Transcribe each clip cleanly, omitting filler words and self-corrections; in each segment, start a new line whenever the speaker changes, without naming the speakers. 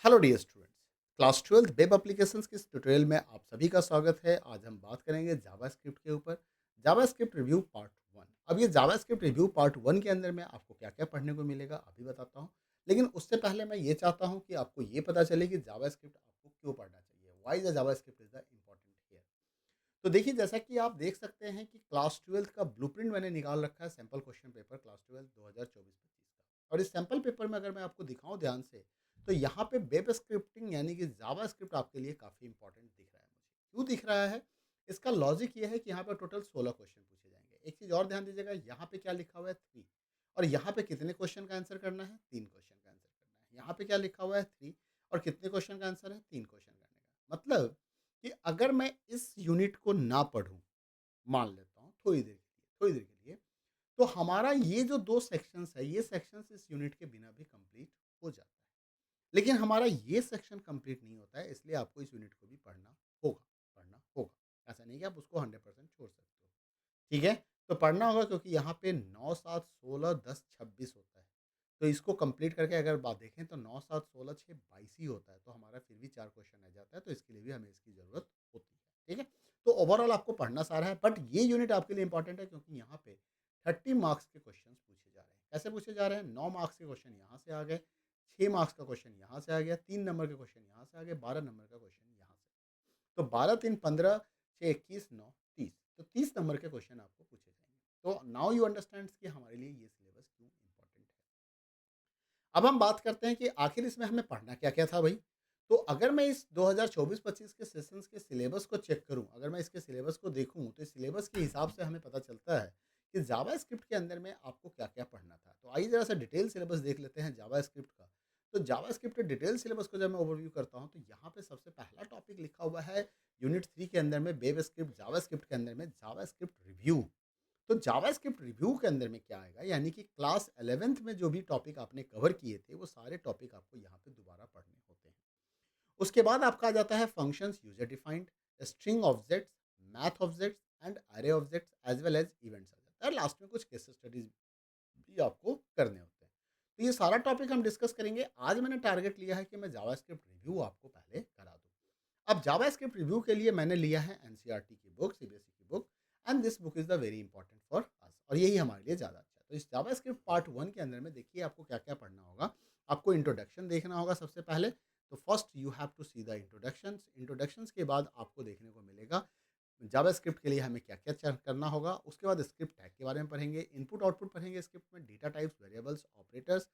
Hello dear students. Class 12 web applications के इस tutorial में आप सभी का स्वागत है। आज हम बात करेंगे जावास्क्रिप्ट के ऊपर। JavaScript review part 1। अब ये जावास्क्रिप्ट रिव्यू पार्ट 1 के अंदर में आपको क्या-क्या पढ़ने को मिलेगा अभी बताता हूँ। लेकिन उससे पहले मैं ये चाहता हूँ कि आपको ये पता चले कि जावास्क्रिप्ट आपको क्यों पढ़ना चाहिए। Why the JavaScript is the important here. तो देखिए, जैसा कि आप देख सकते हैं कि क्लास 12 का ब्लूप्रिंट मैंने निकाल रखा है, सैंपल क्वेश्चन पेपर क्लास 12 2024-25 का। और इस सैंपल पेपर में अगर मैं आपको दिखाऊं ध्यान से, तो यहाँ पे वेब स्क्रिप्टिंग यानी कि जावा स्क्रिप्ट आपके लिए काफ़ी इंपॉर्टेंट दिख रहा है मुझे। क्यों दिख रहा है? इसका लॉजिक ये है कि यहाँ पर टोटल 16 क्वेश्चन पूछे जाएंगे। एक चीज़ और ध्यान दीजिएगा, यहाँ पे क्या लिखा हुआ है 3। और यहाँ पे कितने क्वेश्चन का आंसर करना है? 3 क्वेश्चन का आंसर करना है। यहाँ पे क्या लिखा हुआ है 3, और कितने क्वेश्चन का आंसर है? 3 क्वेश्चन करने का। मतलब कि अगर मैं इस यूनिट को ना पढूँ, मान लेता हूँ थोड़ी देर के लिए, तो हमारा ये जो 2 सेक्शंस है, ये सेक्शंस इस यूनिट के बिना भी कंप्लीट हो जाता है। लेकिन हमारा ये सेक्शन कंप्लीट नहीं होता है, इसलिए आपको इस यूनिट को भी पढ़ना होगा। ऐसा नहीं कि आप उसको 100% छोड़ सकते हो। ठीक है? तो पढ़ना होगा, क्योंकि यहाँ पे 9, 7, 16, 10, 26 होता है। तो इसको कंप्लीट करके अगर बात देखें तो 9, 7, 16, 6, 22 ही होता है। तो हमारा फिर भी 4 क्वेश्चन रह जाता है, तो इसके लिए भी हमें इसकी ज़रूरत होती है। ठीक है? तो ओवरऑल आपको पढ़ना सारा है, बट ये यूनिट आपके लिए इंपॉर्टेंट है, क्योंकि यहाँ पे 30 मार्क्स के क्वेश्चंस पूछे जा रहे हैं। कैसे पूछे जा रहे हैं? 9 मार्क्स के क्वेश्चन यहाँ से आ गए, 6 मार्क्स का क्वेश्चन यहाँ से आ गया, 3 नंबर के क्वेश्चन यहाँ से आ गए, 12 नंबर का क्वेश्चन यहाँ से। तो 12, 3, 15, 6, 21, 9, 30। तो 30 नंबर के क्वेश्चन आपको पूछे जाएँगे। तो नाउ यू अंडरस्टैंड्स कि हमारे लिए ये सिलेबस क्यों इम्पोर्टेंट है। अब हम बात करते हैं कि आखिर इसमें हमें पढ़ना क्या-क्या था भई? तो अगर मैं इस 2024-25 के सेशंस के सिलेबस को चेक करूँ, अगर मैं इसके सिलेबस को देखूँ, तो इस सिलेबस के हिसाब से हमें पता चलता है कि जावास्क्रिप्ट के अंदर में आपको क्या-क्या पढ़ना था। तो आइए ज़रा-सा डिटेल सिलेबस देख लेते हैं जावास्क्रिप्ट का। तो जावास्क्रिप्ट के डिटेल सिलेबस को जब मैं ओवरव्यू करता हूँ, तो यहाँ पे सबसे पहला टॉपिक लिखा हुआ है यूनिट 3 के अंदर में वेब स्क्रिप्ट जावास्क्रिप्ट के अंदर में जावास्क्रिप्ट रिव्यू। तो जावास्क्रिप्ट रिव्यू के अंदर में क्या आएगा, यानी कि क्लास 11th में जो भी टॉपिक आपने कवर किए थे, वो सारे टॉपिक आपको यहाँ पे दोबारा पढ़ने होते हैं। उसके बाद आपका आ जाता है functions, user defined, string objects, math objects and array objects as well as events आ जाता है। लास्ट में कुछ केस स्टडीज भी आपको करने होते हैं। तो ये सारा टॉपिक हम डिस्कस करेंगे। आज मैंने टारगेट लिया है कि मैं जावास्क्रिप्ट रिव्यू आपको पहले करा दूँ। अब जावास्क्रिप्ट रिव्यू के लिए मैंने लिया है एनसीईआरटी की बुक, सीबीएसई की book, and this book is the very important for us, और यही हमारे लिए ज़्यादा अच्छा है। तो इस जावास्क्रिप्ट पार्ट 1 के अंदर में देखिए आपको क्या-क्या पढ़ना होगा। आपको इंट्रोडक्शन देखना होगा सबसे पहले। तो first you have to see the introductions. Introductions के बाद आपको देखने को मिलेगा जावास्क्रिप्ट के लिए हमें क्या-क्या करना होगा। उसके बाद स्क्रिप्ट टैग के बारे में पढ़ेंगे, इनपुट आउटपुट पढ़ेंगे स्क्रिप्ट में, डेटा टाइप्स, वेरिएबल्स, ऑपरेटर्स,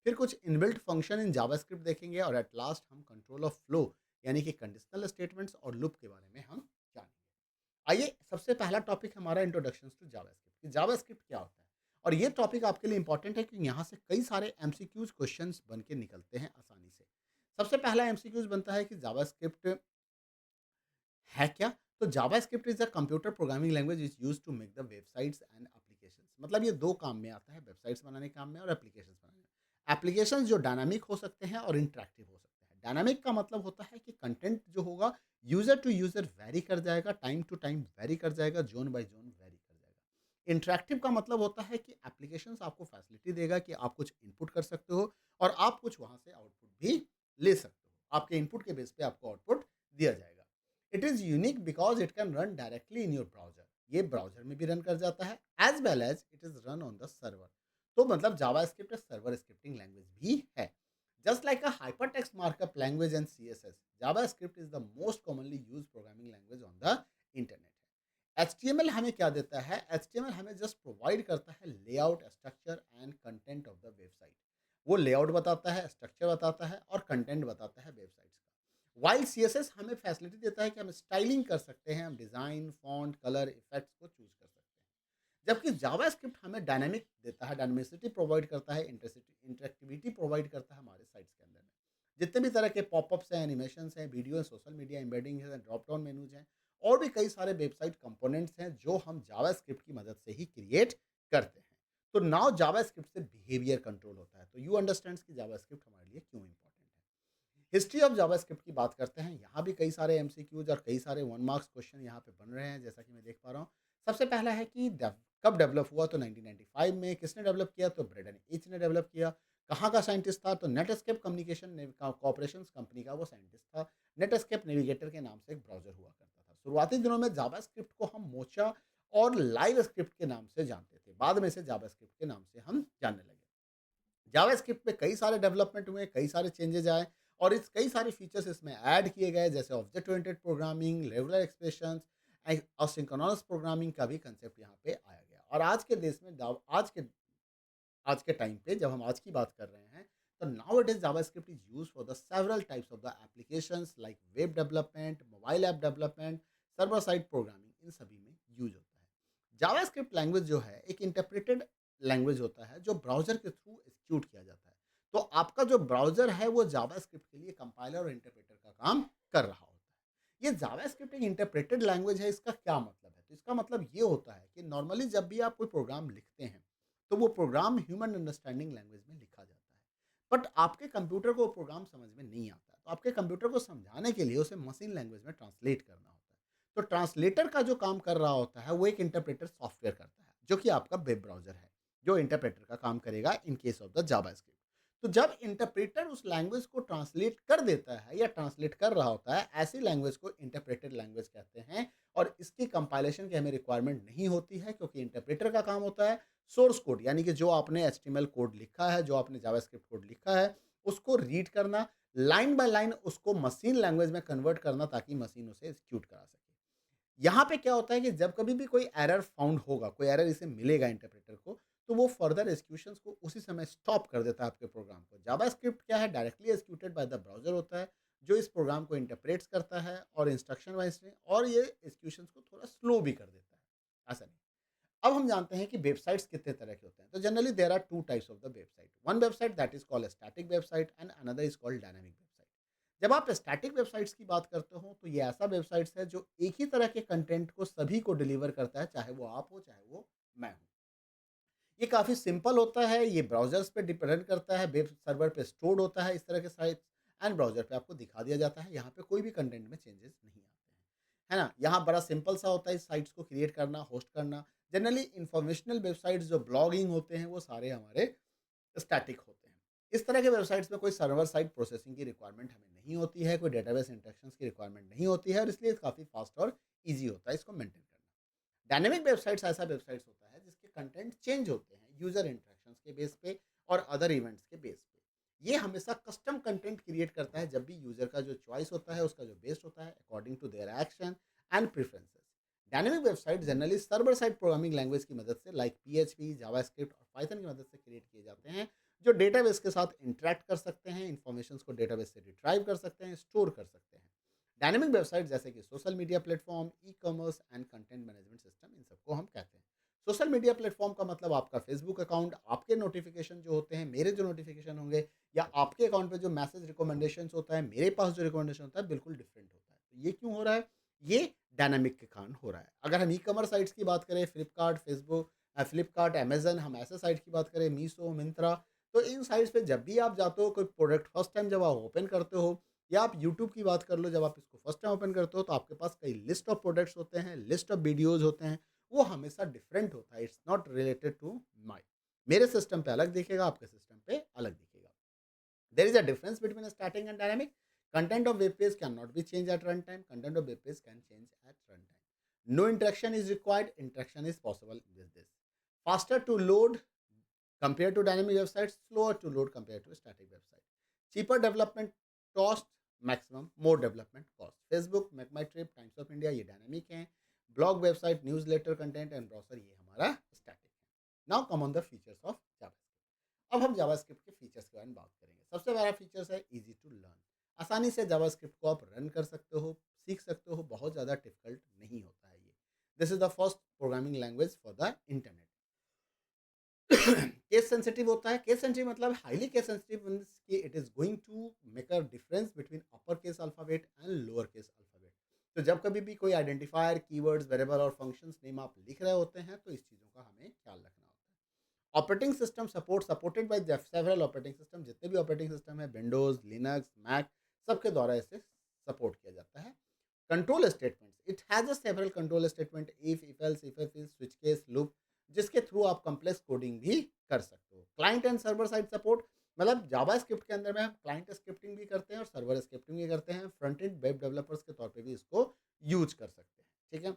फिर कुछ इनबिल्ट फंक्शन इन जावास्क्रिप्ट देखेंगे, और एट लास्ट हम कंट्रोल ऑफ फ्लो यानी कि कंडीशनल स्टेटमेंट्स और लूप के बारे में हम जानेंगे। आइए, सबसे पहला टॉपिक हमारा इंट्रोडक्शंस टू जावास्क्रिप्ट कि जावास्क्रिप्ट क्या होता है। और ये टॉपिक आपके लिए इंपॉर्टेंट है, क्योंकि यहाँ से कई सारे एमसीक्यूज क्वेश्चंस बन के निकलते हैं आसानी से। सबसे पहला एमसीक्यूज बनता है कि जावास्क्रिप्ट है क्या? तो JavaScript is a computer programming language is used to make the websites and applications. मतलब ये 2 काम में आता है, वेबसाइट्स बनाने के काम में और एप्लीकेशंस बनाने में। एप्लीकेशंस जो डायनामिक हो सकते हैं और इंटरैक्टिव हो सकते हैं। डायनामिक का मतलब होता है कि कंटेंट जो होगा यूज़र टू यूज़र वैरी कर जाएगा, टाइम टू टाइम वैरी कर जाएगा, ज़ोन बाय ज़ोन वैरी कर जाएगा। इंटरैक्टिव का मतलब होता है कि एप्लीकेशंस आपको फैसिलिटी देगा कि आप कुछ इनपुट कर सकते हो, और आप कुछ वहाँ से आउटपुट भी ले सकते हो। आपके इनपुट के बेस पे आपको आउटपुट दिया जाएगा। It is unique because it can run directly in your browser. ये ब्राउज़र में भी रन कर जाता है, as well as it is run on the server. तो मतलब जावास्क्रिप्ट सर्वर स्क्रिप्टिंग लैंग्वेज भी है। Just like a hypertext markup language and CSS, JavaScript is the most commonly used programming language on the internet है। HTML हमें क्या देता है? HTML हमें जस्ट प्रोवाइड करता है layout, structure and content of the website. वो लेआउट बताता है, स्ट्रक्चर बताता है और कंटेंट बताता है वेबसाइट्स का। व्हाइल सीएसएस हमें फैसिलिटी देता है कि हम स्टाइलिंग कर सकते हैं, हम डिज़ाइन, फ़ॉन्ट, कलर, इफ़ेक्ट्स को चूज़ कर सकते हैं। जबकि जावास्क्रिप्ट हमें डायनामिक देता है, डायनामिसिटी प्रोवाइड करता है, इंटरेक्टिविटी प्रोवाइड करता है हमारे साइट्स के अंदर में। जितने भी तरह के पॉपअप्स हैं, एनिमेशंस हैं, वीडियो हैं, सोशल मीडिया एम्बेडिंग है, ड्रॉप डाउन मेनूज़ हैं, और भी कई सारे वेबसाइट कंपोनेंट्स हैं जो हम जावास्क्रिप्ट की मदद से ही क्रिएट करते हैं। तो नाउ जावास्क्रिप्ट से बिहेवियर कंट्रोल होता है। तो यू अंडरस्टैंड्स कि जावास्क्रिप्ट हमारे लिए क्यों इंपॉर्टेंट है। हिस्ट्री ऑफ जावास्क्रिप्ट की बात करते हैं। यहाँ भी कई सारे एमसीक्यूज और कई सारे 1 मार्क्स क्वेश्चन यहाँ पे बन रहे हैं, जैसा कि मैं देख पा रहा हूँ। सबसे पहला है कि कब डेवलप हुआ? तो 1995 में। किसने डेवलप किया? तो ब्रेडन एच ने डेवलप किया। कहाँ का साइंटिस्ट था? तो नेटस्केप कम्युनिकेशन कॉर्पोरेशंस कंपनी का वो साइंटिस्ट था। नेटस्केप नेविगेटर के नाम से एक ब्राउज़र हुआ करता था। शुरुआती दिनों में जावास्क्रिप्ट को हम मोचा और लाइव स्क्रिप्ट के नाम से जानते थे। बाद में इसे जावास्क्रिप्ट के नाम से हम जानने लगे। जावास्क्रिप्ट में कई सारे डेवलपमेंट हुए, कई सारे चेंजेज़ आए और इस कई सारे फीचर्स इसमें ऐड किए गए जैसे object oriented programming, regular expressions, asynchronous programming का भी कंसेप्ट यहाँ पे आया गया। और आज के देश में आज के टाइम पे जब हम आज की बात कर रहे हैं, तो nowadays JavaScript is used for the several types of the applications like web development, mobile app development, server side programming, इन सभी में यूज़ होता है। जावास्क्रिप्ट लैंग्वेज जो है एक इंटरप्रेटेड लैंग्वेज होता है जो ब्राउज़र के थ्रू एग्जीक्यूट किया जाता है। तो आपका जो ब्राउज़र है वो जावास्क्रिप्ट के लिए कंपाइलर और इंटरप्रेटर का काम कर रहा होता है। ये जावास्क्रिप्ट एक इंटरप्रेटेड लैंग्वेज है, इसका क्या मतलब है? तो इसका मतलब ये होता है कि नॉर्मली जब भी आप कोई प्रोग्राम लिखते हैं, तो वो प्रोग्राम ह्यूमन अंडरस्टैंडिंग लैंग्वेज में लिखा जाता है। बट आपके कंप्यूटर को वो प्रोग्राम समझ में नहीं आता है। तो आपके कंप्यूटर को समझाने के लिए उसे मशीन लैंग्वेज में ट्रांसलेट करना होता है। तो ट्रांसलेटर का जो काम कर रहा होता है, वो एक इंटरप्रेटर सॉफ्टवेयर करता है, जो कि आपका वेब ब्राउज़र है, जो इंटरप्रेटर का काम करेगा in case of the JavaScript. तो जब इंटरप्रेटर उस लैंग्वेज को ट्रांसलेट कर देता है या ट्रांसलेट कर रहा होता है, ऐसी लैंग्वेज को इंटरप्रेटेड लैंग्वेज कहते हैं और इसकी कंपाइलेशन की हमें रिक्वायरमेंट नहीं होती है क्योंकि इंटरप्रेटर का काम होता है सोर्स कोड यानी कि जो आपने एचटीएमएल कोड लिखा है, जो आपने जावास्क्रिप्ट कोड लिखा है, उसको रीड करना, लाइन बाय लाइन उसको मशीन लैंग्वेज में कन्वर्ट करना ताकि मशीन उसे एग्जीक्यूट करा सके। यहाँ पे क्या होता है कि जब कभी भी कोई एरर फाउंड होगा, कोई एरर इसे मिलेगा इंटरप्रेटर को, तो वो फर्दर एग्जीक्यूशंस को उसी समय स्टॉप कर देता है आपके प्रोग्राम को। जावास्क्रिप्ट क्या है? Directly executed by the browser होता है, जो इस प्रोग्राम को इंटरप्रेट्स करता है और इंस्ट्रक्शन वाइज़ में और ये एग्जीक्यूशंस को थोड़ा स्लो भी कर देता है। ऐसा नहीं। अब हम जानते हैं कि वेबसाइट्स कितने तरह के होते हैं। तो generally there are 2 types of the website. One website that is called static website and another is called dynamic website. जब आप स्टैटिक वेबसाइट्स की बात करते हो, तो ये ऐसा वेबसाइट्स है जो एक ही तरह के कंटेंट को सभी को डिलीवर करता है, चाहे वो आप हो, चाहे वो मैं हूँ। ये काफ़ी सिंपल होता है, ये ब्राउज़र्स पे डिपेंड करता है, वेब सर्वर पे स्टोर्ड होता है इस तरह के साइट्स एंड ब्राउज़र पे आपको दिखा दिया जाता है। यहाँ पे कोई भी कंटेंट में चेंजेस नहीं आते हैं, है ना? यहाँ बड़ा सिंपल सा होता है इस साइट्स को क्रिएट करना, होस्ट करना। जनरली इन्फॉर्मेशनल वेबसाइट्स जो ब्लॉगिंग होते हैं, वो सारे हमारे स्टैटिक होते हैं। इस तरह के वेबसाइट्स में कोई सर्वर साइड प्रोसेसिंग की रिक्वायरमेंट हमें नहीं होती है, कोई डेटाबेस इंस्ट्रक्शंस की रिक्वायरमेंट नहीं होती है और इसलिए काफ़ी फास्ट और ईज़ी होता है इसको मेंटेन करना। डायनामिक वेबसाइट्स ऐसा वेबसाइट्स होता है जिसके कंटेंट चेंज होते हैं यूजर इंटरेक्शंस के बेस पे और अदर इवेंट्स के बेस पे। ये हमेशा कस्टम कंटेंट क्रिएट करता है जब भी यूजर का जो चॉइस होता है, उसका जो बेस्ड होता है according to their action and preferences. Dynamic website generally server side programming language की मदद से लाइक पीएचपी, जावास्क्रिप्ट और पाइथन की मदद से क्रिएट किए जाते हैं, जो डेटाबेस के साथ इंटरेक्ट कर सकते हैं, इंफॉर्मेशन को डेटाबेस से रिट्राइव कर सकते हैं, स्टोर कर सकते हैं। डायनेमिक वेबसाइट जैसे कि social media platform, e commerce and content management system, इन सबको हम कहते हैं। सोशल मीडिया प्लेटफॉर्म का मतलब आपका फेसबुक अकाउंट, आपके नोटिफिकेशन जो होते हैं, मेरे जो नोटिफिकेशन होंगे या आपके अकाउंट पे जो मैसेज रिकमेंडेशन होता है, मेरे पास जो रिकमेंडेशन होता है, बिल्कुल डिफरेंट होता है। तो ये क्यों हो रहा है? ये डायनामिक के कारण हो रहा है। अगर हम ई कॉमर्स साइट्स की बात करें, फ्लिपकार्ट, फेसबुक, फ्लिपकार्ट, अमेजन, हम ऐसे साइट की बात करें, मीशो, मिंत्रा, तो इन साइट्स पे जब भी आप जाते हो, कोई प्रोडक्ट फर्स्ट टाइम जब आप ओपन करते हो, या आप यूट्यूब की बात कर लो, जब आप इसको फर्स्ट टाइम ओपन करते हो तो आपके पास कई लिस्ट ऑफ प्रोडक्ट्स होते हैं, लिस्ट ऑफ वीडियोज़ होते हैं, वो हमेशा डिफरेंट होता है, it's not related to my. मेरे सिस्टम पे अलग दिखेगा, आपके सिस्टम पे अलग दिखेगा। There is a difference between static and dynamic. Content of web page can not be change at run time, content of web page can change at run time. No interaction is required, interaction is possible with this. Faster to load compared to dynamic websites, slower to load compared to static website. Cheaper development cost, maximum more development cost. Facebook, Make My Trip, Times of India ये dynamic हैं, blog, website, newsletter, content and browser ये हमारा static है। Now come on the features of JavaScript. अब हम JavaScript के features के बारे में बात करेंगे। सबसे पहला फीचर्स है इजी टू लर्न। आसानी से जावास्क्रिप्ट को आप रन कर सकते हो, सीख सकते हो, बहुत ज़्यादा डिफिकल्ट नहीं होता है ये। This is the first programming language for the internet. Case sensitive होता है। केस सेंसिटिव मतलब हाईली केस सेंसिटिव मीन्स कि it is going to make a difference between upper case alphabet and lower case alphabet. तो जब कभी भी कोई identifier, keywords, variable और फंक्शंस नेम आप लिख रहे होते हैं, तो इस चीज़ों का हमें ख्याल रखना होता है। Operating system support, supported by several operating system, जितने भी ऑपरेटिंग सिस्टम है, विंडोज, लिनक्स, मैक, सबके द्वारा इसे सपोर्ट किया जाता है। Control statements, it has a several control statement, if else, if else, switch case, loop, जिसके थ्रू आप कॉम्प्लेक्स कोडिंग भी कर सकते हो। Client and server side support, मतलब जावास्क्रिप्ट के अंदर में हम क्लाइंट स्क्रिप्टिंग भी करते हैं और सर्वर स्क्रिप्टिंग भी करते हैं। फ्रंट एंड वेब डेवलपर्स के तौर पे भी इसको यूज़ कर सकते हैं, ठीक है?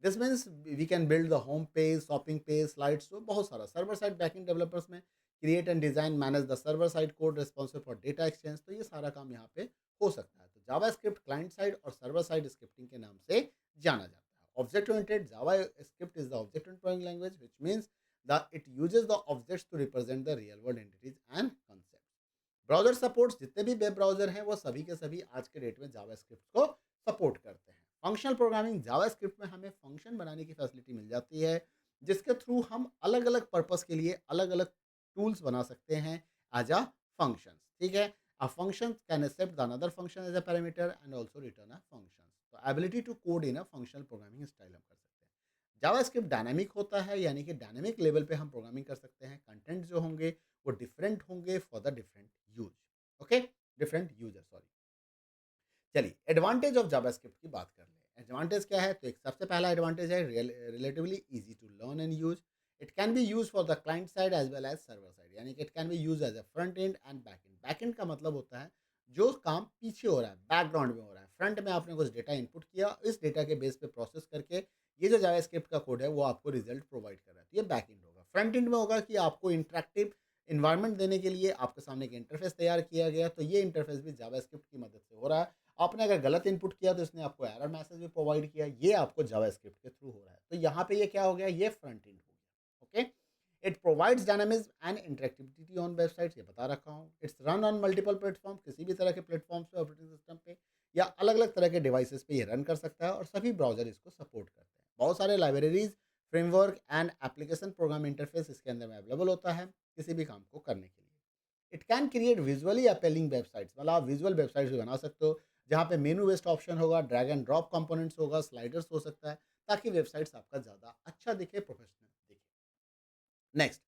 This means we can build the home page, shopping page, slides, तो बहुत सारा सर्वर साइड बैकएंड डेवलपर्स में create and design manage the server side code responsible for data exchange, तो ये सारा काम यहाँ पे हो सकता है। तो जावास्क्रिप्ट क्लाइंट साइड और सर्वर साइड स्क्रिप्टिंग के नाम से जाना जाता है। Object oriented JavaScript is the object oriented language which means the it uses the objects to represent the real world entities and concept. Browser supports जितने भी web browser हैं, वो सभी के सभी आज के डेट में जावास्क्रिप्ट को सपोर्ट करते हैं। फंक्शनल प्रोग्रामिंग जावास्क्रिप्ट में हमें फंक्शन बनाने की फैसिलिटी मिल जाती है, जिसके थ्रू हम अलग-अलग पर्पस के लिए अलग-अलग टूल्स बना सकते हैं एज़ अ फंक्शंस, ठीक है? A function can accept the another function as a parameter and also return a function. तो ability to code in a functional programming style हम कर सकते हैं। जावास्क्रिप्ट डायनामिक होता है, यानी कि डायनामिक लेवल पे हम प्रोग्रामिंग कर सकते हैं। कंटेंट जो होंगे वो डिफरेंट होंगे for the different use, okay, different user, sorry. चलिए एडवांटेज ऑफ जावास्क्रिप्ट की बात कर लें। एडवांटेज क्या है? तो एक सबसे पहला एडवांटेज है relatively easy to learn and use. It can be use for the client side as well as server side, यानी कि it can be use as a front end and back end. Back end का मतलब होता है जो काम पीछे हो रहा है, बैकग्राउंड में हो रहा है। फ्रंट में आपने कुछ डेटा इनपुट किया, इस डेटा के बेस पे प्रोसेस करके ये जो जावास्क्रिप्ट का कोड है वो आपको रिजल्ट प्रोवाइड कर रहा है, तो ये बैक एंड होगा। फ्रंट एंड में होगा कि आपको इंटरेक्टिव इन्वायरमेंट देने के लिए आपके सामने एक इंटरफेस तैयार किया गया, तो ये इंटरफेस भी जावास्क्रिप्ट की मदद से हो रहा है। आपने अगर गलत इनपुट किया तो इसने आपको एरर मैसेज भी प्रोवाइड किया, ये आपको जावास्क्रिप्ट के थ्रू हो रहा है। तो यहाँ पे ये क्या हो गया? ये फ्रंट एंड हो गया, okay. It provides dynamism and interactivity on websites, ये बता रखा हूँ। It's run on multiple platform, किसी भी तरह के प्लेटफॉर्म्स पे, ऑपरेटिंग सिस्टम पे या अलग अलग तरह के डिवाइसेस पे ये रन कर सकता है, और सभी ब्राउजर इसको सपोर्ट करते हैं। बहुत सारे libraries, framework and application program interface इसके अंदर में अवेलेबल होता है किसी भी काम को करने के लिए। It can create visually appealing websites, मतलब आप विजुअल वेबसाइट्स भी बना सकते हो, जहाँ पे मेनू बेस्ड ऑप्शन होगा, ड्रैग एंड ड्रॉप कंपोनेंट्स होगा, स्लाइडर्स हो सकता है, ताकि वेबसाइट्स आपका ज़्यादा अच्छा दिखे, प्रोफेशनल दिखे। Next,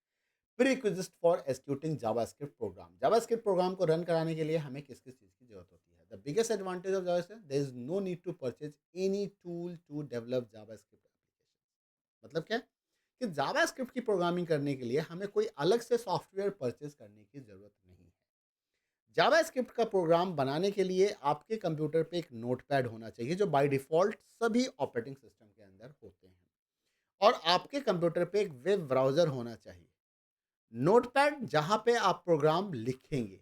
prerequisite for executing JavaScript program. JavaScript program को रन कराने के लिए हमें किस किस चीज़ की जरूरत होती है? The biggest advantage of JavaScript, there is no need to purchase any tool to develop JavaScript application. मतलब क्या? कि जावास्क्रिप्ट की प्रोग्रामिंग करने के लिए हमें कोई अलग से सॉफ्टवेयर परचेज करने की जरूरत नहीं है। जावास्क्रिप्ट का प्रोग्राम बनाने के लिए आपके कंप्यूटर पे एक नोटपैड होना चाहिए, जो बाय डिफ़ॉल्ट सभी ऑपरेटिंग सिस्टम के अंदर होते हैं, और आपके कंप्यूटर पे एक वेब ब्राउज़र होना चाहिए। नोटपैड जहाँ पे आप प्रोग्राम लिखेंगे,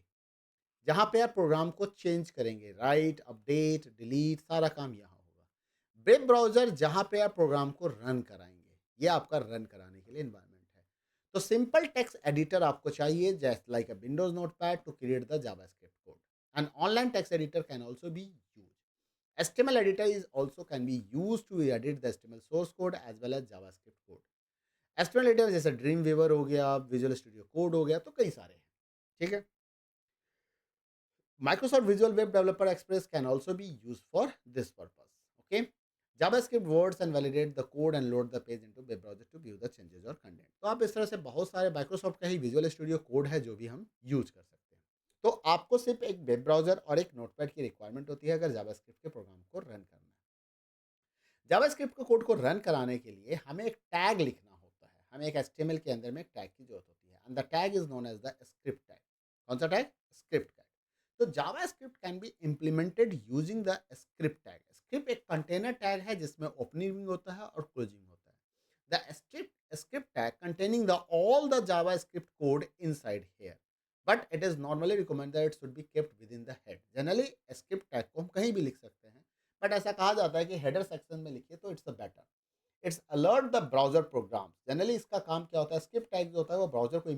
जहाँ पे आप प्रोग्राम को चेंज करेंगे, राइट, अपडेट, डिलीट, सारा काम यहाँ होगा। वेब ब्राउज़र जहाँ पे आप प्रोग्राम को रन कराएँगे, ये आपका रन कराने के लिए एनवायरनमेंट है। तो सिंपल टेक्स्ट एडिटर आपको चाहिए, just like a Windows notepad to create the JavaScript code. An online text editor can also be used. HTML editor is also can be used to edit the HTML source code as well as JavaScript code. HTML editor जैसे dream Weaver हो गया, visual studio code हो गया, तो कई सारे हैं, ठीक है। Microsoft Visual Web Developer Express can also be used for this purpose. Okay. JavaScript words and validate the code and load the page into web browser to view the changes or content. तो आप इस तरह से बहुत सारे Microsoft का ही Visual Studio code है जो भी हम यूज कर सकते हैं। तो आपको सिर्फ एक वेब ब्राउजर और एक नोटपैड की रिक्वायरमेंट होती है अगर जावास्क्रिप्ट के प्रोग्राम को रन करना है। जावास्क्रिप्ट को कोड को रन कराने के लिए हमें एक टैग लिखना होता है, हमें एक एचटीएमएल के अंदर में एक टैग की जरूरत होती है, and the tag is known as the script tag. कौन सा टैग? Script tag. तो JavaScript can be implemented using the script tag. Script एक कंटेनर टैग है जिसमें ओपनिंग होता है और क्लोजिंग होता है। The script tag containing the all the javascript code inside here, but it is normally recommended that it should be kept within the head. Generally script tag को हम कहीं भी लिख सकते हैं, बट ऐसा कहा जाता है कि हेडर सेक्शन में लिखिए तो it's better. It's alert the browser program. Generally इसका काम क्या होता है? स्क्रिप्ट टैग जो होता है वो ब्राउजर को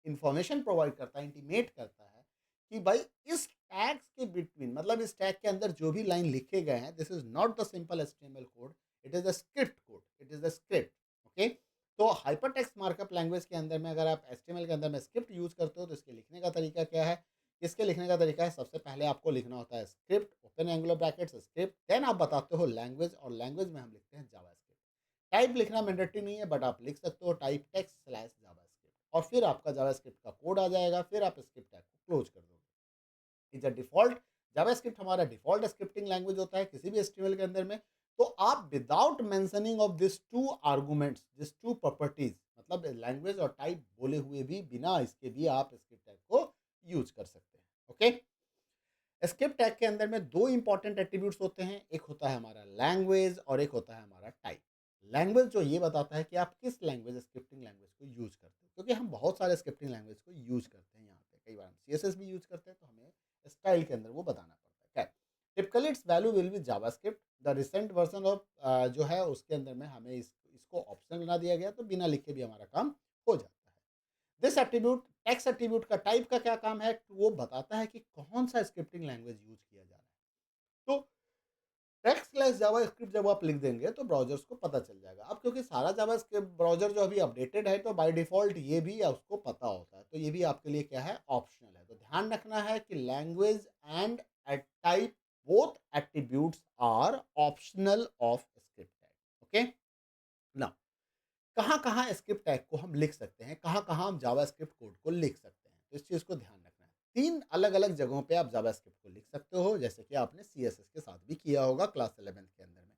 इंफॉर्मेशन प्रोवाइड करता है, इंटीमेट करता है कि भाई इस टैग्स के बिटवीन, मतलब इस टैग के अंदर जो भी लाइन लिखे गए हैं, this is not the simple HTML code, it is the script code, it is the script, okay. तो हाइपरटेक्स्ट मार्कअप लैंग्वेज के अंदर में अगर आप एचटीएमएल के अंदर में स्क्रिप्ट यूज करते हो तो इसके लिखने का तरीका क्या है? इसके लिखने का तरीका है, सबसे पहले आपको लिखना होता है script, open angular brackets, script, then आप बताते हो लैंग्वेज, और लैंग्वेज में हम लिखते हैं जावास्क्रिप्ट। टाइप लिखना मैंडेटरी नहीं है, बट आप लिख सकते हो टाइप टेक्स्ट स्लैश जावास्क्रिप्ट, और फिर आपका जावास्क्रिप्ट का कोड आ जाएगा, फिर आप स्क्रिप्ट टैग को क्लोज कर दोगे। इज अ डिफॉल्ट, जावास्क्रिप्ट हमारा डिफॉल्ट स्क्रिप्टिंग लैंग्वेज होता है किसी भी एचटीएमएल के अंदर में। तो आप without mentioning of this two arguments, this two properties, मतलब लैंग्वेज और टाइप बोले हुए भी बिना इसके भी आप स्क्रिप्ट टैग को यूज़ कर सकते हैं। ओके? स्क्रिप्ट टैग के अंदर में 2 इंपॉर्टेंट एट्रीब्यूट्स होते हैं, एक होता है हमारा लैंग्वेज और एक होता है हमारा टाइप। लैंग्वेज जो ये बताता है कि आप किस लैंग्वेज स्क्रिप्टिंग लैंग्वेज को यूज़ करते हो, क्योंकि हम बहुत सारे स्क्रिप्टिंग लैंग्वेज को यूज़ करते हैं यहाँ पे, कई बार हम सीएसएस भी यूज़ करते हैं, तो हमें स्टाइल के अंदर वो बताना पड़ता है। Typically it's value will be JavaScript. The recent version of जो है उसके अंदर में हमें इसको ऑप्शनल बना दिया गया, तो बिना लिखे भी हमारा काम हो जाता है। दिस एट्रीब्यूट टेक्स्ट एट्रीब्यूट का टाइप का क्या काम है, वो बताता है कि कौन सा स्क्रिप्टिंग लैंग्वेज यूज किया जा रहा है। तो टेक्स्ट स्लैश जावास्क्रिप्ट जब आप लिख देंगे तो ब्राउजर्स को पता चल जाएगा। अब क्योंकि सारा जावास्क्रिप्ट ब्राउजर जो अभी अपडेटेड है, तो बाय डिफॉल्ट ये भी उसको पता होता है, तो ये भी आपके लिए क्या है, ऑप्शनल है। तो ध्यान रखना है कि language and type both attributes are optional of script tag. Okay, now कहाँ-कहाँ स्क्रिप्ट टैग को हम लिख सकते हैं, कहाँ-कहाँ हम जावास्क्रिप्ट कोड को लिख सकते हैं, तो इस चीज़ को ध्यान रखना है। 3 अलग-अलग जगहों पे आप जावास्क्रिप्ट को लिख सकते हो, जैसे कि आपने सीएसएस के साथ भी किया होगा क्लास 11th के अंदर में।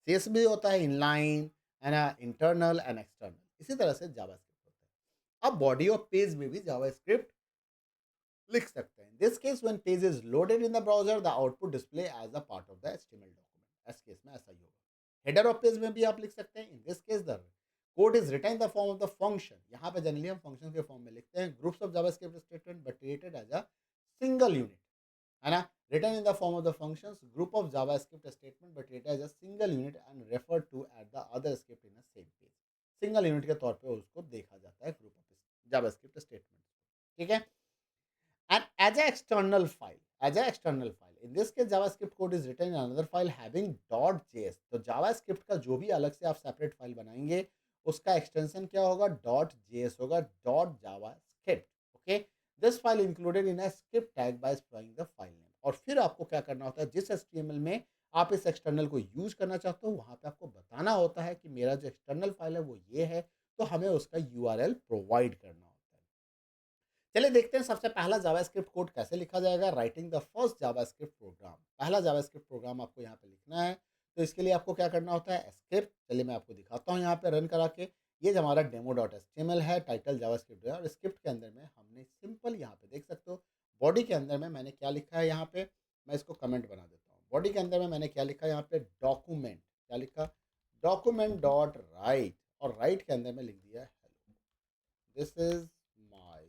सीएस भी होता है इनलाइन, है ना, इंटरनल एंड एक्सटर्नल, इसी तरह से जावास्क्रिप्ट होता है। अब बॉडी ऑफ पेज में भी जावास्क्रिप्ट लिख सकते हैं। This case when page is loaded in the browser, the output display as a part of the HTML document. ऐसे केस में ऐसा ही होगा। हेडर ऑफ पेज में भी आप लिख सकते हैं। In this case the code is written in the form of the function. यहाँ पे जनरली हम फंक्शन के फॉर्म में लिखते हैं। Groups of JavaScript statement but treated as a single unit, है ना। Written in the form of the functions, group of JavaScript statement but treated as a single unit and refer to at the other script in a same page. Single unit के तौर पे उसको देखा जाता है group of JavaScript statement. ठीक है। And as an external file, in this case JavaScript code is written in another file having .js। तो JavaScript का जो भी अलग से आप सेपरेट फाइल बनाएंगे, उसका एक्सटेंशन क्या होगा, .js होगा, .javascript। Okay, this file included in a script tag by specifying the file name. और फिर आपको क्या करना होता है, जिस HTML में आप इस एक्सटर्नल को यूज करना चाहते हो, वहां पे आपको बताना होता है कि मेरा जो एक्सटर्नल फाइल है वो ये है, तो हमें उसका यूआरएल प्रोवाइड करना होता है। चलिए देखते हैं सबसे पहला जावास्क्रिप्ट कोड कैसे लिखा जाएगा। Writing the first JavaScript program, पहला जावास्क्रिप्ट प्रोग्राम आपको यहाँ पे लिखना है। तो इसके लिए आपको क्या करना होता है, स्क्रिप्ट। चलिए मैं आपको दिखाता हूँ यहाँ पे रन करा के। ये जो हमारा demo.html है, टाइटल जावास्क्रिप्ट है, और स्क्रिप्ट के अंदर में हमने सिंपल यहाँ पे देख सकते हो, बॉडी के अंदर में मैंने क्या लिखा है यहाँ पे, मैं इसको कमेंट बना देता हूँ। बॉडी के अंदर में मैंने क्या लिखा है यहाँ पे, डॉक्यूमेंट, क्या लिखा, डॉक्यूमेंट डॉट राइट, और राइट के अंदर में लिख दिया hello, this is my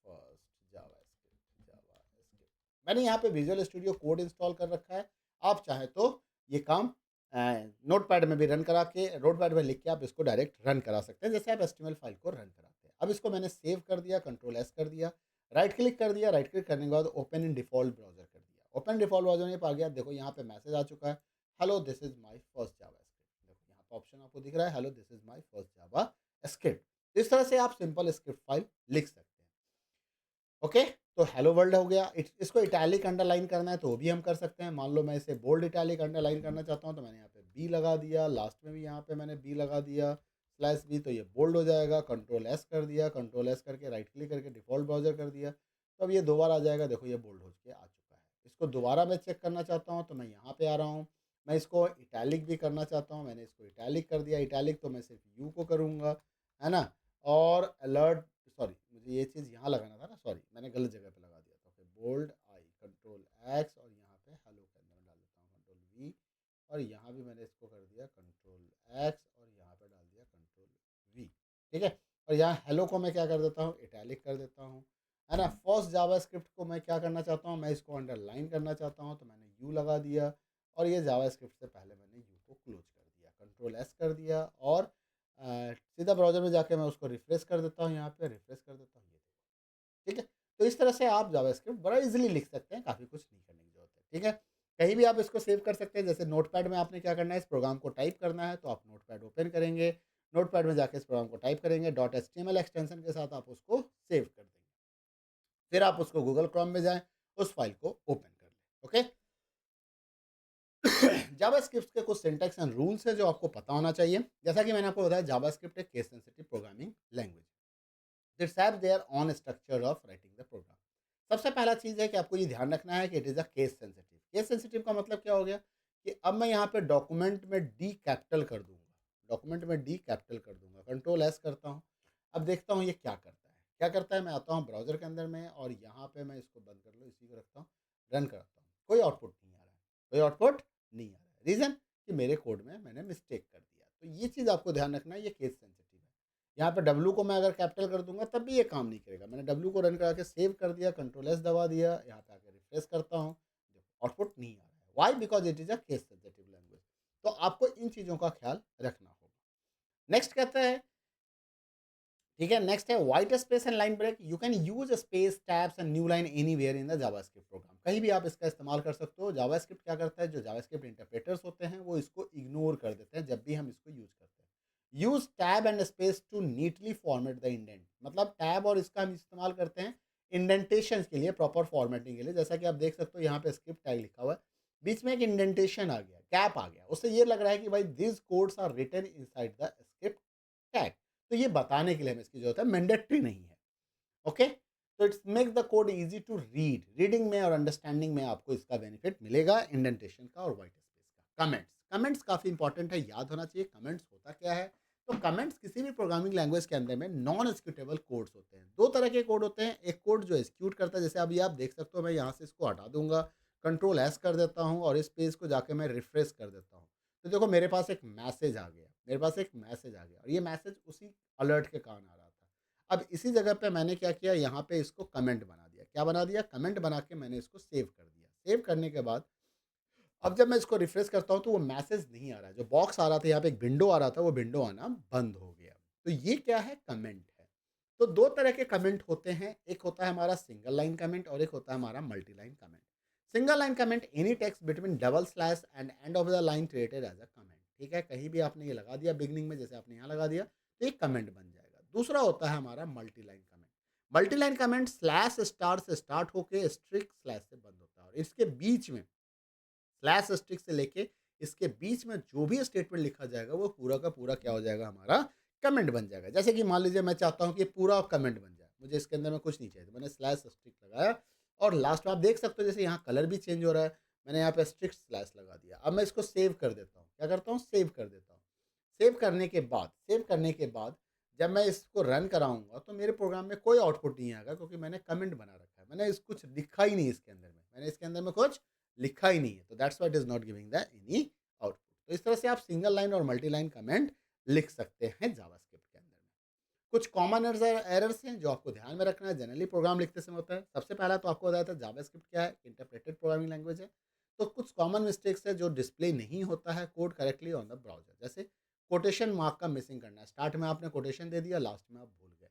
first JavaScript. मैंने यहाँ पे विजुअल स्टूडियो कोड इंस्टॉल कर रखा है। आप चाहे तो ये काम नोटपैड में भी रन करा के, नोटपैड में लिख के आप इसको डायरेक्ट रन करा सकते हैं, जैसे आप एचटीएमएल फाइल को रन कराते हैं। अब इसको मैंने सेव कर दिया, कंट्रोल एस कर दिया, राइट क्लिक कर दिया, राइट क्लिक करने के बाद ओपन इन डिफॉल्ट ब्राउजर कर दिया। ओपन डिफॉल्ट ब्राउजर में आ गया, देखो यहाँ पे मैसेज आ चुका है, hello this is my first JavaScript. देखो यहाँ पे ऑप्शन आपको दिख रहा है, hello this is my first JavaScript. इस तरह से आप सिंपल स्क्रिप्ट फाइल लिख सकते हैं। ओके, तो हेलो वर्ल्ड हो गया। इसको इटैलिक अंडरलाइन करना है तो वो भी हम कर सकते हैं। मान लो मैं इसे बोल्ड इटैलिक अंडरलाइन करना चाहता हूँ, तो मैंने यहाँ पे बी लगा दिया, लास्ट में भी यहाँ पे मैंने बी लगा दिया, स्लैश बी, तो ये बोल्ड हो जाएगा। कंट्रोल एस कर दिया, कंट्रोल एस करके राइट क्लिक करके डिफॉल्ट ब्राउजर कर दिया, तो अब ये दो बार आ जाएगा। देखो ये बोल्ड हो के आ चुका है। इसको दोबारा मैं चेक करना चाहता हूँ, तो मैं यहाँ पे आ रहा हूँ। मैं इसको इटैलिक भी करना चाहता हूँ, मैंने इसको इटैलिक कर दिया। इटैलिक तो मैं सिर्फ यू को करूँगा, है ना। और अलर्ट, सॉरी मुझे ये चीज़ यहाँ लगाना था ना, सॉरी मैंने गलत जगह पे लगा दिया था। ओके, बोल्ड आई, कंट्रोल एक्स, और यहाँ पे हेलो के अंदर में डाल देता हूँ कंट्रोल वी, और यहाँ भी मैंने इसको कर दिया कंट्रोल एक्स, और यहाँ पे डाल दिया कंट्रोल वी। ठीक है, और यहाँ हेलो को मैं क्या कर देता हूँ, इटैलिक कर देता हूँ, है ना। फर्स्ट जावास्क्रिप्ट को मैं क्या करना चाहता हूँ, मैं इसको अंडरलाइन करना चाहता हूँ, तो मैंने यू लगा दिया, और ये जावास्क्रिप्ट से पहले मैंने यू को क्लोज कर दिया, कंट्रोल एस कर दिया, और सीधा ब्राउज़र में जाके मैं उसको रिफ्रेश कर देता हूँ, यहाँ पे रिफ्रेश कर देता हूँ, ये देखो। ठीक है, तो इस तरह से आप जावास्क्रिप्ट बड़ा इजीली लिख सकते हैं, काफ़ी कुछ नहीं करने की ज़रूरत है। ठीक है, कहीं भी आप इसको सेव कर सकते हैं। जैसे नोटपैड में आपने क्या करना है, इस प्रोग्राम को टाइप करना है, तो आप नोटपैड ओपन करेंगे, नोटपैड में जाके इस प्रोग्राम को टाइप करेंगे, डॉट एचटीएमएल एक्सटेंशन के साथ आप उसको सेव कर देंगे। फिर आप उसको गूगल क्रोम में जाएँ, उस फाइल को ओपन कर लें। ओके? जावास्क्रिप्ट के कुछ सिंटैक्स एंड रूल्स हैं जो आपको पता होना चाहिए। जैसा कि मैंने आपको बताया, जावास्क्रिप्ट एक केस सेंसिटिव प्रोग्रामिंग लैंग्वेज है। It's have their own structure of writing the program. सबसे पहला चीज़ है कि आपको ये ध्यान रखना है कि it is a case sensitive. Case sensitive का मतलब क्या हो गया, कि अब मैं यहाँ पे डॉक्यूमेंट में डी कैपिटल कर दूँगा, डॉक्यूमेंट में डी कैपिटल कर दूँगा, कंट्रोल एस करता हूँ। अब देखता हूँ ये क्या करता है, मैं आता हूँ ब्राउज़र के अंदर में और यहाँ पे मैं इसको बंद कर लूँ, इसी को रखता हूँ, रन करता हूँ। कोई आउटपुट नहीं आ रहा है, कोई आउटपुट नहीं आ रहा है। रीज़न कि मेरे कोड में मैंने मिस्टेक कर दिया। तो ये चीज़ आपको ध्यान रखना है, ये केस सेंसिटिव है। यहाँ पे डब्ल्यू को मैं अगर कैपिटल कर दूँगा तब भी ये काम नहीं करेगा। मैंने डब्ल्यू को रन करा के सेव कर दिया, कंट्रोल एस दबा दिया, यहाँ पे आके रिफ्रेश करता हूँ, देखो आउटपुट नहीं आ रहा है। Why? Because it is a case sensitive language. तो आपको इन चीज़ों का ख्याल रखना होगा। नेक्स्ट कहता है, ठीक है, नेक्स्ट है white space and line break. You can use space tabs and new line anywhere in the JavaScript program. कहीं भी आप इसका इस्तेमाल कर सकते हो। जावास्क्रिप्ट क्या करता है, जो जावास्क्रिप्ट इंटरप्रेटर्स होते हैं वो इसको इग्नोर कर देते हैं जब भी हम इसको यूज करते हैं। Use tab and space to neatly format the indent. मतलब टैब और इसका हम इस्तेमाल करते हैं इंडेंटेशन के लिए, प्रॉपर फॉर्मेटिंग के लिए। जैसा कि आप देख सकते हो यहाँ पे स्क्रिप्ट टैग लिखा हुआ है, बीच में एक इंडेंटेशन आ गया, गैप आ गया, उससे ये लग रहा है कि भाई this codes are written inside the script tag. तो ये बताने के लिए हमें इसकी जरूरत है, मैंडेटरी नहीं है। ओके, तो it's make the code easy to read. Reading में और अंडरस्टैंडिंग में आपको इसका बेनिफिट मिलेगा, इंडेंटेशन का और व्हाइट स्पेस का। कमेंट्स, कमेंट्स काफी इंपॉर्टेंट है, याद होना चाहिए कमेंट्स होता क्या है। तो कमेंट्स किसी भी प्रोग्रामिंग लैंग्वेज के अंदर में नॉन एग्जीक्यूटेबल कोड्स होते हैं। दो तरह के कोड होते हैं, एक कोड जो एग्जीक्यूट करता है, जैसे अभी आप देख सकते हो, मैं यहाँ से इसको हटा दूंगा, कंट्रोल एस कर देता हूँ और इस पेज को जाके मैं रिफ्रेश कर देता हूँ। तो देखो मेरे पास एक मैसेज आ गया, मेरे पास एक मैसेज आ गया और ये मैसेज उसी अलर्ट के कारण आ रहा था। अब इसी जगह पे मैंने क्या किया, यहाँ पे इसको कमेंट बना दिया। क्या बना दिया? कमेंट बना के मैंने इसको सेव कर दिया। सेव करने के बाद अब जब मैं इसको रिफ्रेश करता हूँ तो वो मैसेज नहीं आ रहा है। जो बॉक्स आ रहा था, यहाँ पे एक विंडो आ रहा था, वो विंडो आना बंद हो गया। तो ये क्या है? कमेंट है। तो दो तरह के कमेंट होते हैं, एक होता है हमारा सिंगल लाइन कमेंट और एक होता है हमारा multi line comment. Single line comment, any text between double slash and end of the line created as a comment. ठीक है, कहीं भी आपने ये लगा दिया बिगनिंग में, जैसे आपने यहाँ लगा दिया, तो एक कमेंट बन जाएगा। दूसरा होता है हमारा multi line comment. Multi line comment slash star से स्टार्ट होके स्ट्रिक स्लैश से बंद होता है और इसके बीच में स्लैश स्टिक से लेके इसके बीच में जो भी स्टेटमेंट लिखा जाएगा वो पूरा का पूरा क्या हो जाएगा, हमारा कमेंट बन जाएगा। जैसे कि मान लीजिए मैं चाहता हूँ कि पूरा कमेंट बन जाए, मुझे इसके अंदर में कुछ नहीं चाहिए, तो मैंने स्लैश स्टिक लगाया और लास्ट में आप देख सकते हो जैसे यहाँ कलर भी चेंज हो रहा है, मैंने यहाँ पे स्ट्रिक्ट स्लैश लगा दिया। अब मैं इसको सेव कर देता हूँ, क्या करता हूँ, सेव कर देता हूँ। सेव करने के बाद जब मैं इसको रन कराऊंगा तो मेरे प्रोग्राम में कोई आउटपुट नहीं आएगा, क्योंकि मैंने कमेंट बना रखा है, मैंने इस कुछ लिखा ही नहीं इसके अंदर में, मैंने इसके अंदर में कुछ लिखा ही नहीं है। तो that's why it is not giving the any output. तो इस तरह से आप सिंगल लाइन और मल्टी लाइन कमेंट लिख सकते हैं जावास्क्रिप्ट के अंदर में। कुछ कॉमन एरर्स हैं जो आपको ध्यान में रखना है, जनरली प्रोग्राम लिखते समय होता है। सबसे पहला तो आपको बताया था जावास्क्रिप्ट क्या है, इंटरप्रेटेड प्रोग्रामिंग लैंग्वेज है। तो कुछ कॉमन मिस्टेक्स है जो डिस्प्ले नहीं होता है code correctly on the browser, जैसे कोटेशन मार्क का मिसिंग करना, स्टार्ट में आपने कोटेशन दे दिया, लास्ट में आप भूल गए।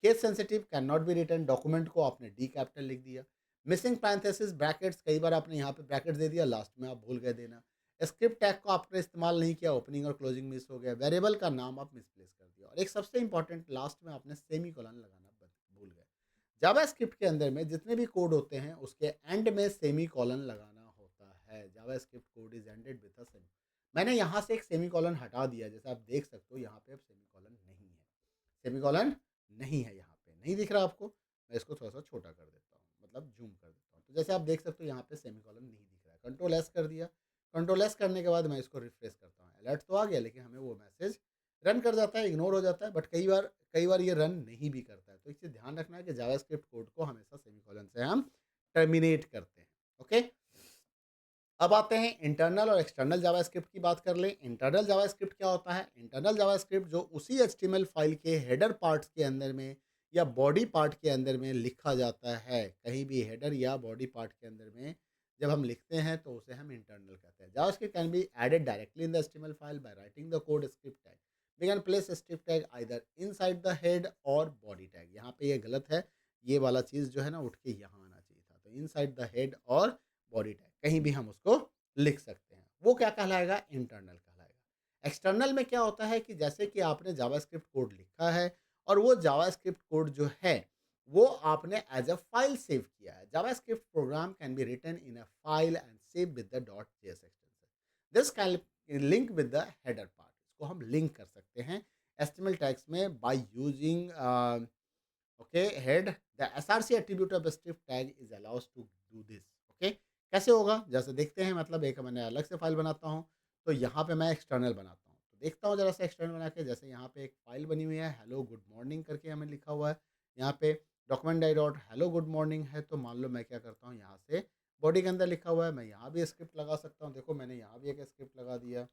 Case sensitive can not be written, document को आपने डी कैपिटल लिख दिया। मिसिंग पैरेंथेसिस ब्रैकेट्स, कई बार आपने यहाँ पे ब्रैकेट्स दे दिया, लास्ट में आप भूल गए देना। स्क्रिप्ट टैग को आपने इस्तेमाल नहीं किया, ओपनिंग और क्लोजिंग मिस हो गया। वेरिएबल का नाम आप मिसप्लेस कर दिया और एक सबसे इंपॉर्टेंट लास्ट में आपने सेमी कोलन लगाना भूल गए। जावा स्क्रिप्ट के अंदर में जितने भी कोड होते हैं उसके एंड में सेमी कॉलन लगाना होता है। JavaScript code is ended with a semi. मैंने यहाँ से एक सेमी कॉलन हटा दिया, जैसे आप देख सकते हो यहाँ पे अब सेमी कॉलन नहीं है, सेमी कॉलन नहीं है, यहाँ पे नहीं दिख रहा आपको। मैं इसको थोड़ा सा छोटा कर देता हूँ, मतलब जूम कर देता हूँ। तो जैसे आप देख सकते हो यहाँ पे सेमी कॉलन नहीं दिख रहा है। कंट्रोल एस कर दिया, कंट्रोल एस करने के बाद मैं इसको रिफ्रेश करता हूँ, अलर्ट तो आ गया, लेकिन हमें वो मैसेज रन कर जाता है, इग्नोर हो जाता है। बट कई बार ये रन नहीं भी करता है। तो इससे ध्यान रखना है कि जावास्क्रिप्ट कोड को हमेशा सेमीकोलन से हम टर्मिनेट करते हैं। ओके, अब आते हैं इंटरनल और एक्सटर्नल जावास्क्रिप्ट की बात कर लें। इंटरनल जावास्क्रिप्ट क्या होता है? इंटरनल जावास्क्रिप्ट जो उसी एचटीएमएल फाइल के हेडर पार्ट्स के अंदर में या बॉडी पार्ट के अंदर में लिखा जाता है। कहीं भी हेडर या बॉडी पार्ट के अंदर में जब हम लिखते हैं तो उसे हम इंटरनल कहते हैं। JavaScript can be added directly in the HTML file by writing the code script tag. We can place script tag either inside the head और बॉडी टैग। यहाँ पे ये गलत है, ये वाला चीज़ जो है ना उठ के यहाँ आना चाहिए था। तो इनसाइड द हेड और बॉडी टैग कहीं भी हम उसको लिख सकते हैं। वो क्या कहलाएगा? इंटरनल कहलाएगा। एक्सटर्नल में क्या होता है कि जैसे कि आपने जावास्क्रिप्ट कोड लिखा है और वो जावास्क्रिप्ट कोड जो है वो आपने एज अ फाइल सेव किया है। JavaScript program can be written in a file and save with the dot JS extension. This can link with the header part. इसको हम लिंक कर सकते हैं एचटीएमएल टैग्स में by using okay head. The SRC attribute of script tag is allowed to do this. Okay, कैसे होगा जैसे देखते हैं। मतलब एक मैंने अलग से फाइल बनाता हूँ, तो यहाँ पे मैं एक्सटर्नल बनाता हूँ। तो देखता हूँ ज़रा सा एक्सटेंड बना के, जैसे यहाँ पे एक फ़ाइल बनी हुई है हेलो गुड मॉर्निंग करके हमें लिखा हुआ है। यहाँ पे document die dot hello good morning है, तो मान लो मैं क्या करता हूँ, यहाँ से बॉडी के अंदर लिखा हुआ है, मैं यहाँ भी स्क्रिप्ट लगा सकता हूँ। देखो मैंने यहाँ भी एक स्क्रिप्ट लगा दिया,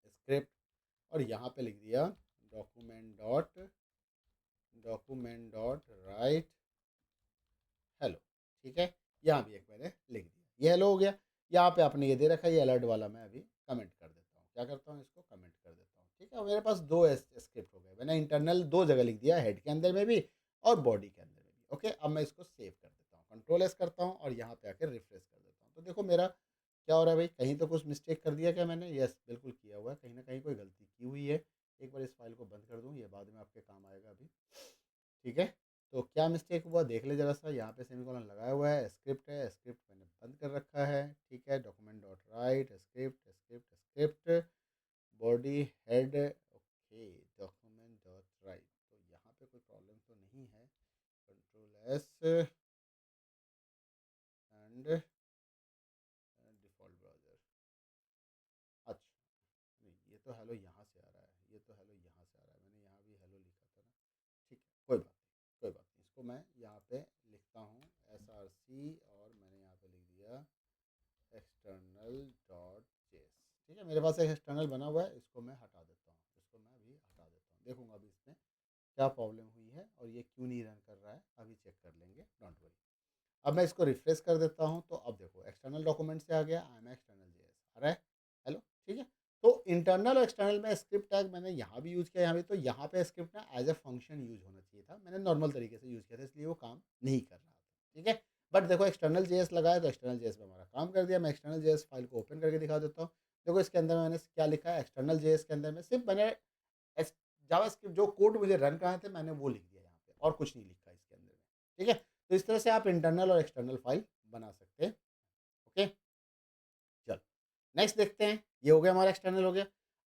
स्क्रिप्ट, और यहाँ पे लिख दिया डॉक्यूमेंट डॉट राइट हेलो। ठीक है, यहाँ भी एक मैंने लिख दिया, ये हेलो हो गया। यहाँ पे आपने ये दे रखा है, ये अलर्ट वाला मैं अभी कमेंट कर देता हूँ। क्या करता हूँ, इसको कमेंट कर देता हूँ। ठीक है, मेरे पास दो स्क्रिप्ट हो गए, मैंने इंटरनल दो जगह लिख दिया, हेड के अंदर में भी और बॉडी के अंदर में भी। ओके, अब मैं इसको सेव कर देता हूँ, कंट्रोल एस करता हूँ और यहाँ पे आकर रिफ्रेश कर देता हूँ। तो देखो मेरा क्या हो रहा है भाई, कहीं तो कुछ मिस्टेक कर दिया क्या मैंने? यस, बिल्कुल किया हुआ है, कहीं ना कहीं कोई गलती की हुई है। एक बार इस फाइल को बंद कर दूँ, ये बाद में आपके काम आएगा अभी। ठीक है, तो क्या मिस्टेक हुआ देख ले ज़रा सा, यहाँ पे सेमीकोलन लगाया हुआ है, स्क्रिप्ट है, स्क्रिप्ट मैंने बंद कर रखा है। ठीक है, document dot right script script script body head. Okay, document dot right, तो यहाँ पे कोई प्रॉब्लम तो नहीं है। Control S and default browser. अच्छा, नहीं ये तो हेलो यहाँ से आ रहा है, ये तो हेलो यहाँ से आ रहा है, मैंने यहाँ भी हेलो लिखा था ना। ठीक है, कोई बात नहीं, कोई बात नहीं, इसको मैं यहाँ पे लिखता हूँ SRC, और मैंने यहाँ पे लिख दिया एक्सटर्नल डॉट जेएस। ठीक है, मेरे पास एक एक्सटर्नल बना हुआ है, इसको मैं हटा देता हूँ, इसको मैं अभी हटा देता हूँ। देखूंगा अभी इसमें क्या प्रॉब्लम हुई है और ये क्यों नहीं रन कर रहा है, अभी चेक कर लेंगे, डोंट वरी। अब मैं इसको रिफ्रेश कर देता हूँ, तो अब देखो एक्सटर्नल डॉक्यूमेंट से आ गया, आई एम एक्सटर्नल जेएस आ रहा है हेलो। ठीक है, तो इंटरनल और एक्सटर्नल में स्क्रिप्ट टैग मैंने यहाँ भी यूज़ किया, यहाँ भी, तो यहाँ पे स्क्रिप्ट ना एज ए फंक्शन यूज़ होना चाहिए था, मैंने नॉर्मल तरीके से यूज़ किया था, इसलिए वो काम नहीं कर रहा था। ठीक है, बट देखो एक्सटर्नल जेएस लगाया तो एक्सटर्नल जेएस में हमारा काम कर दिया। मैं एक्सटर्नल जेएस फाइल को ओपन करके दिखा देता हूँ। देखो इसके अंदर मैंने क्या लिखा है, एक्सटर्नल जेएस के अंदर में सिर्फ मैंने जावास्क्रिप्ट जो कोड मुझे रन कराने थे मैंने वो लिख दिया यहाँ पे, और कुछ नहीं लिखा इसके अंदर में। ठीक है, तो इस तरह से आप इंटरनल और एक्सटर्नल फाइल बना सकते हैं। ओके, चलो नेक्स्ट देखते हैं, ये हो गया हमारा एक्सटर्नल हो गया।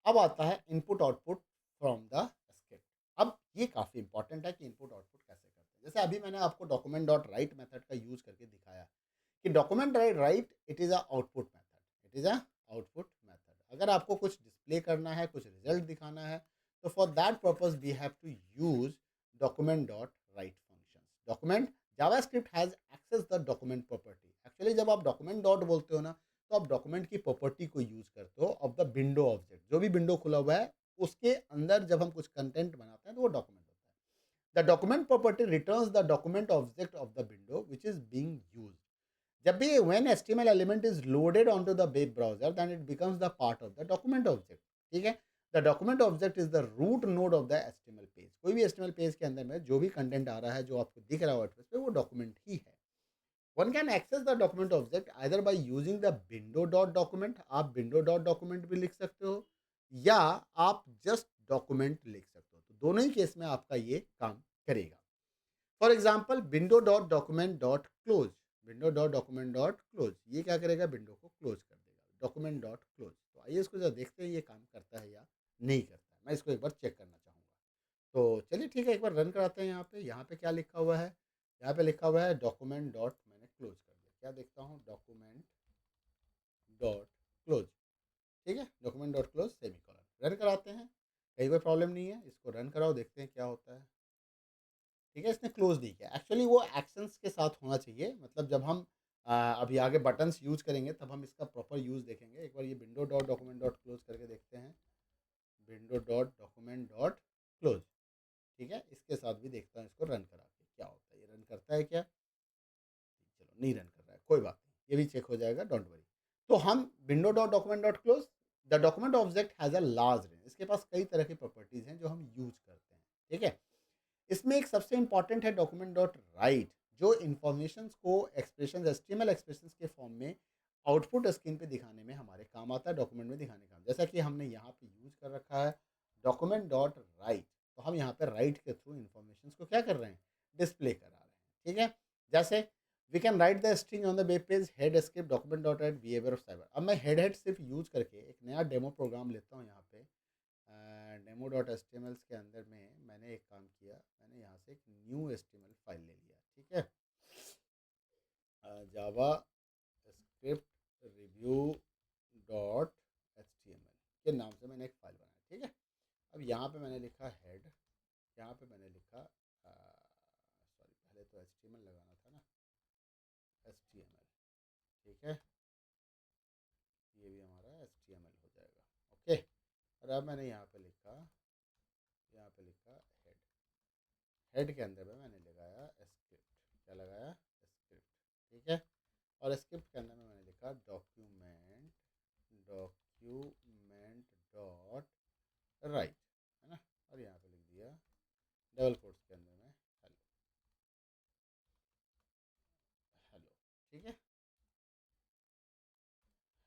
अब आता है input output from the script. अब ये काफ़ी इंपॉर्टेंट है कि इनपुट आउटपुट कैसे करते हैं। जैसे अभी मैंने आपको डॉक्यूमेंट डॉट राइट मेथड का यूज़ करके दिखाया कि document right it is a output method, it is a output method. अगर आपको कुछ डिस्प्ले करना है, कुछ रिजल्ट दिखाना है, तो for that purpose we have to use document dot write function. Document JavaScript has access the document property. Actually जब आप डॉक्यूमेंट डॉट बोलते हो ना, तो आप डॉक्यूमेंट की प्रॉपर्टी को यूज करते हो ऑफ द विंडो ऑब्जेक्ट। जो भी विंडो खुला हुआ है उसके अंदर जब हम कुछ कंटेंट बनाते हैं तो वो डॉक्यूमेंट होता है। The document property returns the document object of the window which is being used. जब भी when HTML element is loaded onto the web browser, then it becomes the part of the document object. ठीक है, the document object is the root node of the HTML page. कोई भी HTML page के अंदर में जो भी content आ रहा है, जो आपको दिख रहा है वर्डप्रेस पे, वो डॉक्यूमेंट ही है। One can access the document object either by using the window dot document, आप विंडो डॉट डॉक्यूमेंट भी लिख सकते हो, या आप जस्ट डॉक्यूमेंट लिख सकते हो, तो दोनों ही केस में आपका ये काम करेगा। For example window dot document dot close, window dot document dot close, ये क्या करेगा, विंडो को क्लोज कर देगा, डॉक्यूमेंट डॉट क्लोज। तो आइए इसको जरा देखते हैं ये काम करता है या नहीं करता है, मैं इसको एक बार चेक करना चाहूँगा। तो चलिए ठीक है, एक बार रन कराते हैं। यहाँ पे क्या लिखा हुआ है, यहाँ पे लिखा हुआ है डॉक्यूमेंट डॉट, मैंने क्लोज कर दिया, क्या देखता हूँ, डॉक्यूमेंट डॉट क्लोज। ठीक है, document dot close semi colon, run कराते हैं, कहीं कोई प्रॉब्लम नहीं है, इसको रन कराओ, देखते हैं क्या होता है। ठीक है, इसने क्लोज नहीं किया, एक्चुअली वो एक्शंस के साथ होना चाहिए, मतलब जब हम अभी आगे बटन्स यूज़ करेंगे तब हम इसका प्रॉपर यूज़ देखेंगे। एक बार ये window dot document dot close करके देखते हैं, window dot document dot close. ठीक है, इसके साथ भी देखता हूँ, इसको रन करा के क्या होता है, ये रन करता है क्या? चलो नहीं रन कर रहा है, कोई बात नहीं, ये भी चेक हो जाएगा, डोंट वरी। तो हम window dot document dot close, the document object has a large range, इसके पास कई तरह की प्रॉपर्टीज़ हैं जो हम यूज़ करते हैं। ठीक है, इसमें एक सबसे इंपॉर्टेंट है डॉक्यूमेंट डॉट राइट, जो इन्फॉर्मेशन को एक्सप्रेशन एचटीएमएल एक्सप्रेशन के फॉर्म में आउटपुट स्क्रीन पे दिखाने में हमारे काम आता है, डॉक्यूमेंट में दिखाने का। जैसा कि हमने यहाँ पे यूज कर रखा है डॉक्यूमेंट डॉट राइट, तो हम यहाँ पे राइट के थ्रू इन्फॉर्मेशन को क्या कर रहे हैं, डिस्प्ले करा रहे हैं। ठीक है, जैसे we can write the string on the web page head script document dot write behaviour of cyber. अब मैं हेड हेड सिर्फ यूज करके एक नया डेमो प्रोग्राम लेता हूँ। यहाँ पे demo dot H T M Ls के अंदर में मैंने एक काम किया, मैंने यहाँ से एक new H T M L file ले लिया। ठीक है, JavaScript review dot H T M L के नाम से मैंने एक फाइल ठीक है। अब यहाँ पे मैंने लिखा हेड, यहाँ पे मैंने लिखा सॉरी, पहले तो HTML लगाना था ना, HTML। ठीक है, ये भी हमारा HTML हो जाएगा। ओके, और अब मैंने यहाँ पे लिखा हेड। हेड के अंदर में मैंने लगाया स्क्रिप्ट। क्या लगाया? स्क्रिप्ट। ठीक है, और स्क्रिप्ट के अंदर में मैंने लिखा डॉक्यूमेंट, डॉक्यूमेंट डॉट राइट, है ना। और यहाँ पे लिख दिया डबल कोट्स के अंदर में हेलो, हेलो। ठीक है,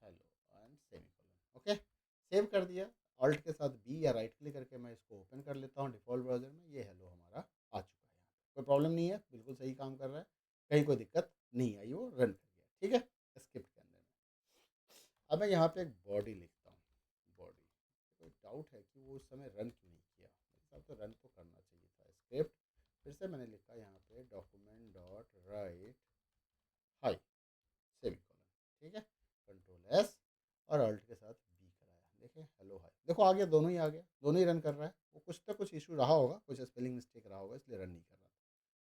hello and semicolon. Okay, save कर दिया। ऑल्ट के साथ बी या राइट क्लिक करके मैं इसको ओपन कर लेता हूँ डिफ़ॉल्ट ब्राउज़र में। ये हेलो हमारा आ चुका है, यहाँ कोई प्रॉब्लम नहीं है, बिल्कुल सही काम कर रहा है, कहीं कोई दिक्कत नहीं आई, वो रन कर गया। ठीक है, स्क्रिप्ट के अंदर में। अब मैं यहाँ पे एक बॉडी लिखता हूँ, बॉडी। कोई डाउट है कि वो उस समय रन क्यों नहीं किया? मेरे हिसाब तो रन तो करना चाहिए था स्क्रिप्ट। फिर से मैंने लिखा यहाँ पे document dot right high semicolon. ठीक है, कंट्रोल एस और अल्ट के साथ बी कराया। देखिए हेलो हाई, देखो आ गया, दोनों ही आ गया, दोनों ही रन कर रहा है। वो कुछ ना कुछ इशू रहा होगा, कुछ स्पेलिंग मिस्टेक रहा होगा, इसलिए रन नहीं कर रहा था।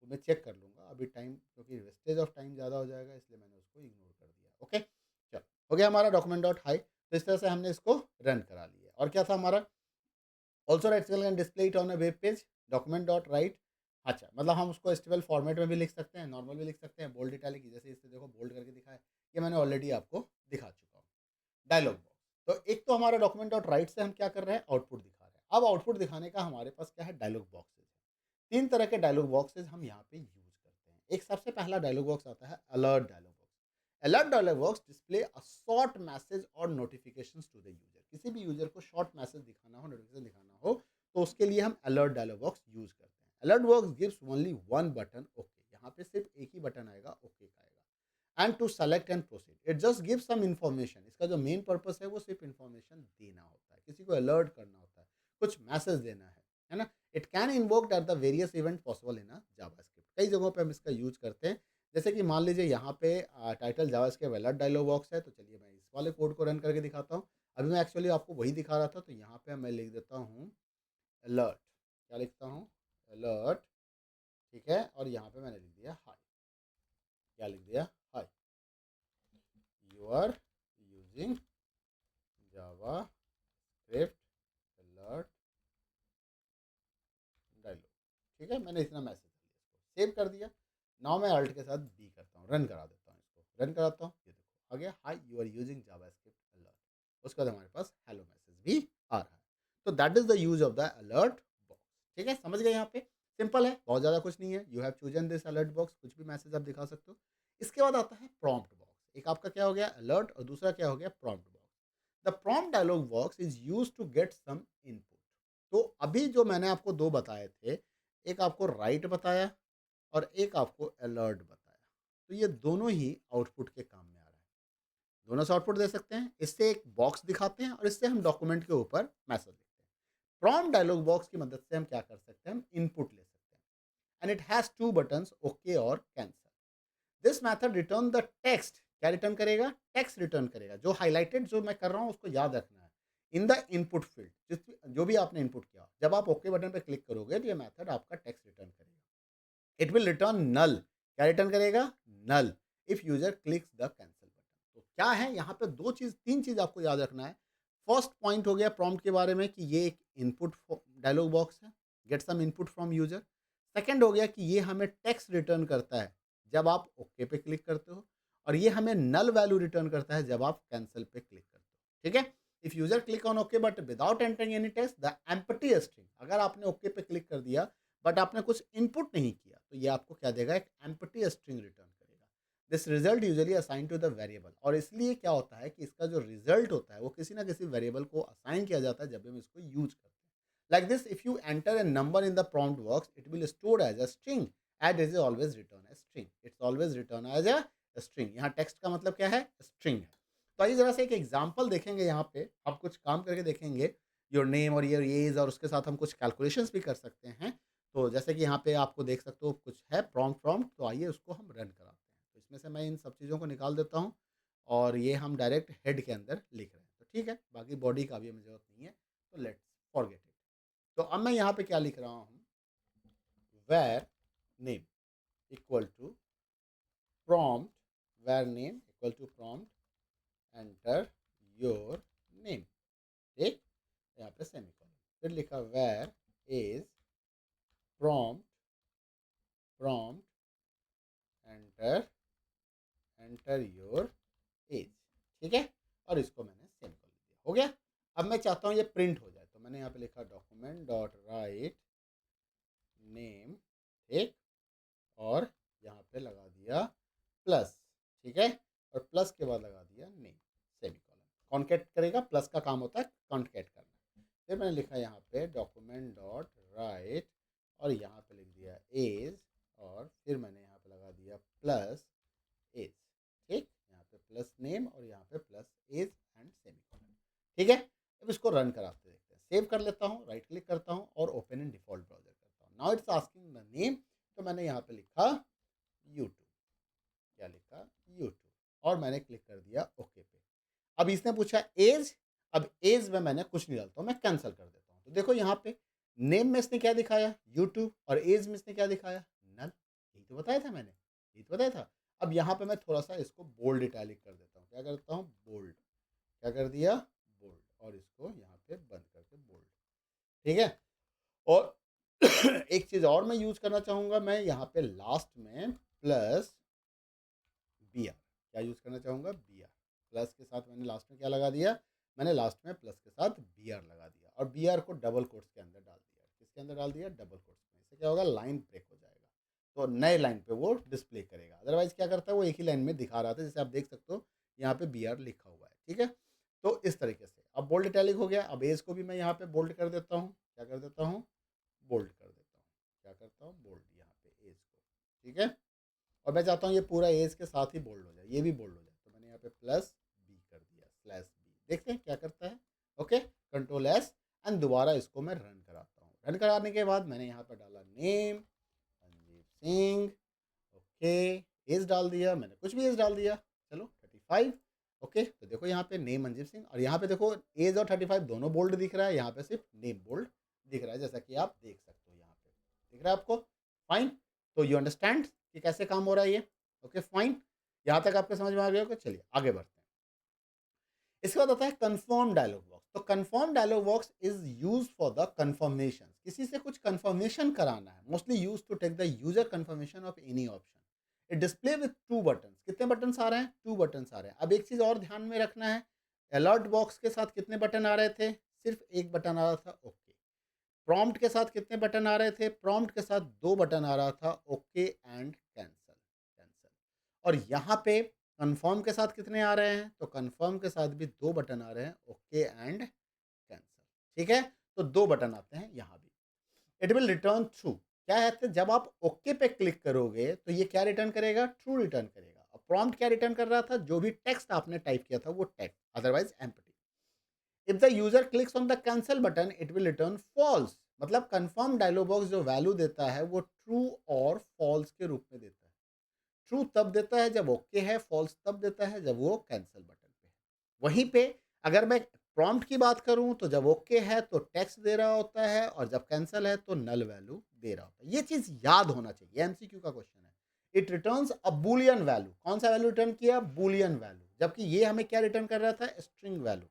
तो मैं चेक कर लूँगा अभी टाइम, क्योंकि वेस्टेज ऑफ टाइम ज़्यादा हो जाएगा, इसलिए मैंने उसको इग्नोर कर दिया। ओके, चलो हो गया हमारा डॉक्यूमेंट डॉट हाई। तो इस तरह से हमने इसको रन करा लिया। और क्या था हमारा? Also right can display it on a web page, document dot right. अच्छा, मतलब हम उसको एचटीएमएल फॉर्मेट में भी लिख सकते हैं, नॉर्मल भी लिख सकते हैं, बोल्ड इटैलिक, जैसे इससे देखो बोल्ड करके दिखा है, ये मैंने ऑलरेडी आपको दिखा चुका हूँ। डायलॉग बॉक्स, तो एक तो हमारा डॉक्यूमेंट डॉट राइट से हम क्या कर रहे हैं? आउटपुट दिखा रहे हैं। अब आउटपुट दिखाने का हमारे पास क्या है? डायलॉग बॉक्सेज है। तीन तरह के डायलॉग बॉक्सेज हम यहाँ पे यूज करते हैं। एक सबसे पहला डायलॉग बॉक्स आता है alert dialog box. Alert dialog box display a short message और नोटिफिकेशंस टू द यूजर। किसी भी यूजर को शॉर्ट मैसेज दिखाना हो, नोटिफिकेशन दिखाना हो, तो उसके लिए हम अलर्ट डायलॉग बॉक्स यूज करते हैं। Alert box gives only one button okay, यहाँ पे सिर्फ एक ही बटन आएगा, ओके का आएगा। And to select and proceed, it just give some information. इसका जो मेन पर्पस है वो सिर्फ इन्फॉर्मेशन देना होता है, किसी को अलर्ट करना होता है, कुछ मैसेज देना है ना। It can invoked at the various event possible in a JavaScript. कई जगहों पे हम इसका यूज करते हैं, जैसे कि मान लीजिए यहाँ पे title JavaScript alert dialog box है, तो चलिए मैं इस वाले कोड को रन करके दिखाता हूँ। अभी मैं एक्चुअली आपको वही दिखा रहा था, तो यहाँ पे मैं लिख देता हूँ अलर्ट। क्या लिखता हूँ? अलर्ट। ठीक है, और यहाँ पे मैंने लिख दिया हाई। क्या लिख दिया? Hi, you are using Java script alert dialog. ठीक है, मैंने इतना मैसेज कर दिया, इसको सेव कर दिया। नाउ मैं अल्ट के साथ बी करता हूँ, रन करा देता हूँ, इसको रन कराता हूँ। ये देखो आ गया, hi you are using Java script alert. उसके बाद हमारे पास हेलो मैसेज भी आ रहा है। तो that is the use of the alert box. ठीक है, समझ गए? यहाँ पे सिंपल है, बहुत ज़्यादा कुछ नहीं है। You have chosen this alert box, कुछ भी मैसेज आप दिखा सकते हो। इसके बाद आता है प्रॉम्प्ट बॉक्स। एक आपका क्या हो गया? अलर्ट, और दूसरा क्या हो गया? Prompt box. The prompt dialog box is use to get some input. तो अभी जो मैंने आपको दो बताए थे, एक आपको राइट बताया और एक आपको अलर्ट बताया, तो ये दोनों ही आउटपुट के काम में आ रहा है। दोनों से आउटपुट दे सकते हैं। इससे एक बॉक्स दिखाते हैं और इससे हम डॉक्यूमेंट के ऊपर मैसेज लिखते हैं। प्रॉम्प्ट डायलॉग बॉक्स की मदद से हम क्या कर सकते हैं? हम इनपुट ले सकते हैं। And it has two buttons, okay और cancel. This method return the text. क्या रिटर्न करेगा? टेक्स्ट रिटर्न करेगा। जो हाईलाइटेड जो मैं कर रहा हूँ उसको याद रखना है। इन द इनपुट फील्ड, जो भी आपने इनपुट किया, जब आप ओके बटन पर क्लिक करोगे तो ये मेथड आपका टेक्स्ट रिटर्न करेगा। It will return null. क्या रिटर्न करेगा? Null. If user clicks the cancel button. तो क्या है यहाँ पे? दो चीज, तीन चीज आपको याद रखना है। फर्स्ट पॉइंट हो गया प्रॉम्प्ट के बारे में कि ये एक इनपुट डायलॉग बॉक्स है, get some input from user. Second हो गया कि ये हमें टेक्स्ट रिटर्न करता है जब आप ओके पे क्लिक करते हो, और ये हमें नल वैल्यू रिटर्न करता है जब आप कैंसिल पे क्लिक करते हो। ठीक है, if user click on okay but without entering any text, the empty string, अगर आपने ओके पे क्लिक कर दिया बट आपने कुछ इनपुट नहीं किया, तो ये आपको क्या देगा? एक एम्प्टी स्ट्रिंग रिटर्न करेगा। This result usually assign to the variable. और इसलिए क्या होता है कि इसका जो रिजल्ट होता है वो किसी ना किसी वेरिएबल को असाइन किया जाता है जब भी हम इसको यूज करते हैं। Like this, if you enter a number in the prompt box, it will store as a string and is always return a string. It's always return as a string. यहाँ टेक्स्ट का मतलब क्या है? String है। तो आइए जरा से एक एग्जाम्पल देखेंगे। यहाँ पे हम कुछ काम करके देखेंगे, योर नेम और योर एज, और उसके साथ हम कुछ कैलकुलेशंस भी कर सकते हैं। तो जैसे कि यहाँ पे आपको देख सकते हो कुछ है प्रॉम्प्ट, तो आइए उसको हम रन कराते हैं। तो इसमें से मैं इन सब चीज़ों को निकाल देता हूँ, और ये हम डायरेक्ट हेड के अंदर लिख रहे हैं, तो ठीक है, बाकी बॉडी का भी हमें ज़रूरत नहीं है। तो लेट्स फॉरगेट इट। तो अब मैं यहाँ पे क्या लिख रहा हूँ, where name equal to prompt, where name equal to prompt, enter your name, ठीक, यहाँ पे सेमीकोलन, फिर लिखा where is prompt, prompt enter your age, ठीक है, और इसको मैंने सेमीकोलन दिया, हो गया। अब मैं चाहता हूँ ये प्रिंट हो जाए, तो मैंने यहाँ पे लिखा डॉक्यूमेंट डॉट राइट नेम, ठीक, और यहाँ पे लगा दिया प्लस, ठीक है, और प्लस के बाद लगा दिया नेम सेमीकोलन। कॉन्केट करेगा, प्लस का काम होता है कॉन्केट करना। फिर मैंने लिखा यहाँ पे डॉक्यूमेंट डॉट राइट और यहाँ पे लिख दिया एज, और फिर मैंने यहाँ पे लगा दिया प्लस एज, ठीक, यहाँ पे प्लस नेम और यहाँ पे प्लस एज एंड सेमीकोलन, ठीक है। अब इसको रन कराते देखते हैं, सेव कर लेता हूँ, राइट क्लिक करता हूँ और ओपन इन डिफॉल्ट ब्राउजर करता हूँ। Now it's asking the name, तो मैंने यहाँ पे लिखा YouTube, क्या लिखा YouTube, और मैंने क्लिक कर दिया ओके पे। अब इसने पूछा एज, अब एज में मैंने कुछ नहीं डालता हूँ, मैं कैंसिल कर देता हूँ। तो देखो यहाँ पे नेम में इसने क्या दिखाया YouTube, और एज में इसने क्या दिखाया नल, यही तो बताया था मैंने, यही तो बताया था। अब यहाँ पे मैं थोड़ा सा इसको बोल्ड इटैलिक कर देता हूँ, क्या करता हूँ बोल्ड, क्या कर दिया बोल्ड, और इसको यहाँ पे बंद करके बोल्ड, ठीक है। और एक चीज़ और मैं यूज़ करना चाहूँगा, मैं यहाँ पे लास्ट में प्लस बी आर, क्या यूज़ करना चाहूँगा बी आर, प्लस के साथ मैंने लास्ट में क्या लगा दिया, मैंने लास्ट में प्लस के साथ बी आर लगा दिया, और बी आर को डबल कोट्स के अंदर डाल दिया, किसके अंदर डाल दिया डबल कोट्स में। इससे क्या होगा, लाइन ब्रेक हो जाएगा, तो नए लाइन पे वो डिस्प्ले करेगा। अदरवाइज क्या करता है, वो एक ही लाइन में दिखा रहा था, जैसे आप देख सकते हो यहाँ पे बी आर लिखा हुआ है, ठीक है। तो इस तरीके से अब बोल्ड इटैलिक हो गया। अब एज को भी मैं यहाँ पे बोल्ड कर देता हूँ, क्या कर देता हूँ बोल्ड कर देता हूँ, क्या करता हूँ बोल्ड यहाँ पे एज को, ठीक है। और मैं चाहता हूँ ये पूरा एज के साथ ही बोल्ड हो जाए, ये भी बोल्ड हो जाए, तो मैंने यहाँ पे प्लस बी कर दिया, स्लैश बी, देखते हैं क्या करता है। ओके, कंट्रोल एस, एंड दोबारा इसको मैं रन कराता हूँ। रन कराने के बाद मैंने यहाँ पे डाला name Sanjeev Singh, okay, as डाल दिया, मैंने कुछ भी एज डाल दिया, चलो 35, ओके। तो देखो यहाँ पे नेम मंजीव सिंह, और यहाँ पे देखो एज और 35 दोनों बोल्ड दिख रहा है, यहाँ पे सिर्फ नेम बोल्ड दिख रहा है, जैसा कि आप देख सकते हो यहाँ पे दिख रहा है आपको, फाइन। तो यू अंडरस्टैंड कि कैसे काम हो रहा है ये, ओके फाइन, यहाँ तक आपको समझ में आ गया होगा। चलिए आगे बढ़ते हैं। इसके बाद आता है कन्फर्म डायलॉग बॉक्स। तो confirm dialog box is use for the confirmation, किसी से कुछ कन्फर्मेशन कराना है, mostly use to take the user confirmation of any option. It display with two button, कितने बटन आ रहे हैं, टू बटन आ रहे हैं। अब एक चीज और ध्यान में रखना है, अलर्ट बॉक्स के साथ कितने बटन आ रहे थे, सिर्फ एक बटन आ रहा था ओके। प्रॉम्प्ट के साथ कितने बटन आ रहे थे, प्रॉम्प्ट के साथ दो बटन आ रहा था, ओके एंड कैंसल, कैंसल। और यहाँ पे कंफर्म के साथ कितने आ रहे हैं, तो कंफर्म के साथ भी दो बटन आ रहे हैं, ओके एंड कैंसल, ठीक है। तो दो बटन आते हैं यहाँ भी। इट विल रिटर्न ट्रू, क्या है, तो जब आप ओके पे क्लिक करोगे तो ये क्या रिटर्न करेगा, ट्रू रिटर्न करेगा। और प्रॉम्प्ट क्या रिटर्न कर रहा था, जो भी टेक्स्ट आपने टाइप किया था वो text, otherwise empty. If the user clicks on the cancel button it will return false, मतलब कंफर्म डायलॉग बॉक्स जो वैल्यू देता है वो ट्रू और फॉल्स के रूप में देता है। ट्रू तब देता है जब ओके है, फॉल्स तब देता है जब वो कैंसिल बटन पे है। वहीं पे अगर मैं प्रॉम्प्ट की बात करूं तो जब ओके है तो टेक्स्ट दे रहा होता है, और जब कैंसिल है तो नल वैल्यू दे रहा होता है। ये चीज याद होना चाहिए, एमसीक्यू का क्वेश्चन है। It returns a Boolean value, कौन सा वैल्यू रिटर्न किया, बुलियन वैल्यू, जबकि ये हमें क्या रिटर्न कर रहा था, स्ट्रिंग वैल्यू।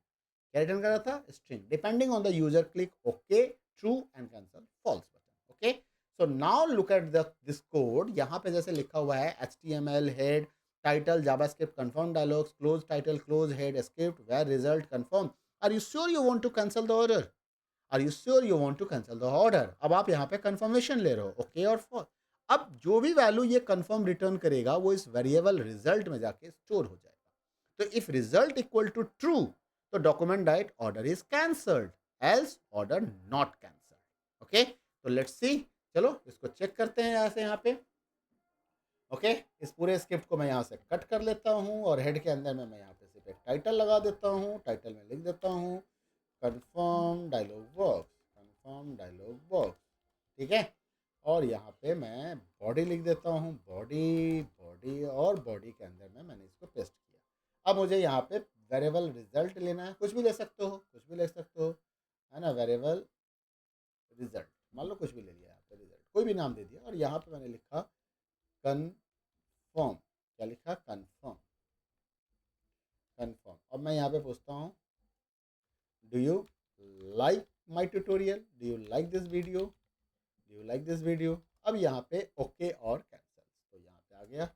क्या रिटर्न कर रहा था, string, depending on the user click okay, true and cancel false button, okay. So now look at this code, यहाँ पे जैसे लिखा हुआ है HTML head title JavaScript confirm dialogs close title close head script where result confirm, are you sure you want to cancel the order, are you sure you want to cancel the order. अब आप यहाँ पे confirmation ले रहे हो, okay और false. अब जो भी वैल्यू ये कंफर्म रिटर्न करेगा वो इस वेरिएबल रिजल्ट में जाके स्टोर हो जाएगा। तो if result equal to true तो document diet order is cancelled, else order not cancelled, okay. तो लेट्स सी, चलो इसको चेक करते हैं यहाँ से, यहाँ पे ओके। इस पूरे स्क्रिप्ट को मैं यहाँ से कट कर लेता हूँ, और हेड के अंदर में मैं यहाँ पे सिर्फ एक टाइटल लगा देता हूँ। टाइटल में लिख देता हूँ confirm dialog box, confirm dialog box, ठीक है। और यहाँ पे मैं बॉडी लिख देता हूँ, बॉडी बॉडी, और बॉडी के अंदर में मैंने इसको पेस्ट किया। अब मुझे यहाँ पे वेरिएबल रिजल्ट लेना है, कुछ भी ले सकते हो, कुछ भी ले सकते हो, है ना, वेरिएबल रिजल्ट, मान लो कुछ भी ले लिया यहाँ पे, रिजल्ट कोई भी नाम दे दिया, और यहाँ पे मैंने लिखा कन्फर्म, क्या लिखा, कन्फर्म, कन्फर्म। अब मैं यहाँ पे पूछता हूँ, do you like my tutorial, do you like this video, do you like this video. अब यहाँ पे ओके और कैंसिल, तो यहाँ पे आ गया,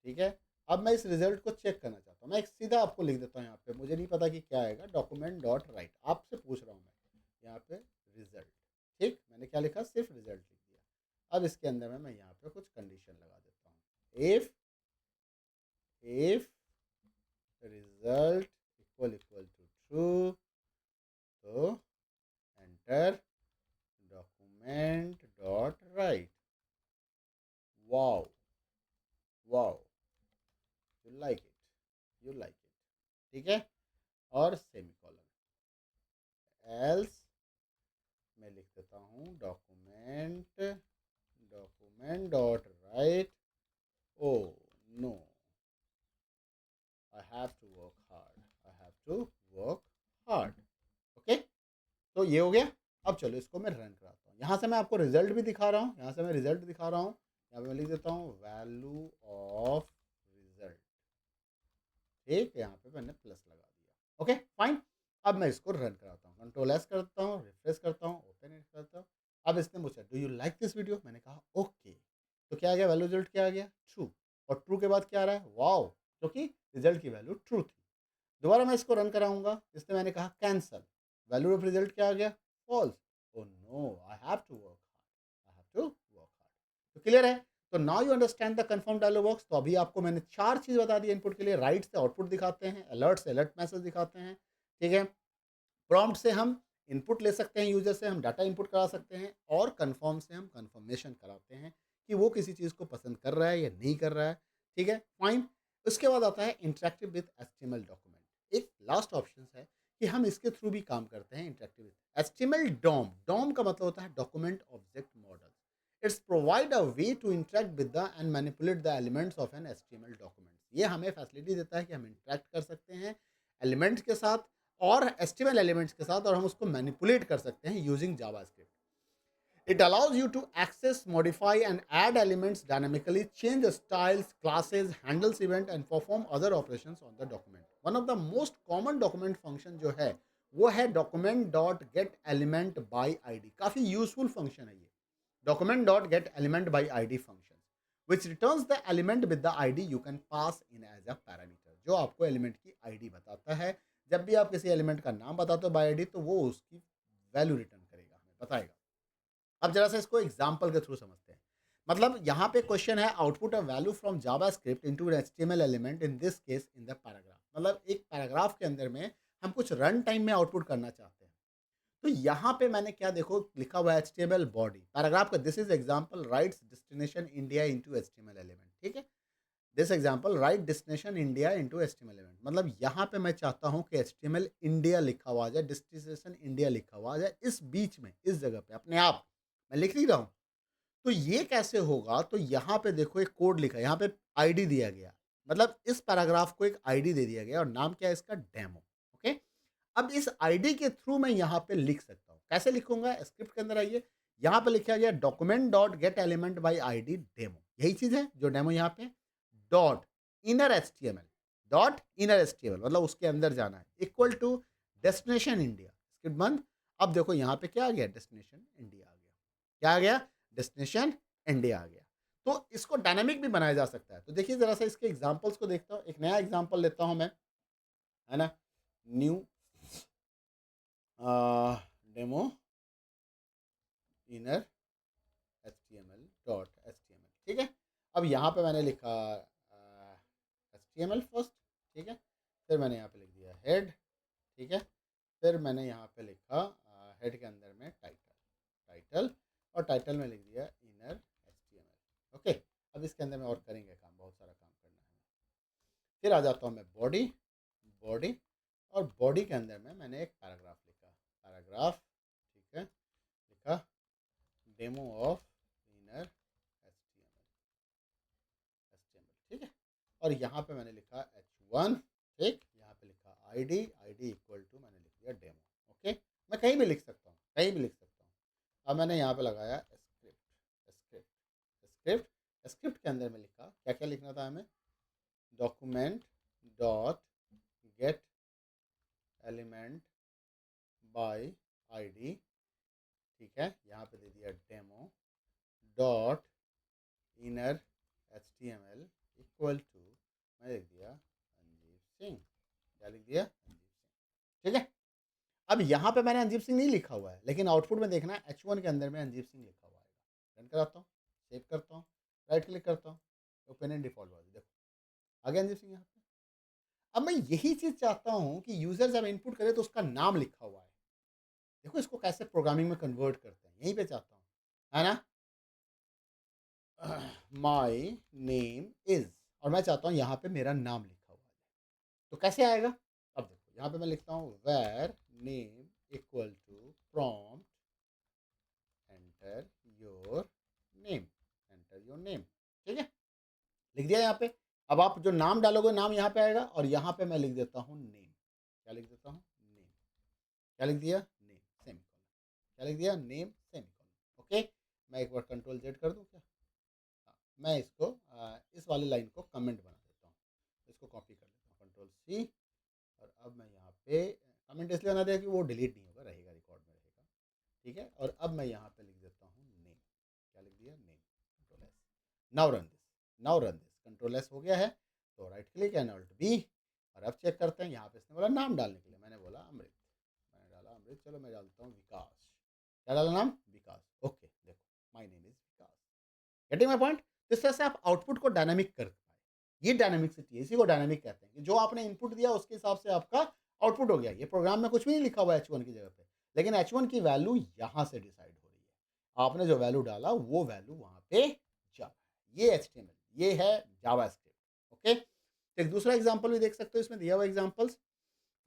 ठीक है। अब मैं इस रिजल्ट को चेक करना चाहता हूँ, मैं एक सीधा आपको लिख देता हूँ यहाँ पे, मुझे नहीं पता कि क्या आएगा, डॉक्यूमेंट डॉट राइट, आपसे पूछ रहा हूँ मैं यहाँ पे रिजल्ट, ठीक, मैंने क्या लिखा, सिर्फ रिजल्ट लिख दिया। अब इसके अंदर में मैं यहाँ पे कुछ कंडीशन लगा देता हूँ, if result equal equal to true, तो enter document dot write, wow wow, you like it, you like it, ठीक है, और सेमीकोलन, एल्स मैं लिख देता हूँ document, document dot write, oh no, I have to work hard, I have to work hard, okay. तो ये हो गया। अब चलो इसको मैं रन कराता हूँ, यहाँ से मैं आपको रिजल्ट भी दिखा रहा हूँ, यहाँ से मैं रिजल्ट दिखा रहा हूँ, यहाँ पे मैं लिख देता हूँ वैल्यू ऑफ रिजल्ट, ठीक, यहाँ पे मैंने प्लस लगा दिया, ओके फाइन। अब मैं इसको रन कराता हूँ, कंट्रोल एस करता हूँ, रिफ्रेश करता हूँ, ओपन इट करता हूँ। अब इसने पूछा do you like this video, मैंने कहा ओके, तो क्या आ गया, वैल्यू रिजल्ट क्या आ गया, ट्रू, और ट्रू के बाद क्या आ रहा है, वाओ, क्योंकि रिजल्ट की वैल्यू ट्रू थी। दोबारा मैं इसको रन कराऊंगा, इसने मैंने कहा कैंसल, वैल्यू ऑफ रिजल्ट क्या आ गया, false, oh no, I have to work hard, I have to work hard. तो क्लियर है। तो now you understand the confirm dialog box. तो अभी आपको मैंने 4 चीज बता दी इनपुट के लिए, राइट से आउटपुट दिखाते हैं, अलर्ट से अलर्ट मैसेज दिखाते हैं, ठीक है, प्रॉम्प्ट से हम इनपुट ले सकते हैं, यूजर से हम डाटा इनपुट करा सकते हैं, और कन्फर्म से हम कन्फर्मेशन कराते हैं कि वो किसी चीज़ को पसंद कर रहा है या नहीं कर रहा है, ठीक है फाइन। उसके बाद आता है इंटरेक्टिव विद एचटीएमएल डॉक्यूमेंट, एक लास्ट ऑप्शन है कि हम इसके थ्रू भी काम करते हैं, interactive with HTML DOM, DOM का मतलब होता है document object model, it's provide a way to interact with the and manipulate the elements of an HTML document. ये हमें फैसिलिटी देता है कि हम इंटरेक्ट कर सकते हैं एलिमेंट्स के साथ और एचटीएमएल एलिमेंट्स के साथ, और हम उसको मैनिपुलेट कर सकते हैं using JavaScript. It allows you to access, modify, and add elements dynamically, change styles, classes, handles event, and perform other operations on the document. One of the most common document function जो है वो है document dot get element by id. काफी useful function है ये document dot get element by id function, which returns the element with the id you can pass in as a parameter. जो आपको element की id बताता है, जब भी आप किसी एलिमेंट का नाम बताते हो बाय id, तो वो उसकी वैल्यू रिटर्न करेगा, हमें बताएगा। अब जरा सा इसको एग्जाम्पल के थ्रू समझते हैं। मतलब यहाँ पे क्वेश्चन है output a value from JavaScript into an HTML element, in this case in the paragraph. मतलब एक पैराग्राफ के अंदर में हम कुछ रन टाइम में आउटपुट करना चाहते हैं। तो यहाँ पे मैंने क्या देखो लिखा हुआ है, एचटीएमएल बॉडी पैराग्राफ का, this is example rights destination India into HTML element, ठीक है। This example right destination India into HTML element, मतलब यहाँ पे मैं चाहता हूँ कि एचटीएमएल इंडिया लिखा हुआ आ जाए, डेस्टिनेशन इंडिया लिखा हुआ आ जाए, इस बीच में, इस जगह पे अपने आप मैं लिख नहीं रहा हूँ। तो ये कैसे होगा, तो यहाँ पे देखो एक कोड लिखा है, यहाँ पे आईडी दिया गया, मतलब इस पैराग्राफ को एक आईडी दे दिया गया और नाम क्या है इसका, डेमो, ओके। अब इस आईडी के थ्रू मैं यहाँ पे लिख सकता हूँ, कैसे लिखूंगा, स्क्रिप्ट के अंदर आइए, यहाँ पे लिखा गया document dot get element by ID demo, यही चीज है जो डेमो यहाँ पे, dot inner HTML, dot inner HTML मतलब उसके अंदर जाना है, equal to destination India, script बंद। अब देखो यहाँ पे क्या आ गया, डेस्टिनेशन इंडिया आ गया, क्या आ गया, डेस्टिनेशन इंडिया आ गया। तो इसको डायनामिक भी बनाया जा सकता है। तो देखिए जरा सा इसके एग्जांपल्स को देखता हूँ, एक नया एग्जांपल लेता हूँ मैं, है ना, new demo inner HTML dot HTML, ठीक है। अब यहाँ पे मैंने लिखा एचटीएमएल फर्स्ट, ठीक है, फिर मैंने यहाँ पे लिख दिया हेड, ठीक है, फिर मैंने यहाँ पे लिखा हेड के अंदर में टाइटल, टाइटल, और टाइटल में लिख दिया इनर एचटीएमएल, ओके। अब इसके अंदर में और करेंगे काम, बहुत सारा काम करना है। फिर आ जाता हूँ मैं बॉडी, बॉडी, और बॉडी के अंदर में मैंने एक पैराग्राफ लिखा, पैराग्राफ, ठीक है, लिखा डेमो ऑफ इनर एचटीएमएल, ठीक है। और यहाँ पे मैंने लिखा H1, ठीक, यहाँ पे लिखा आईडी, आईडी इक्वल टू मैंने लिख दिया डेमो, ओके। मैं कहीं मैंने यहाँ पे लगाया स्क्रिप्ट स्क्रिप्ट स्क्रिप्ट स्क्रिप्ट के अंदर में लिखा क्या क्या लिखना था हमें, document dot get element by ID, ठीक है। यहाँ पे दे दिया demo dot inner HTML equal to, मैं लिख दिया अंजीब सिंह, क्या लिख दिया अंजीब सिंह, ठीक है। अब यहाँ पे मैंने अंजीब सिंह नहीं लिखा हुआ है, लेकिन आउटपुट में देखना है H1 के अंदर में अंजीब सिंह लिखा हुआ है। रन कराता हूँ, सेव करता हूँ, राइट क्लिक करता हूँ, ओपन इन डिफॉल्ट वाली, देखो आ गया अंजीब सिंह यहाँ पे। अब मैं यही चीज़ चाहता हूँ कि यूज़र जब इनपुट करे तो उसका नाम लिखा हुआ है। देखो इसको कैसे प्रोग्रामिंग में कन्वर्ट करते हैं, यहीं पे चाहता हूँ, है ना। माई नेम इज़, और मैं चाहता हूँ यहाँ पे मेरा नाम लिखा हुआ है, तो कैसे आएगा। अब देखो यहाँ पे मैं लिखता हूँ where name equal to prompt enter your name, enter your name, ठीक है, लिख दिया यहाँ पे। अब आप जो नाम डालोगे नाम यहाँ पे आएगा, और यहाँ पे मैं लिख देता हूँ नेम, क्या लिख देता हूँ नेम, क्या लिख दिया नेम सेमीकोलन, क्या लिख दिया नेम सेमीकोलन, ओके। मैं एक बार कंट्रोल जेड कर दूँ क्या, हाँ, मैं इसको इस वाली लाइन को कमेंट बना देता हूँ, इसको कॉपी कर लेता हूँ कंट्रोल सी, और अब मैं यहाँ पे कमेंट इसलिए बना दिया कि वो डिलीट नहीं होगा, रहेगा रिकॉर्ड में रहेगा, ठीक है। और अब मैं यहाँ पे लिख देता हूँ नेम, क्या लिख दिया name, control S, now run this, now run this, control S हो गया है, तो right click and alt B, और अब चेक करते हैं। यहाँ पे इसने बोला नाम डालने के लिए, मैंने बोला अमृत, मैंने डाला अमृत, चलो मैं डालता हूँ विकास, क्या डाला नाम विकास, ओके देखो my name is Vikas, getting my point. इस तरह से आप आउटपुट को डायनामिक कर पाए, ये डायनामिक्सिटी है, इसी को डायनामिक कहते हैं कि जो आपने इनपुट दिया उसके हिसाब से आपका आउटपुट हो गया। ये प्रोग्राम में कुछ भी नहीं लिखा हुआ है H1 की जगह पे, लेकिन H1 की वैल्यू यहाँ से डिसाइड हो रही है, आपने जो वैल्यू डाला वो वैल्यू वहाँ पे जा रहा है, ये HTML, ये है जावास्क्रिप्ट, ओके। तो एक दूसरा एग्जाम्पल भी देख सकते हो, इसमें दिया हुआ examples,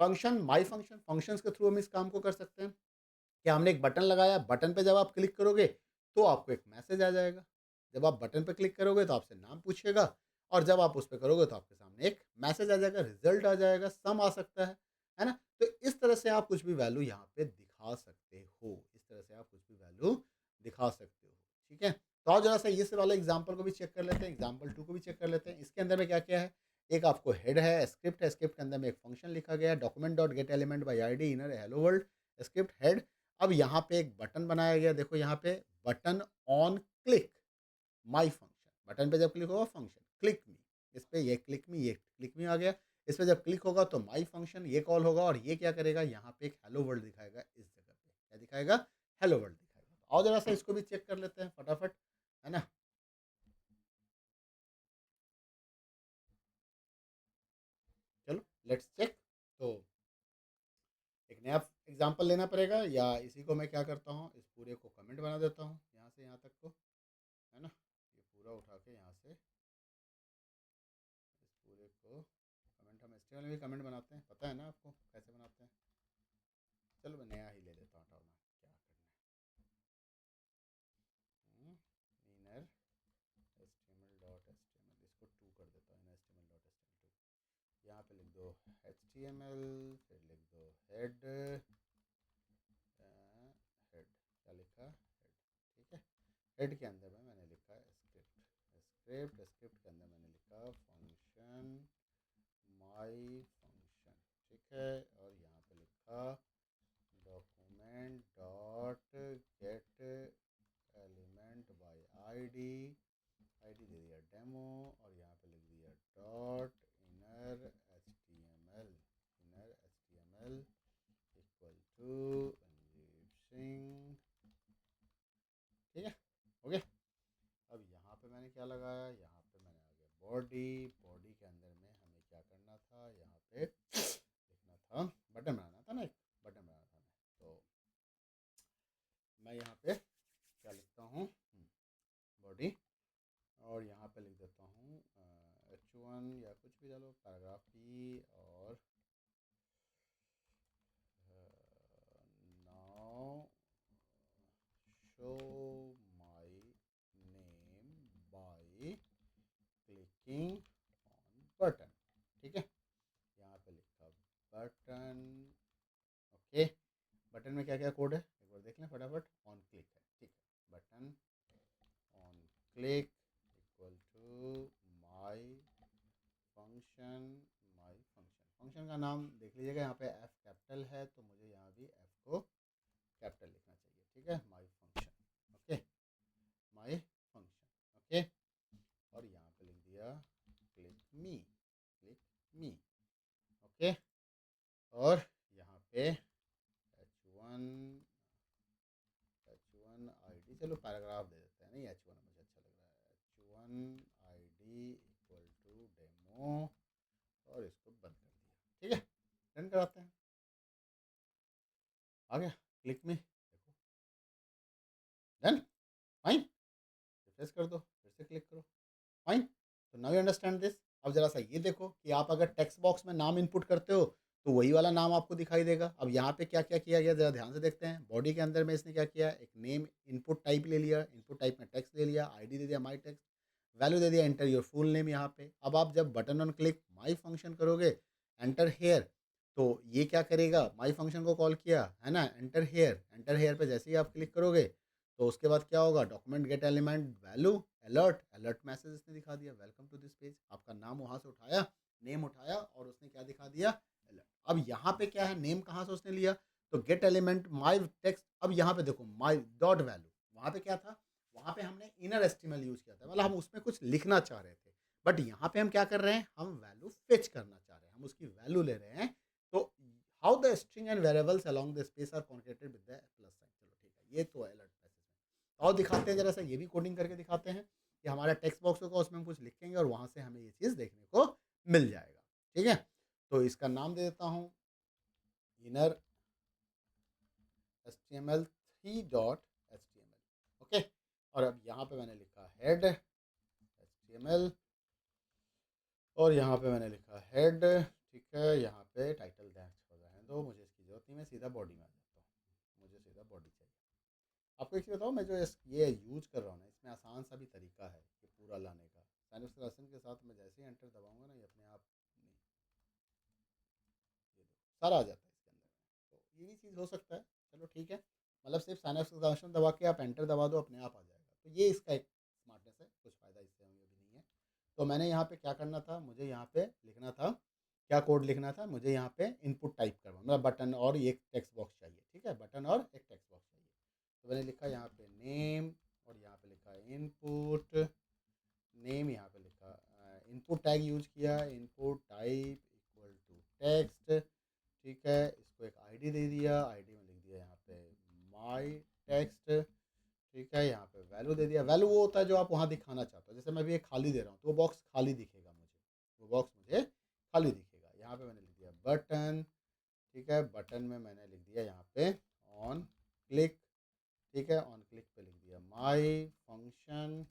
function my function, functions के थ्रू हम इस काम को कर सकते हैं कि हमने एक बटन लगाया, बटन पे जब आप क्लिक करोगे तो आपको एक मैसेज आ जाएगा, जब आप बटन पे क्लिक करोगे तो आपसे नाम पूछेगा, और जब आप उस पर करोगे तो आपके सामने एक मैसेज आ जाएगा, रिजल्ट आ जाएगा, सम आ सकता है ना। तो इस तरह से आप कुछ भी वैल्यू यहाँ पे दिखा सकते हो, इस तरह से आप कुछ भी वैल्यू दिखा सकते हो, ठीक है। तो आओ जरा सा ये वाला एग्जाम्पल को भी चेक कर लेते हैं, एग्जाम्पल 2 को भी चेक कर लेते हैं। इसके अंदर में क्या क्या है, एक आपको हेड है, स्क्रिप्ट है, स्क्रिप्ट के अंदर में एक फंक्शन लिखा गया है, document dot get element by I D inner hello world script head. अब यहाँ पे एक बटन बनाया गया, देखो यहाँ पे button on click my function, button पे जब क्लिक होगा फंक्शन क्लिक मी, इस पे ये क्लिक मी, ये क्लिक मी आ गया, इस पे जब क्लिक होगा तो माई फंक्शन ये कॉल होगा, और ये क्या करेगा यहाँ पे एक हेलो वर्ल्ड दिखाएगा, इस जगह पे क्या दिखाएगा हेलो वर्ल्ड दिखाएगा। तो आओ जरा सा इसको भी चेक कर लेते हैं फटाफट, है ना। चलो लेट्स चेक। तो एक नया एग्जाम्पल लेना पड़ेगा, या इसी को मैं क्या करता हूँ, इस पूरे को कमेंट बना देता हूँ यहाँ से यहाँ तक को, है ना, ये पूरा उठा के यहाँ से इस पूरे को कमेंट, हम HTML में भी कमेंट बनाते हैं, पता है ना आपको कैसे बनाते हैं। चलो मैं नया ही ले लेता हूँ, हटाओ ना, क्या करना है, इनर HTML डॉट HTML, इसको 2 कर देता हूँ, इनर HTML डॉट HTML 2, यहाँ पे लिख दो HTML, फिर लिख दो हेड, हेड क्या लिखा हेड, ठीक है। हेड के अंदर में मैंने लिखा स्क्रिप्ट, स्क्रिप्ट स्क्रिप्ट के अंदर मैंने लिखा फंक्शन माई फंक्शन, ठीक है। और यहाँ पे लिखा document dot get element by ID, ID दे दिया डेमो, और यहाँ पे लिख दिया dot inner HTML, inner HTML equal to Anjib Singh, ठीक है, हो गया। अब यहाँ पे मैंने क्या लगाया, यहाँ पे मैंने आ गया बॉडी, बॉडी के अंदर में हमें क्या करना था, यहाँ पे लिखना था बटन बनाना था ना, एक बटन बनाना था हमें, तो मैं यहाँ पे क्या लिखता हूँ बॉडी, और यहाँ पे लिख देता हूँ H1 या कुछ भी डालो, पैराग्राफ ई, और now show my name by clicking on button, ठीक है। यहाँ पे लिखा बटन, ओके। बटन में क्या क्या कोड है एक बार देख लें फटाफट, ऑन क्लिक है, ठीक, button on click equal to my function. My function, function का नाम देख लीजिएगा, यहाँ पे एफ कैपिटल है तो मुझे यहाँ भी एफ को कैपिटल लिखना चाहिए। ठीक है, माई फंक्शन। ओके, माई फंक्शन। ओके, और यहाँ पे लिख दिया क्लिक मी, क्लिक मी। ओके, और यहाँ पे h1 id, चलो पैराग्राफ दे देते हैं, नहीं h1 मुझे अच्छा लग रहा है, h1 id equal to demo, और इसको बंद कर दिया। ठीक है, रन कराते हैं। आ गया क्लिक में, देखो डन, फाइन। रिफ्रेश कर दो, फिर से क्लिक करो, फाइन। तो नाउ यू अंडरस्टैंड दिस। अब जरा सा ये देखो कि आप अगर टेक्स्ट बॉक्स में नाम इनपुट करते हो तो वही वाला नाम आपको दिखाई देगा। अब यहाँ पे क्या क्या किया गया जरा ध्यान से देखते हैं। बॉडी के अंदर में इसने क्या किया, एक नेम इनपुट टाइप ले लिया, इनपुट टाइप में टेक्स्ट ले लिया, आईडी दे दिया माई टेक्स्ट, वैल्यू दे दिया एंटर योर फुल नेम यहाँ पे। अब आप जब button on click my function करोगे, एंटर हेयर, तो ये क्या करेगा, माई फंक्शन को कॉल किया है ना, एंटर हेयर, एंटर हेयर पे जैसे ही आप क्लिक करोगे तो उसके बाद क्या होगा, document gate element value alert, alert message इसने दिखा दिया, वेलकम टू दिस पेज। आपका नाम वहाँ से उठाया, नेम उठाया, और उसने क्या दिखा दिया, अलर्ट। अब यहाँ पे क्या है, नेम कहाँ से उसने लिया, तो गेट एलिमेंट माई टेक्स्ट। अब यहाँ पे देखो माई डॉट वैल्यू, वहाँ पे क्या था, वहाँ पे हमने इनर एस्टिमल यूज किया था, मतलब हम उसमें कुछ लिखना चाह रहे थे। बट यहाँ पे हम क्या कर रहे हैं, हम वैल्यू फेच करना चाह रहे हैं, हम उसकी वैल्यू ले रहे हैं। तो how the string and variables along the space are concatenated with the plus sign. चलो ठीक है, ये तो अलर्ट मैसेज। और दिखाते हैं जरा सा, ये भी कोडिंग करके दिखाते हैं कि हमारा टेक्स्ट बॉक्स होगा, उसमें हम कुछ लिखेंगे और वहाँ से हमें ये चीज़ देखने को मिल जाएगा। ठीक है, तो इसका नाम दे देता हूँ इनर HTML3.html। ओके, और अब यहाँ पे मैंने लिखा हेड HTML, और यहाँ पे मैंने लिखा हेड। ठीक है, यहाँ पे टाइटल रहने दो, मुझे इसकी जरूरत नहीं, मैं सीधा बॉडी में आ जाता हूँ, मुझे सीधा बॉडी चाहिए। आपको एक चीज़ बताओ, मैं जो ये यूज कर रहा हूँ ना, इसमें आसान सा भी तरीका है कि पूरा लाने का। साइन ऑफ सिलेक्शन के साथ मैं जैसे ही एंटर दबाऊंगा ना, ये अपने आप नहीं, ये देखो सारा आ जाता है इसके अंदर। तो ये भी चीज़ हो सकता है, चलो ठीक है, मतलब सिर्फ साइन ऑफ सिलेक्शन दबा के आप एंटर दबा दो, अपने आप आ जाएगा। तो ये इसका एक स्मार्टनेस है, कुछ फ़ायदा इससे हमें भी नहीं है। तो मैंने यहाँ पे क्या करना था, मुझे यहाँ पे लिखना था, क्या कोड लिखना था, मुझे यहाँ पे इनपुट टाइप करना, मतलब बटन और एक टेक्स्ट बॉक्स चाहिए। ठीक है, बटन और एक टेक्स्ट बॉक्स चाहिए। तो मैंने लिखा यहाँ पे नेम, और यहाँ पे लिखा इनपुट नेम, यहाँ पे लिखा इनपुट टैग यूज किया, input type equal to text. ठीक है, इसको एक आईडी दे दिया, आईडी में लिख दिया यहाँ पे माई टेक्स्ट। ठीक है, यहाँ पे वैल्यू दे दिया, वैल्यू वो होता है जो आप वहाँ दिखाना चाहते हो। जैसे मैं भी एक खाली दे रहा हूँ तो वो बॉक्स खाली दिखेगा मुझे, वो बॉक्स मुझे खाली दिखेगा। यहाँ पे मैंने लिख दिया बटन। ठीक है, बटन में मैंने लिख दिया यहाँ पे ऑन क्लिक। ठीक है, ऑन क्लिक पे लिख दिया माई फंक्शन,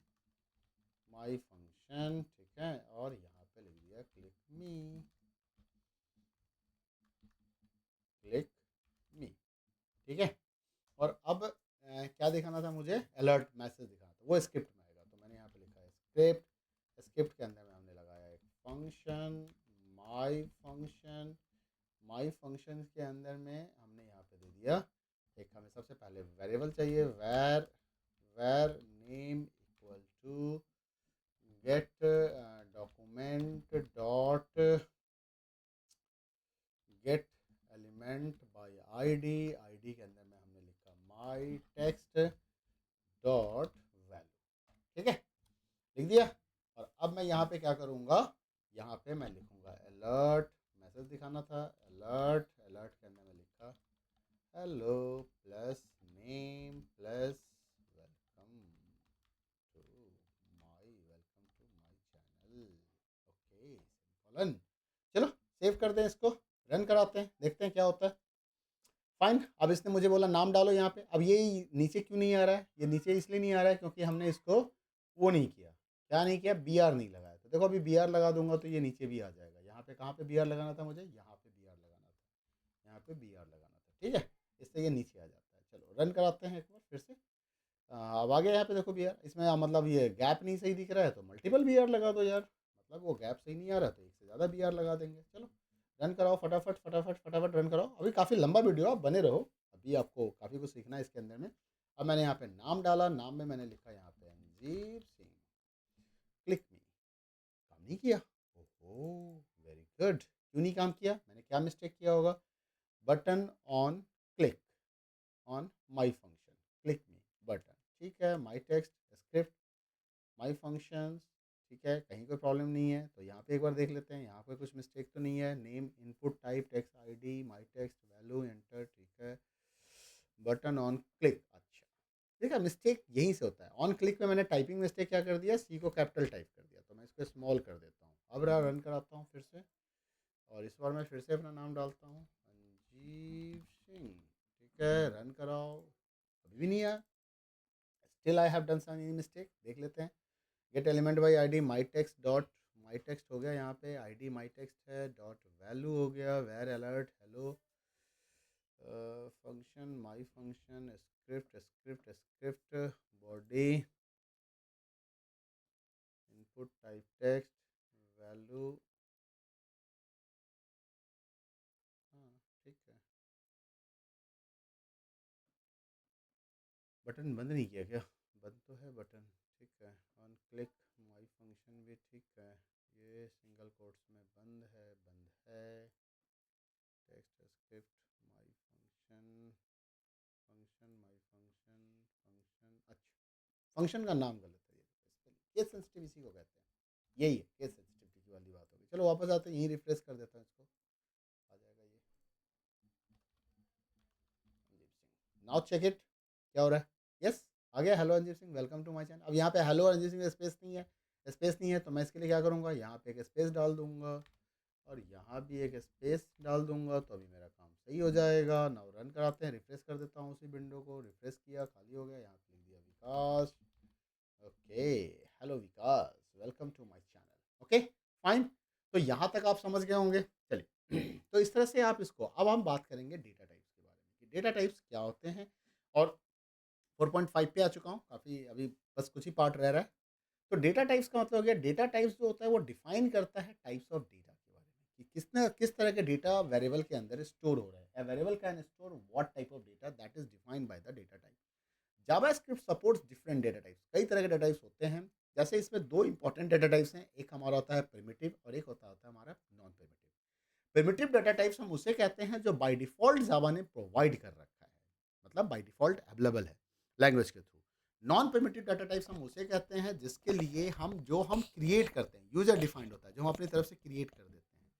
माई फंक्शन। ठीक है, और यहाँ पे लिख दिया क्लिक मी, क्लिक मी। ठीक है, और अब क्या दिखाना था मुझे, अलर्ट मैसेज दिखाना था, वो स्क्रिप्ट में आएगा। तो मैंने यहाँ पे लिखा है स्क्रिप्ट, स्क्रिप्ट के अंदर में हमने लगाया एक function my function. My function के अंदर में हमने यहाँ पे दे दिया एक, हमें सबसे पहले वेरिएबल चाहिए, var, var name equal to get document dot get element by ID. ID के अंदर में हमने लिखा माई टेक्स्ट डॉट वैल्यू। ठीक है, लिख दिया। और अब मैं यहाँ पे क्या करूँगा, यहाँ पे मैं लिखूँगा अलर्ट मैसेज दिखाना था, अलर्ट, अलर्ट के अंदर में लिखा hello plus name plus welcome to my channel. Okay, semicolon. चलो सेव कर दें इसको, रन कराते हैं, देखते हैं क्या होता है। फाइन, अब इसने मुझे बोला नाम डालो यहाँ पे। अब ये नीचे क्यों नहीं आ रहा है, ये नीचे इसलिए नहीं आ रहा है क्योंकि हमने इसको वो नहीं किया, क्या नहीं किया, बी आर नहीं लगाया। तो देखो अभी बी आर लगा दूंगा तो ये नीचे भी आ जाएगा। यहाँ पे कहाँ पे बी आर लगाना था मुझे, यहाँ पे बी आर लगाना था, यहाँ पे बी आर लगाना था। ठीक है, इससे ये नीचे आ जाता है। चलो रन कराते हैं एक बार फिर से। अब आ गया यहाँ पे देखो बी आर, इसमें मतलब ये गैप नहीं सही दिख रहा है तो मल्टीपल बी आर लगा दो यार, मतलब वो गैप सही नहीं आ रहा तो एक से ज़्यादा बी आर लगा देंगे। चलो रन कराओ, फटाफट फटाफट फटाफट रन कराओ। अभी काफ़ी लंबा वीडियो, आप बने रहो, अभी आपको काफ़ी कुछ सीखना है इसके अंदर में। अब मैंने यहाँ पे नाम डाला, नाम में मैंने लिखा यहाँ पे अंजीर सिंह, क्लिक मी, काम नहीं किया। ओहो, वेरी गुड। क्यों नहीं काम किया? मैंने क्या मिस्टेक किया होगा? Button on click on my function, click me button, ठीक है। माई टेक्स्ट स्क्रिप्ट माई फंक्शंस, ठीक है, कहीं कोई प्रॉब्लम नहीं है। तो यहाँ पे एक बार देख लेते हैं, यहाँ पे कुछ मिस्टेक तो नहीं है। Name, input type, text ID, my text value enter, ठीक है। बटन ऑन क्लिक, अच्छा, ठीक है। मिस्टेक यहीं से होता है। ऑन क्लिक में मैंने टाइपिंग मिस्टेक क्या कर दिया, सी को कैपिटल टाइप कर दिया, तो मैं इसको स्मॉल कर देता हूँ। अब रन कराता हूँ फिर से, और इस बार मैं फिर से अपना नाम डालता हूँ, अंजीर सिंह, ठीक है। रन कराओ, अभी भी नहीं आया। Still I have done some mistake, देख लेते हैं। Get element by ID my text dot, my text हो गया यहाँ पे, आईडी माई टेक्स्ट है, डॉट वैल्यू हो गया, var alert hello, function my function, script script script, body, input type text, value, हाँ ठीक है। बटन बंद नहीं किया क्या? बंद तो है बटन, ठीक है। ऑन क्लिक माई फंक्शन भी ठीक है, ये सिंगल कोट्स में बंद है, बंद है। Text script my function, function my function, function, अच्छा, फंक्शन का नाम गलत है, ये केस सेंसिटिव इसी को कहते हैं, यही है केस सेंसिटिविटी की वाली बात होगी। चलो वापस आते हैं, यहीं रिफ्रेश कर देता हूँ इसको, आ जाएगा ये। अंजीर सिंह, नाउ चेक इट, क्या हो रहा है? यस, आ गया। Hello Anjeer Singh, welcome to my channel. अब यहाँ पे हेलो अंजीर सिंह स्पेस नहीं है, स्पेस नहीं है, तो मैं इसके लिए क्या करूँगा, यहाँ पे एक स्पेस डाल दूंगा, और यहाँ भी एक स्पेस डाल दूंगा, तो अभी मेरा काम सही हो जाएगा। नाउ रन कराते हैं, रिफ्रेश कर देता हूँ उसी विंडो को, रिफ्रेश किया, खाली हो गया, यहाँ पे लिख दिया Vikas, okay. Hello Vikas, welcome to my channel, okay fine. तो यहाँ तक आप समझ गए होंगे, चलिए। तो इस तरह से आप इसको, अब हम बात करेंगे डेटा टाइप्स के बारे में कि डेटा टाइप्स क्या होते हैं। और 4.5 पे आ चुका हूँ, काफ़ी अभी बस कुछ ही पार्ट रह रहा है। तो डेटा टाइप्स का मतलब हो गया, डेटा टाइप्स जो होता है वो डिफाइन करता है टाइप्स ऑफ डेटा के बारे में कि किस तरह के डेटा वेरिएबल के अंदर स्टोर हो रहा है। A variable can store what type of data, that is defined by the data type. JavaScript supports different data types, कई तरह के डेटा टाइप्स होते हैं। जैसे इसमें दो इंपॉर्टेंट डेटा टाइप्स हैं, एक हमारा होता है प्रिमिटिव और एक होता है हमारा non primitive. Primitive data types हम उसे कहते हैं जो बाय डिफ़ॉल्ट जावा ने प्रोवाइड कर रखा है, मतलब बाय डिफ़ॉल्ट अवेलेबल है लैंग्वेज के through. Non primitive data types हम उसे कहते हैं जिसके लिए हम क्रिएट करते हैं, यूज़र डिफाइंड होता है, जो हम अपनी तरफ से क्रिएट कर देते हैं।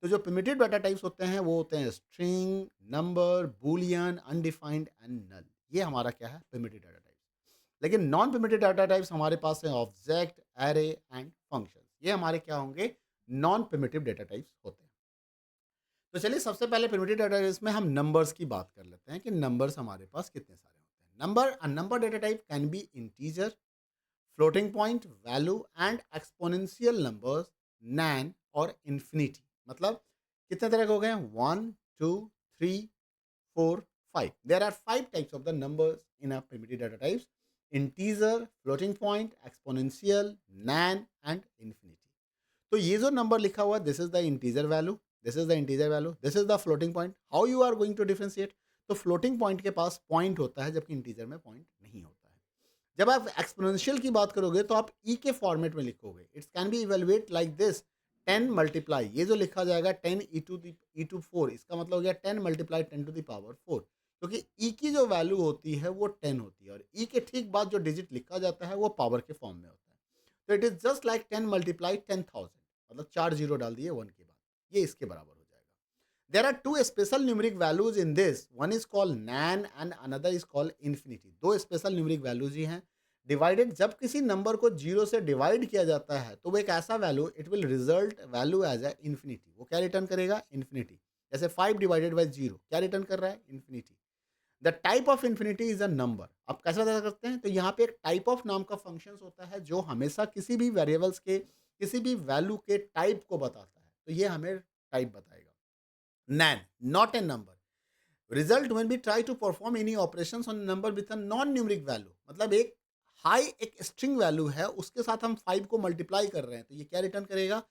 तो जो प्रिमिटिव डाटा टाइप्स होते हैं वो होते हैं string, number, boolean, undefined and null. ये हमारा क्या है, प्रिमिटिव डाटा टाइप्स। लेकिन नॉन प्रिमिटिव डाटा टाइप्स हमारे पास है ऑब्जेक्ट, एरे एंड फंक्शंस। ये हमारे क्या होंगे, नॉन प्रिमिटिव डाटा टाइप्स होते हैं। तो चलिए सबसे पहले प्रिमिटिव डाटा टाइप्स में हम नंबर्स की बात कर लेते हैं कि नंबर्स हमारे पास कितने सारे होते हैं। Number data type can be integer, floating point, value and exponential numbers, NaN और इन्फिनिटी। मतलब कितने तरह के हो गए हैं, 1 2 3 4 5। There are 5 types of the numbers in a primitive data types: integer, floating point, exponential, NaN and infinity. तो ये जो नंबर लिखा हुआ है, this is the integer value, this is the integer value, this is the floating point. How you are going to differentiate? तो floating point के पास point होता है जबकि इंटीजर में पॉइंट नहीं होता है। जब आप एक्सपोनेंशियल की बात करोगे तो आप ई के फॉर्मेट में लिखोगे। It's can B evaluate like this: 10 multiply, ये जो लिखा जाएगा 10 ई टू 4, इसका मतलब हो गया 10 मल्टीप्लाई 10 to the power 4, क्योंकि ई की जो वैल्यू होती है वो 10 होती है, और ई के ठीक बाद जो डिजिट लिखा जाता है वो पावर के फॉर्म में होता है। तो it is just like 10 multiply 10,000, मतलब 4 जीरो डाल दिए 1 के बाद, ये इसके बराबर हो जाएगा। There are two special numeric values in this, one is called NaN and another is called infinity. दो स्पेशल न्यूमेरिक वैल्यूज ही हैं। डिवाइडेड, जब किसी नंबर को जीरो से डिवाइड किया जाता है तो वो एक ऐसा value, it will result value as a infinity. वो क्या रिटर्न करेगा, इन्फिनिटी। जैसे 5 डिवाइडेड बाई 0 क्या रिटर्न कर रहा है, infinity. The type of infinity is a number. अब कैसे पता करते हैं, तो यहाँ पे एक टाइप ऑफ नाम का फंक्शन होता है जो हमेशा किसी भी वेरिएबल्स के, किसी भी वैल्यू के टाइप को बताता है, तो ये हमें टाइप बताएगा। NaN, not a number. Result when we try to perform any operations on number with a non numeric value, मतलब एक हाई, एक स्ट्रिंग वैल्यू है, उसके साथ हम 5 को मल्टीप्लाई कर रहे हैं, तो ये क्या रिटर्न करेगा,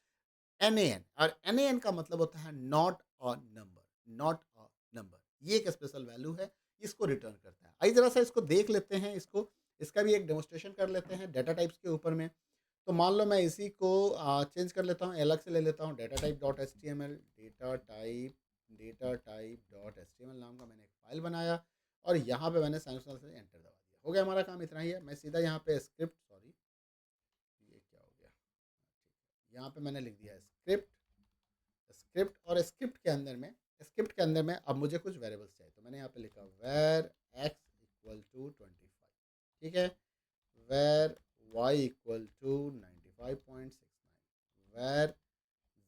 एन ए एन। और एन ए एन का मतलब होता है not a number, not a number. ये एक स्पेशल वैल्यू है, इसको रिटर्न करता है। आइए ज़रा सा इसको देख लेते हैं, इसका भी एक डेमोंस्ट्रेशन कर लेते हैं डेटा टाइप्स के ऊपर में। तो मान लो मैं इसी को चेंज कर लेता हूँ, अलग से ले लेता हूँ, data type dot HTML, data type dot HTML नाम का मैंने एक फ़ाइल बनाया और यहाँ पे मैंने साइनसॉइड से एंटर दबा दिया। हो गया हमारा काम, इतना ही है। मैं सीधा यहाँ पे स्क्रिप्ट, सॉरी ये क्या हो गया, यहाँ पे मैंने लिख दिया स्क्रिप्ट, स्क्रिप्ट के अंदर में अब मुझे कुछ वेरिएबल्स चाहिए, तो मैंने यहाँ पे लिखा वेर एक्स इक्वल टू 25, ठीक है, var Y equal to 95.69, var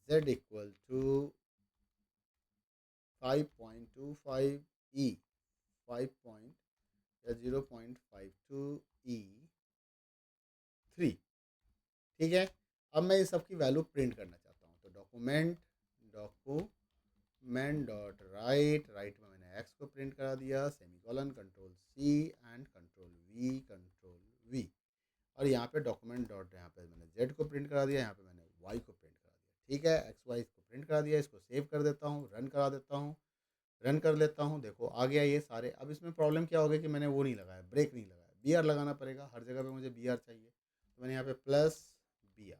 Z equal to 5.25 E 0.52 E 3, ठीक है। अब मैं इस सब की वैल्यू प्रिंट करना चाहता हूँ, तो डॉक्यूमेंट डॉट राइट, राइट में मैंने एक्स को प्रिंट करा दिया, semicolon, control C and control V, और यहाँ पे डॉक्यूमेंट डॉट, यहाँ पे मैंने जेड को प्रिंट करा दिया, यहाँ पे मैंने वाई को प्रिंट करा दिया, ठीक है। एक्स वाई को प्रिंट करा दिया, इसको सेव कर देता हूँ, रन करा देता हूँ, रन कर लेता हूँ, देखो आ गया ये सारे। अब इसमें प्रॉब्लम क्या होगी कि मैंने वो नहीं लगाया, ब्रेक नहीं लगाया, बी आर लगाना पड़ेगा, हर जगह पे मुझे बी आर चाहिए, तो मैंने यहाँ पे प्लस बी आर,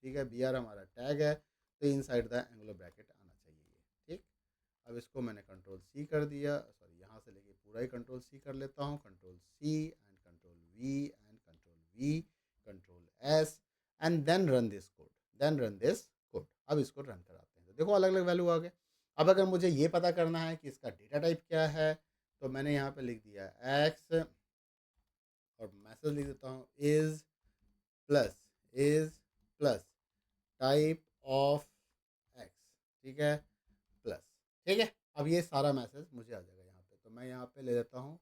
ठीक है। बी आर हमारा टैग है, तो इनसाइड द एंगुलर ब्रैकेट आना चाहिए ये, ठीक। अब इसको मैंने कंट्रोल सी कर दिया, सॉरी यहाँ से लेके पूरा ही कंट्रोल सी कर लेता हूँ, control C and control V control S and then run this code. अब इसको रन कराते हैं, तो देखो अलग अलग वैल्यू आ गए। अब अगर मुझे ये पता करना है कि इसका डेटा टाइप क्या है, तो मैंने यहाँ पे लिख दिया एक्स और मैसेज लिख देता हूँ is plus type of x, ठीक है, प्लस, ठीक है। अब ये सारा मैसेज मुझे आ जाएगा यहाँ पे, तो मैं यहाँ पे ले लेता हूँ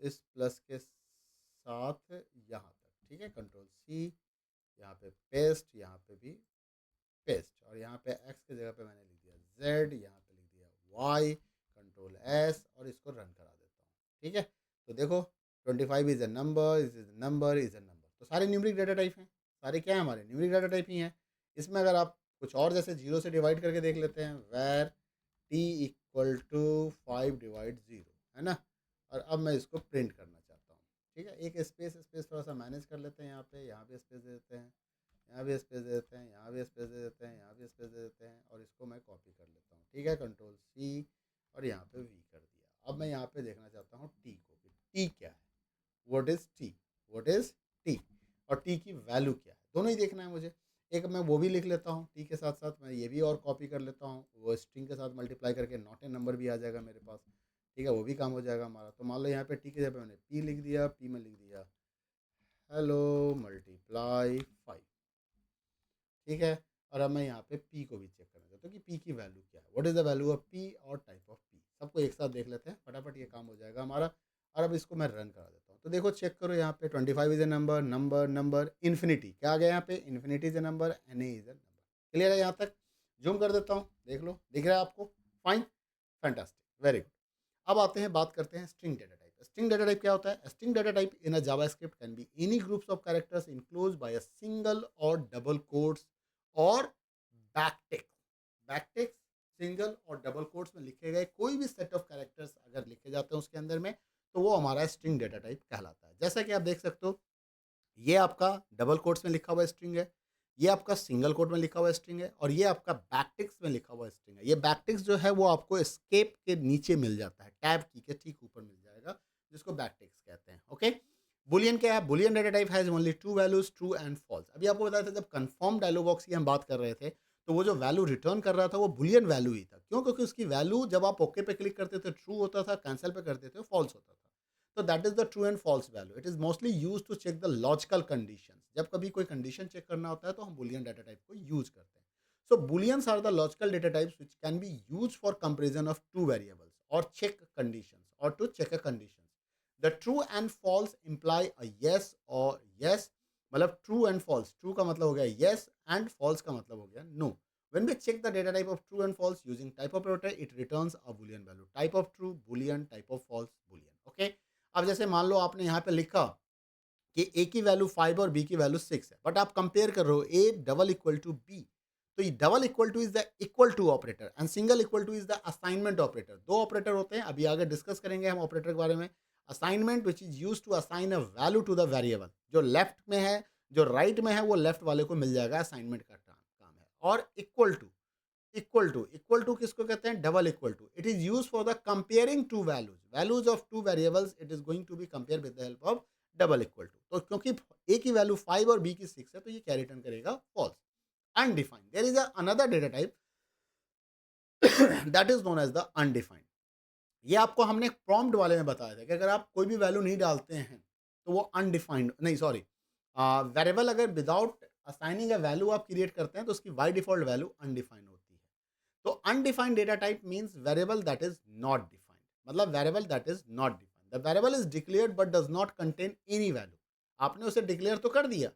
इस प्लस के साथ यहाँ तक, ठीक है, कंट्रोल सी, यहाँ पे पेस्ट, यहाँ पे भी पेस्ट, और यहाँ पे एक्स की जगह पे मैंने लिख दिया जेड, यहाँ पे लिख दिया वाई, कंट्रोल एस, और इसको रन करा देता हूँ, ठीक है। तो देखो 25 इज़ अ नंबर, तो सारे न्यूमरिक डाटा टाइप हैं, सारे क्या हैं हमारे न्यूमरिक डाटा टाइप ही हैं। इसमें अगर आप कुछ और जैसे जीरो से डिवाइड करके देख लेते हैं, वेर टी इक्वल टू 5/0, है ना। और अब मैं इसको प्रिंट करना चाहता हूँ, ठीक है। एक स्पेस स्पेस थोड़ा सा मैनेज कर लेते हैं, यहाँ पे यहाँ भी स्पेस दे देते हैं, यहाँ भी स्पेस दे देते हैं, यहाँ भी स्पेस दे देते हैं, यहाँ भी स्पेस दे देते हैं, और इसको मैं कॉपी कर लेता हूँ, ठीक है, कंट्रोल सी, और यहाँ पे वी कर दिया। अब मैं यहाँ पे देखना चाहता हूँ टी को, कि टी क्या है, what is T, what is T, और टी की वैल्यू क्या है, दोनों ही देखना है मुझे। एक मैं वो भी लिख लेता हूँ, टी के साथ साथ मैं ये भी और कॉपी कर लेता हूँ, वो स्ट्रिंग के साथ मल्टीप्लाई करके नॉट ए नंबर भी आ जाएगा मेरे पास, ठीक है, वो भी काम हो जाएगा हमारा। तो मान लो यहाँ पे टी के जगह पे मैंने पी लिख दिया, पी में लिख दिया हेलो मल्टीप्लाई 5, ठीक है। और अब मैं यहाँ पे पी को भी चेक करना चाहता हूँ कि पी की वैल्यू क्या है, what is the value of P और टाइप ऑफ पी, सबको एक साथ देख लेते हैं, फटाफट ये काम हो जाएगा हमारा। और अब इसको मैं रन करा देता हूँ, तो देखो चेक करो यहाँ पे 25 is a number, number infinity क्या आ गया यहाँ पे, infinity is a number, N A is a number. Clear है यहाँ तक? जूम कर देता हूँ, देख लो, दिख रहा है आपको? Fine, fantastic, very good. अब आते हैं, बात करते हैं string data type. String data type क्या होता है? String data type in a JavaScript can be any groups of characters enclosed bye a single और डबल कोट्स और बैकटिक्स। बैकटिक्स, सिंगल और डबल कोट्स में लिखे गए कोई भी सेट ऑफ कैरेक्टर्स अगर लिखे जाते हैं उसके अंदर में, तो वो हमारा स्ट्रिंग डेटा टाइप कहलाता है। जैसा कि आप देख सकते हो, ये आपका डबल कोट्स में लिखा हुआ स्ट्रिंग है, ये आपका सिंगल कोट में लिखा हुआ स्ट्रिंग है, और ये आपका बैकटिक्स में लिखा हुआ स्ट्रिंग है। ये बैकटिक्स जो है वो आपको एस्केप के नीचे मिल जाता है, टैब की के ठीक ऊपर मिल जाएगा, जिसको बैकटिक्स कहते हैं, ओके। बुलियन क्या है? Boolean data type has only two values, true and false. अभी आपको बताया था जब कंफर्म डायलॉग बॉक्स की हम बात कर रहे थे, तो वो जो वैल्यू रिटर्न कर रहा था वो बुलियन वैल्यू ही था। क्यों? क्योंकि उसकी वैल्यू जब आप ओके पे क्लिक करते थे ट्रू होता था, कैंसिल पे करते थे फॉल्स होता था। तो that is the true and false value. It is mostly use to check the logical condition. जब कभी कोई कंडीशन चेक करना होता है तो हम बुलियन डाटा टाइप को यूज करते हैं। So booleans are the logical data types which can be use for comparison of two variables और चेक कंडीशंस और to check a condition. The true and false imply a yes और yes, मतलब true and false, true का मतलब हो गया yes and false का मतलब हो गया no. When we check the data type of true and false using type operator, it returns a boolean value. Type of true boolean, type of false boolean. Okay. अब जैसे मान लो आपने यहाँ पे लिखा कि ए की वैल्यू 5 और बी की वैल्यू 6 है, बट आप कंपेयर कर रहे हो A double equal to B, तो ये double equal to is the equal to operator and single equal to is the assignment operator. दो ऑपरेटर होते हैं, अभी आगे डिस्कस करेंगे हम ऑपरेटर के बारे में। Assignment which is use to assign a value to the variable, जो लेफ्ट में है जो राइट में है वो लेफ्ट वाले को मिल जाएगा, असाइनमेंट का काम है। और इक्वल टू किसको कहते हैं? Double equal to. It is use for the comparing two values of two variables, it is going to be compare with the help of double equal to. तो क्योंकि ए की वैल्यू 5 और बी की 6 है तो ये क्या रिटर्न करेगा? False. Undefined, there is another data type that is known as the undefined. ये आपको हमने प्रॉम्प्ट वाले में बताया था कि अगर आप कोई भी वैल्यू नहीं डालते हैं तो वो अनडिफाइंड नहीं, सॉरी, वेरिएबल अगर विदाउट असाइनिंग अ वैल्यू आप क्रिएट करते हैं तो उसकी बाय डिफॉल्ट वैल्यू अनडिफाइंड होती है। तो undefined data type means variable that is not defined, मतलब variable that is not defined. The variable is declared but does not contain any value. आपने उसे डिक्लेयर तो कर दिया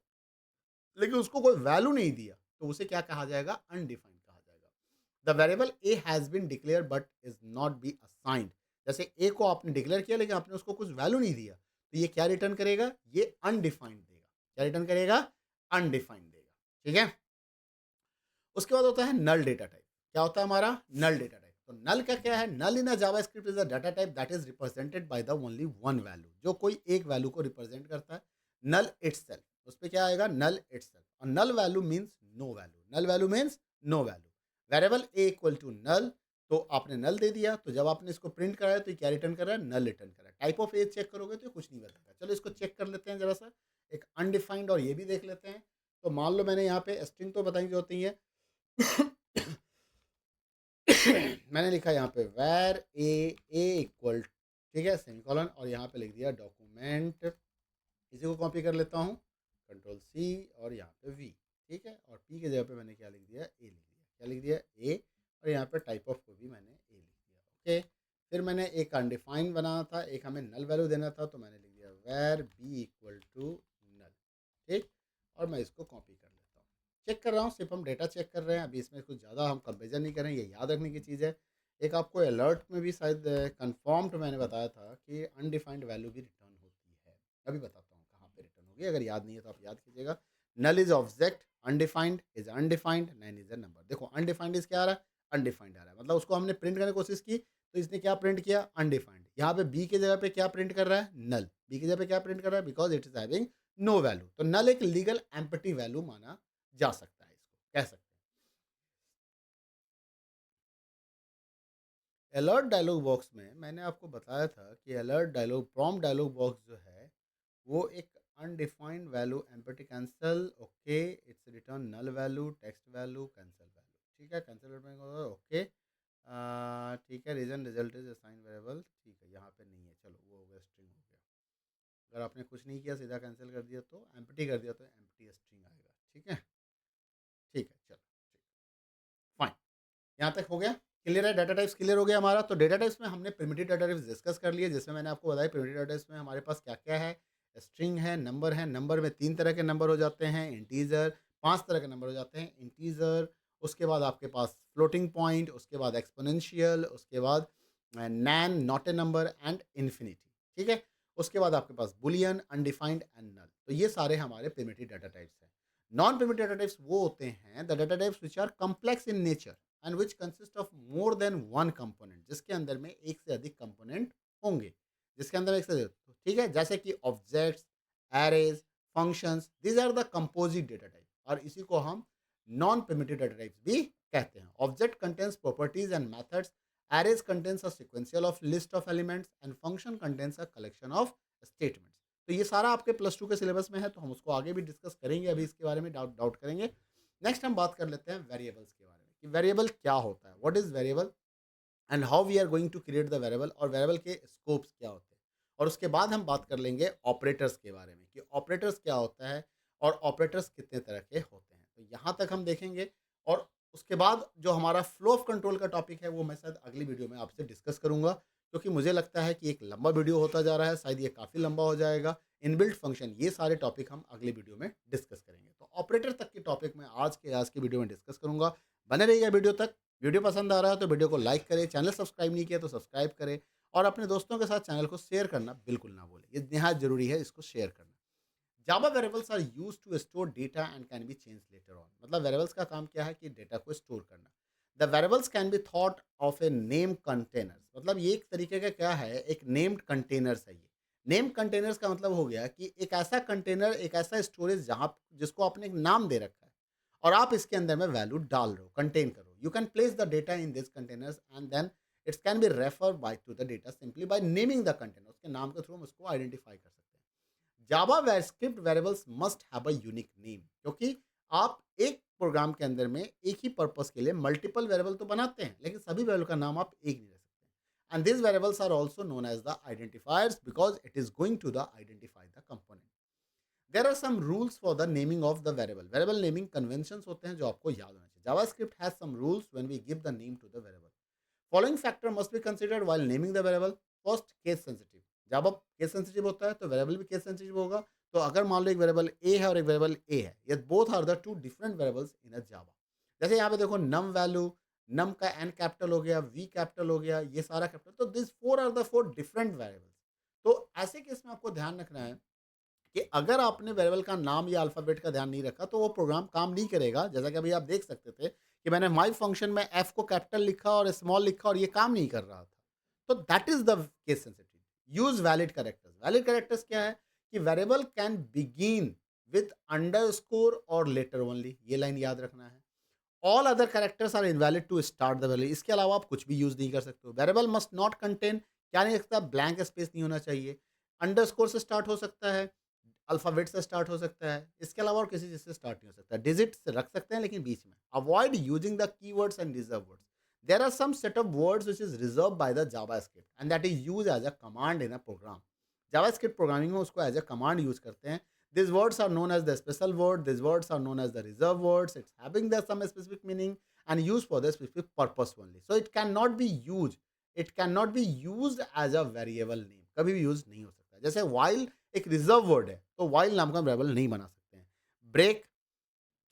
लेकिन उसको कोई वैल्यू नहीं दिया, तो उसे क्या कहा जाएगा? अनडिफाइंड कहा जाएगा। The variable A has been declare but is not be assigned. जैसे ए को आपने डिक्लेयर किया लेकिन आपने उसको कुछ वैल्यू नहीं दिया, तो ये क्या रिटर्न करेगा? ये अनडिफाइंड देगा। क्या रिटर्न करेगा? अनडिफाइंड देगा। ठीक है। उसके बाद होता है नल डेटा टाइप। क्या होता है हमारा? Null data type. तो नल का क्या है? Null in a JavaScript is a data type that is represented by the only one value, जो कोई एक वैल्यू को रिप्रेजेंट करता है। नल इटसेल्फ, उस पे क्या आएगा? Null itself. और null value means no value, null value means no value. Variable A equal to null, तो आपने नल दे दिया, तो जब आपने इसको प्रिंट कराया तो ये क्या रिटर्न कर रहा है? नल रिटर्न कर रहा है। टाइप ऑफ एज चेक करोगे तो ये कुछ नहीं बताएगा। चलो इसको चेक कर लेते हैं जरा सा, एक अनडिफाइंड और ये भी देख लेते हैं। तो मान लो मैंने यहाँ पे स्ट्रिंग तो बताई जो होती है मैंने लिखा यहाँ पे वैर ए इक्वल, ठीक है, सेमीकोलन, और यहाँ पे लिख दिया डॉक्यूमेंट। इसी को कॉपी कर लेता हूँ, कंट्रोल सी, और यहाँ पे वी, ठीक है। और पी के जगह पे मैंने क्या लिख दिया? ए लिख दिया। क्या लिख दिया? ए। और यहाँ पे टाइप ऑफ को भी मैंने ए लिख दिया। ओके। फिर मैंने एक अनडिफाइंड बनाना था, एक हमें नल वैल्यू देना था, तो मैंने लिख दिया वैर बी इक्वल टू नल। ठीक। और मैं इसको कॉपी कर लेता हूँ। चेक कर रहा हूँ, सिर्फ हम डेटा चेक कर रहे हैं, अभी इसमें कुछ ज़्यादा हम कंपेरिजन नहीं करें, ये याद रखने की चीज़ है। एक आपको अलर्ट में भी शायद कन्फर्म्ड मैंने बताया था कि अनडिफाइंड वैल्यू भी रिटर्न होती है। अभी बताता हूँ कहाँ पे रिटर्न होगी, अगर याद नहीं है तो आप याद कीजिएगा। Null is object, undefined is undefined, NaN is a number. देखो अनडिफाइंड इज क्या आ रहा है? अनडिफाइंड आ रहा है, मतलब उसको हमने प्रिंट करने की कोशिश की तो इसने क्या प्रिंट किया? अनडिफाइंड। यहाँ पे बी के जगह पे क्या प्रिंट कर रहा है? नल। बी की जगह पे क्या प्रिंट कर रहा है? Because it is having no value. तो नल एक लीगल एम्प्टी वैल्यू माना जा सकता है, इसको कह सकते हैं। अलर्ट डायलॉग बॉक्स में मैंने आपको बताया था कि alert dialog prompt dialog box जो है वो एक undefined value empty cancel, okay, it's return null value, text value, cancel value, ठीक है। कैंसिल ओके, ठीक है। Reason result is assign variable, ठीक है, यहाँ पे नहीं है, चलो वो हो गया, स्ट्रिंग हो गया। अगर आपने कुछ नहीं किया, सीधा कैंसिल कर दिया तो एम्प्टी कर दिया तो एम्प्टी स्ट्रिंग आएगा। ठीक है, ठीक है, चलो, ठीक, फाइन। यहाँ तक हो गया, क्लियर है? डाटा टाइप्स क्लियर हो गया हमारा। तो डाटा टाइप्स में हमने प्रिमिटिव डाटा टाइप्स डिस्कस कर लिए, जिसमें मैंने आपको बताया प्रिमिटिव डाटा टाइप्स में हमारे पास क्या क्या है। स्ट्रिंग है, नंबर है, नंबर में 3 तरह के नंबर हो जाते हैं, इंटीजर, 5 तरह के नंबर हो जाते हैं, इंटीजर, उसके बाद आपके पास फ्लोटिंग पॉइंट, उसके बाद एक्सपोनेंशियल, उसके बाद NaN, not a number, and infinity. ठीक है। उसके बाद आपके पास बुलियन, अनडिफाइंड एंड नल। तो ये सारे हमारे प्रिमिटिव डाटा टाइप्स हैं। नॉन प्रिमिटिव डाटा टाइप्स वो होते हैं the data types which are complex in nature and which consist of more than one component, जिसके अंदर में एक से अधिक कंपोनेंट होंगे, जिसके अंदर एक से अधिक, ठीक है, जैसे कि objects, arrays, functions, these are the composite data type, और इसी को हम नॉन प्रिमिटिव डाटा टाइप्स भी कहते हैं। Object contains properties and methods, arrays contains a sequential of list of elements, and function contains a collection of statements. तो ये सारा आपके प्लस टू के सिलेबस में है, तो हम उसको आगे भी डिस्कस करेंगे, अभी इसके बारे में डाउट डाउट करेंगे। नेक्स्ट हम बात कर लेते हैं वेरिएबल्स के बारे में कि वेरिएबल क्या होता है, what is variable and how we are going to create the variable, और वेरिएबल के स्कोप्स क्या होते हैं। और उसके बाद हम बात कर लेंगे ऑपरेटर्स के बारे में कि ऑपरेटर्स क्या होता है और ऑपरेटर्स कितने तरह के होते हैं। तो यहाँ तक हम देखेंगे, और उसके बाद जो हमारा फ्लो ऑफ कंट्रोल का टॉपिक है वो मैं शायद अगली वीडियो में आपसे डिस्कस करूंगा, क्योंकि मुझे लगता है कि एक लंबा वीडियो होता जा रहा है, शायद ये काफ़ी लंबा हो जाएगा। इनबिल्ट फंक्शन, ये सारे टॉपिक हम अगली वीडियो में डिस्कस करेंगे। तो ऑपरेटर तक के टॉपिक मैं आज की वीडियो में डिस्कस करूंगा। बने रहिएगा वीडियो तक। वीडियो पसंद आ रहा है तो वीडियो को लाइक करें, चैनल सब्सक्राइब नहीं किया तो सब्सक्राइब करें, और अपने दोस्तों के साथ चैनल को शेयर करना बिल्कुल ना भूलें, ये निहायत ज़रूरी है इसको शेयर करना। Java variables are used to store data and can be change later on. मतलब वेरिएबल्स का काम क्या है कि डेटा को स्टोर करना। The variables can be thought of a name containers. मतलब ये एक तरीके का क्या है, एक नेम्ड कंटेनर्स है ये। नेम कंटेनर्स का मतलब हो गया कि एक ऐसा कंटेनर, एक ऐसा स्टोरेज जहाँ जिसको आपने एक नाम दे रखा है और आप इसके अंदर में वैल्यू डाल रहे हो, कंटेन करो। You can place the data in this containers and then it's can be refer by to the data simply by naming the container. उसके नाम के थ्रू हम उसको आइडेंटिफाई कर सकते हैं। JavaScript variables must have a unique name, क्योंकि आप एक प्रोग्राम के अंदर में एक ही पर्पस के लिए मल्टीपल वेरिएबल तो बनाते हैं, लेकिन सभी वेरिएबल का नाम आप एक नहीं रख सकते। And these variables are also known as the identifiers because it is going to the identify the component. There are some rules for the naming of the variable. Variable naming conventions होते हैं जो आपको याद होना चाहिए। JavaScript has some rules when we give the name to the variable. Following factor must be considered while naming the variable. First, case sensitive. जब अब case sensitive होता है तो वेरिएबल भी केस सेंसिटिव होगा। तो अगर मान लो एक वेरिएबल ए है और एक वेरिएबल ए है, ये both are the two different variables in a Java. जैसे यहाँ पे देखो नम वैल्यू, नम का एन कैपिटल हो गया, वी कैपिटल हो गया, ये सारा कैपिटल, तो this four are the four different variables. तो ऐसे केस में आपको ध्यान रखना है कि अगर आपने वेरिएबल का नाम या अल्फ़ाबेट का ध्यान नहीं रखा, तो वो प्रोग्राम काम नहीं करेगा। जैसा कि अभी आप देख सकते थे कि मैंने माय फंक्शन में एफ को कैपिटल लिखा और स्मॉल लिखा और ये काम नहीं कर रहा था। तो that is the case sensitive. Use valid characters. Valid characters क्या है कि variable can begin with underscore और लेटर ओनली, ये लाइन याद रखना है। All other characters are invalid to start the value. इसके अलावा आप कुछ भी यूज़ नहीं कर सकते हो। वेरिएबल मस्ट नॉट कंटेन, क्या नहीं रखता, ब्लैंक स्पेस नहीं होना चाहिए। अंडरस्कोर से स्टार्ट हो सकता है, अल्फ़ाबेट से स्टार्ट हो सकता है, इसके अलावा और किसी चीज़ से स्टार्ट नहीं हो सकता। डिजिट से रख सकते हैं लेकिन बीच में। Avoid using the keywords and reserve words. There are some set of words which is reserved by the JavaScript and that is used as a command in a program. JavaScript programming में उसको as a command use करते हैं। These words are known as the special word, these words are known as the reserved words. It's having the some specific meaning and used for the specific purpose only. So it cannot be used. It cannot be used as a variable name. कभी भी use नहीं हो सकता। जैसे while एक reserve word है तो while नाम का वेरिएबल नहीं बना सकते हैं। Break,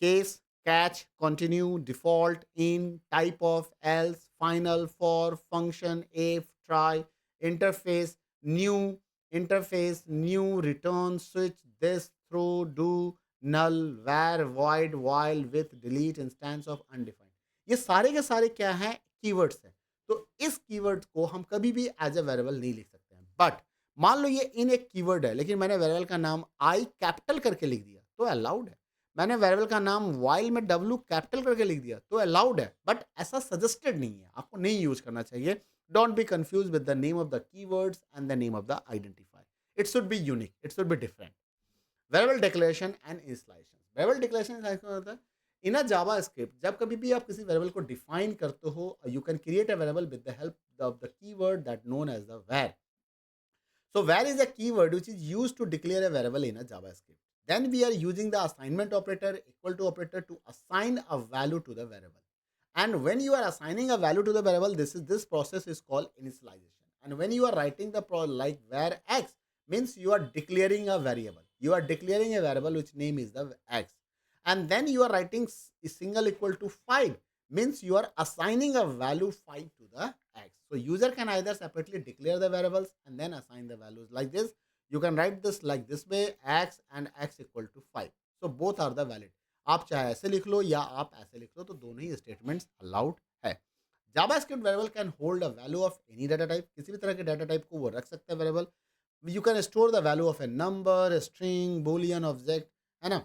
case, catch, continue, default, in, type of, else, final, for, function, if, try, interface, new, interface, new, return, switch, this, through, do, null, var, void, while, with, delete, instance of, undefined. ये सारे के सारे क्या हैं, keywords हैं। तो इस keyword को हम कभी भी एज अ वेरिएबल नहीं लिख सकते हैं। बट मान लो ये इन एक कीवर्ड है लेकिन मैंने वेरिएबल का नाम आई कैपिटल करके लिख दिया तो अलाउड है। मैंने वेरिएबल का नाम व्हाइल में डब्ल्यू कैपिटल करके लिख दिया तो अलाउड है, बट ऐसा सजेस्टेड नहीं है, आपको नहीं यूज करना चाहिए। Don't be confuse with the name of the keywords and the name of the identifier. It should be unique, it should be different. Variable declaration and installation. Variable declaration होता है इन a Java script, जब कभी भी आप किसी variable को define करते हो, you can create a variable with the help of the keyword that known as the var. So var is a keyword which is used to declare a variable in a JavaScript. Then we are using the assignment operator, equal to operator, to assign a value to the variable. And when you are assigning a value to the variable, this process is called initialization. And when you are writing the like var x, means you are declaring a variable. You are declaring a variable which name is the x. And then you are writing single equal to 5, means you are assigning a value 5 to the x. So user can either separately declare the variables and then assign the values like this. You can write this like this way, x and x equal to 5. So both are the valid. आप चाहे ऐसे लिख लो या आप ऐसे लिख लो, तो दोनों ही स्टेटमेंट्स अलाउड है। JavaScript variable can hold a value of any data type. किसी भी तरह के डाटा टाइप को वो रख सकता है variable. You can store the value of A number, string, Boolean, object, है ना।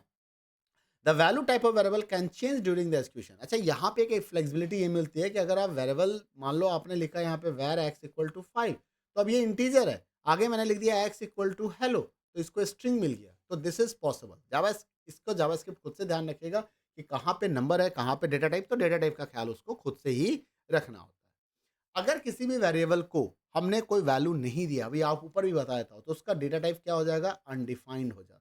The value type of variable can change during the execution. अच्छा, यहाँ पे एक फ्लेक्सिबिलिटी ये मिलती है कि अगर आप वेरिएबल, मान लो आपने लिखा यहाँ पे वैर एक्स इक्वल टू 5, तो अब ये इंटीजर है, आगे मैंने लिख दिया एक्स इक्वल टू हेलो, तो इसको स्ट्रिंग मिल गया। तो दिस इज पॉसिबल। इसको जावास्क्रिप्ट खुद से ध्यान रखेगा कि कहाँ पे नंबर है, कहाँ पे डेटा टाइप, तो डेटा टाइप का ख्याल उसको खुद से ही रखना होता है। अगर किसी भी वेरिएबल को हमने कोई वैल्यू नहीं दिया, अभी आप ऊपर भी बताया था, तो उसका डेटा टाइप क्या हो जाएगा, अनडिफाइंड हो जाता है।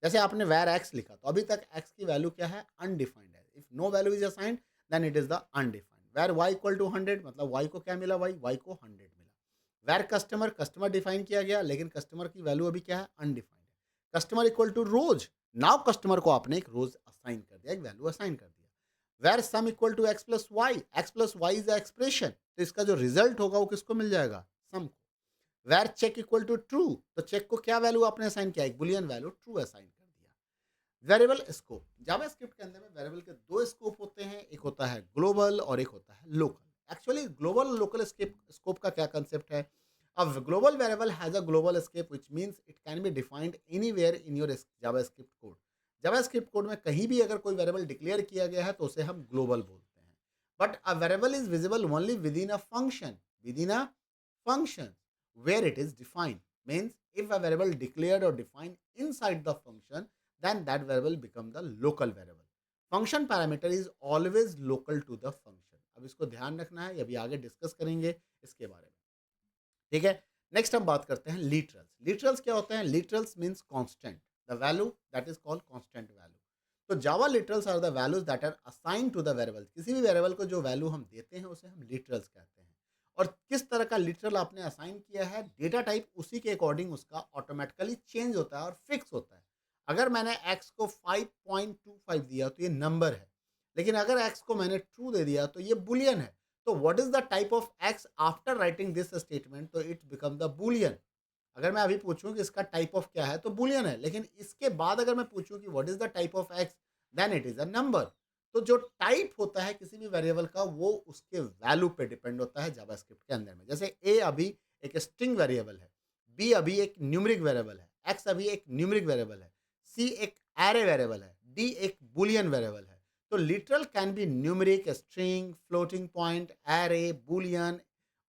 जैसे आपने वैर एक्स लिखा तो अभी तक एक्स की वैल्यू क्या है, अनडिफाइंड है। If no value is assigned then it is the undefined. Var Y equal to 100, मतलब वाई को क्या मिला, वाई को 100 मिला। वैर कस्टमर, कस्टमर डिफाइन किया गया लेकिन कस्टमर की वैल्यू अभी क्या है, अनडिफाइंड है। Customer equal to Rose, now customer को आपने एक रोज असाइन कर दिया, एक वैल्यू असाइन कर दिया। Var sum equal to X plus Y, X plus Y is expression, तो इसका जो रिजल्ट होगा वो किसको मिल जाएगा, सम को। Var check equal to true, तो चेक को क्या वैल्यू आपने असाइन किया, एक बुलियन वैल्यू ट्रू असाइन कर दिया। वेरिएबल स्कोप, जावास्क्रिप्ट के अंदर में वेरिएबल के 2 स्कोप होते हैं, एक होता है ग्लोबल और एक होता है लोकल। एक्चुअली ग्लोबल और लोकल स्कोप का क्या कांसेप्ट है? A global variable has a global scope which means it can be defined anywhere in your JavaScript code. JavaScript code में कहीं भी अगर कोई वेरिएबल डिक्लेयर किया गया है तो उसे हम ग्लोबल बोलते हैं। But a variable is visible only within a function where it is defined. Means if a variable declared or defined inside the function, then that variable become the local variable. Function parameter is always local to the function. अब इसको ध्यान रखना है, ये अभी आगे discuss करेंगे इसके बारे में। ठीक है। नेक्स्ट हम बात करते हैं लिटरल्स। लिटरल्स क्या होते हैं? Literals means constant, the value that is called constant value. तो Java literals are the values that are assign to the variable. किसी भी वेरिएबल को जो वैल्यू हम देते हैं उसे हम लिटरल्स कहते हैं। और किस तरह का लिटरल आपने असाइन किया है, डेटा टाइप उसी के अकॉर्डिंग उसका ऑटोमेटिकली चेंज होता है और फिक्स होता है। अगर मैंने एक्स को 5.25 दिया तो ये नंबर है, लेकिन अगर एक्स को मैंने ट्रू दे दिया तो ये बुलियन है। तो what is the type of x after writing this statement, तो इट्स बिकम द बुलियन। अगर मैं अभी पूछूं कि इसका टाइप ऑफ क्या है तो बुलियन है, लेकिन इसके बाद अगर मैं पूछूं कि what is the type of X, then it is a number. तो जो टाइप होता है किसी भी वेरिएबल का वो उसके वैल्यू पे डिपेंड होता है जावास्क्रिप्ट के अंदर में। जैसे ए अभी एक स्ट्रिंग वेरिएबल है, बी अभी एक न्यूमेरिक वेरिएबल है, एक्स अभी एक न्यूमेरिक वेरिएबल है, सी एक एरे वेरिएबल है, डी एक बुलियन वेरिएबल है। तो literal can be numeric, string, floating point, array, Boolean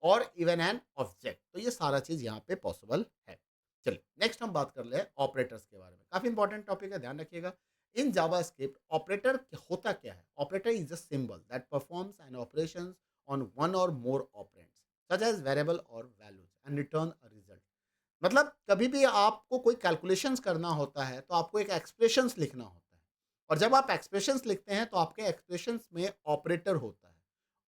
और इवन एन ऑब्जेक्ट। तो ये सारा चीज यहाँ पे पॉसिबल है। चलिए नेक्स्ट हम बात कर ले ऑपरेटर्स के बारे में। काफी इंपॉर्टेंट टॉपिक है, ध्यान रखिएगा। इन जावास्क्रिप्ट ऑपरेटर होता क्या है? Operator is a symbol that performs an operations on one or more operands such as variable or values and return a result. मतलब कभी भी आपको कोई कैलकुलेशंस करना होता है तो आपको एक एक्सप्रेशंस लिखना होता है, और जब आप एक्सप्रेशंस लिखते हैं तो आपके एक्सप्रेशंस में ऑपरेटर होता है।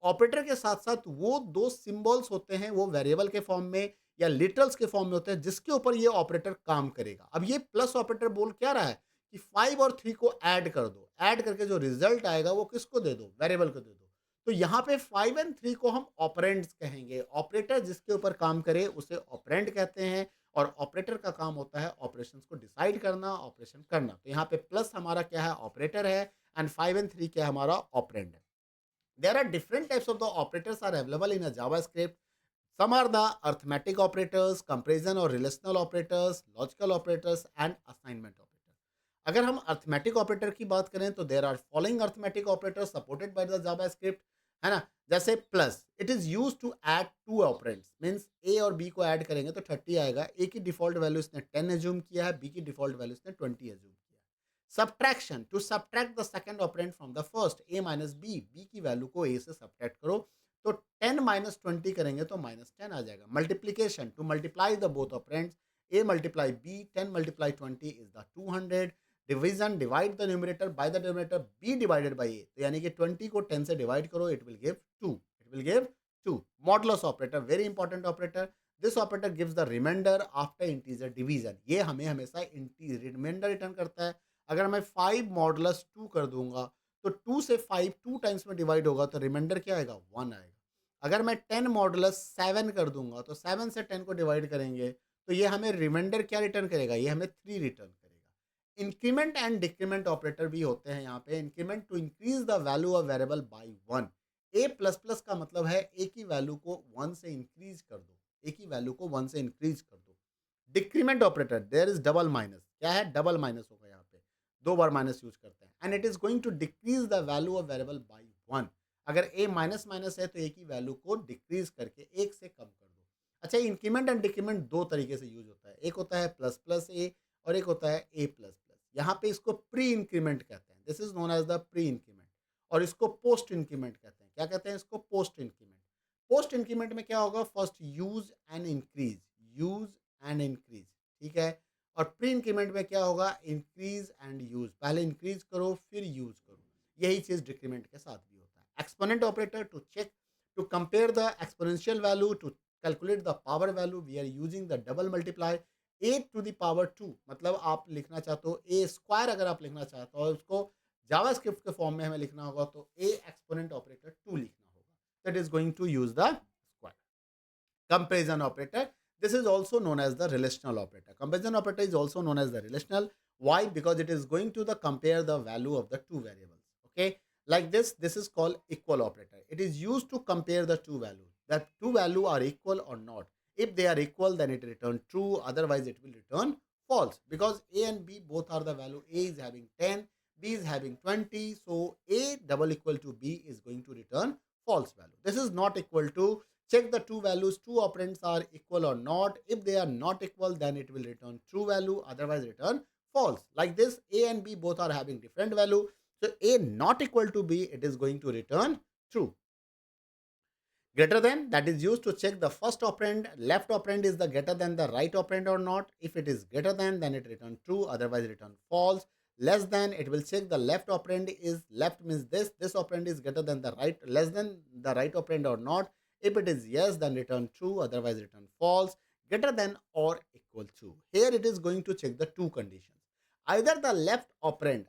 ऑपरेटर के साथ साथ वो दो सिंबल्स होते हैं, वो वेरिएबल के फॉर्म में या लिटरल्स के फॉर्म में होते हैं, जिसके ऊपर ये ऑपरेटर काम करेगा। अब ये प्लस ऑपरेटर बोल क्या रहा है कि 5 और 3 को ऐड कर दो, ऐड करके जो रिजल्ट आएगा वो किसको दे दो? वेरिएबल को दे दो। तो यहाँ पे 5 एंड 3 को हम ऑपरेंड्स कहेंगे। ऑपरेटर जिसके ऊपर काम करे उसे ऑपरेंड कहते हैं, और ऑपरेटर का काम होता है ऑपरेशंस को डिसाइड करना, ऑपरेशन करना। तो यहाँ पे प्लस हमारा क्या है? ऑपरेटर है, एंड 5 एंड 3 क्या है? हमारा ऑपरेंड है। There are different types of the operators are available in a JavaScript. Some are the arithmetic operators, comparison or relational operators, logical operators and assignment operators. अगर हम अर्थमेटिक ऑपरेटर की बात करें तो there are following arithmetic operator supported by the JavaScript, है ना? जैसे plus, it is use to add two operands. Means A और बी को ऐड करेंगे तो 30 आएगा। ए की डिफॉल्ट वैल्यू इसने 10 एज्यूम किया है, बी की डिफॉल्ट वैल्यू इसने 20 एज्यूम किया है। Subtraction, to subtract the second operand from the first, A minus B, B की वैल्यू को ए से सब्ट्रैक्ट करो तो 10 माइनस 20 करेंगे तो माइनस 10 आ जाएगा। Multiplication, to multiply the both operands, A multiply B, 10 multiply 20 is the 200। Division, divide the numerator by the denominator B divided by A, तो यानी कि 20 को 10 से डिवाइड करो, it will give 2, it will give 2। Modulus operator, very important operator. This operator gives the remainder after integer division. ये हमें हमेशा reminder return करता है। अगर मैं 5 मॉडुलस 2 कर दूंगा तो 2 से 5 2 टाइम्स में डिवाइड होगा तो रिमाइंडर क्या आएगा? 1 आएगा। अगर मैं 10 मॉडुलस 7 कर दूंगा तो 7 से 10 को डिवाइड करेंगे तो ये हमें रिमाइंडर क्या रिटर्न करेगा? ये हमें 3 रिटर्न करेगा। इंक्रीमेंट एंड डिक्रीमेंट ऑपरेटर भी होते हैं यहाँ पे। Increment, to increase the value of variable by 1। A plus plus का मतलब है ए की वैल्यू को 1 से इंक्रीज कर दो, ए की वैल्यू को 1 से इंक्रीज कर दो। Decrement operator, there is double minus, क्या है? डबल माइनस होगा यहाँ पे, 2 बार माइनस यूज करते हैं। And it is going to decrease the value of variable by 1। अगर ए माइनस माइनस है तो ए की वैल्यू को डिक्रीज करके 1 से कम कर दो। अच्छा, इंक्रीमेंट एंड डिक्रीमेंट दो तरीके से यूज होता है। एक होता है प्लस प्लस ए और एक होता है ए प्लस प्लस। यहाँ पे इसको प्री इंक्रीमेंट कहते हैं, this is known as the pre increment. और इसको पोस्ट इंक्रीमेंट कहते हैं। क्या कहते हैं इसको? Post increment. पोस्ट इंक्रीमेंट में क्या होगा? First use and increase, use and increase, ठीक है। और प्री इंक्रीमेंट में क्या होगा? इंक्रीज एंड यूज, पहले इंक्रीज करो फिर यूज करो। यही चीज डिक्रीमेंट के साथ भी होता है। Exponent operator, to check, to compare the exponential value, to calculate the power value, we are using the double multiply. A to the power 2, मतलब आप लिखना चाहते हो ए स्क्वायर, अगर आप लिखना चाहते हो और उसको जावास्क्रिप्ट के फॉर्म में हमें लिखना होगा तो ए एक्सपोनेंट ऑपरेटर 2 लिखना होगा। That is going to use the square. Comparison operator, this is also known as the relational operator. Comparison operator is also known as the relational. Why? Because it is going to the compare the value of the two variables. Okay, like this is called equal operator. It is used to compare the two values, that two value are equal or not. If they are equal, then it return true, otherwise it will return false, because a and b both are the value. A is having 10, b is having 20, so a double equal to b is going to return false value. This is not equal to. Check the two values, two operands are equal or not. If they are not equal, then it will return true value, otherwise return false. Like this, a and b both are having different value, so a not equal to b, it is going to return true. Greater than, that is used to check the first operand, left operand is the greater than the right operand or not. If it is greater than, then it return true, otherwise return false. Less than, it will check the left operand is, left means this operand is greater than the right, less than the right operand or not. If it is yes, then return true, otherwise return false. Greater than or equal to, here it is going to check the two conditions. Either the left operand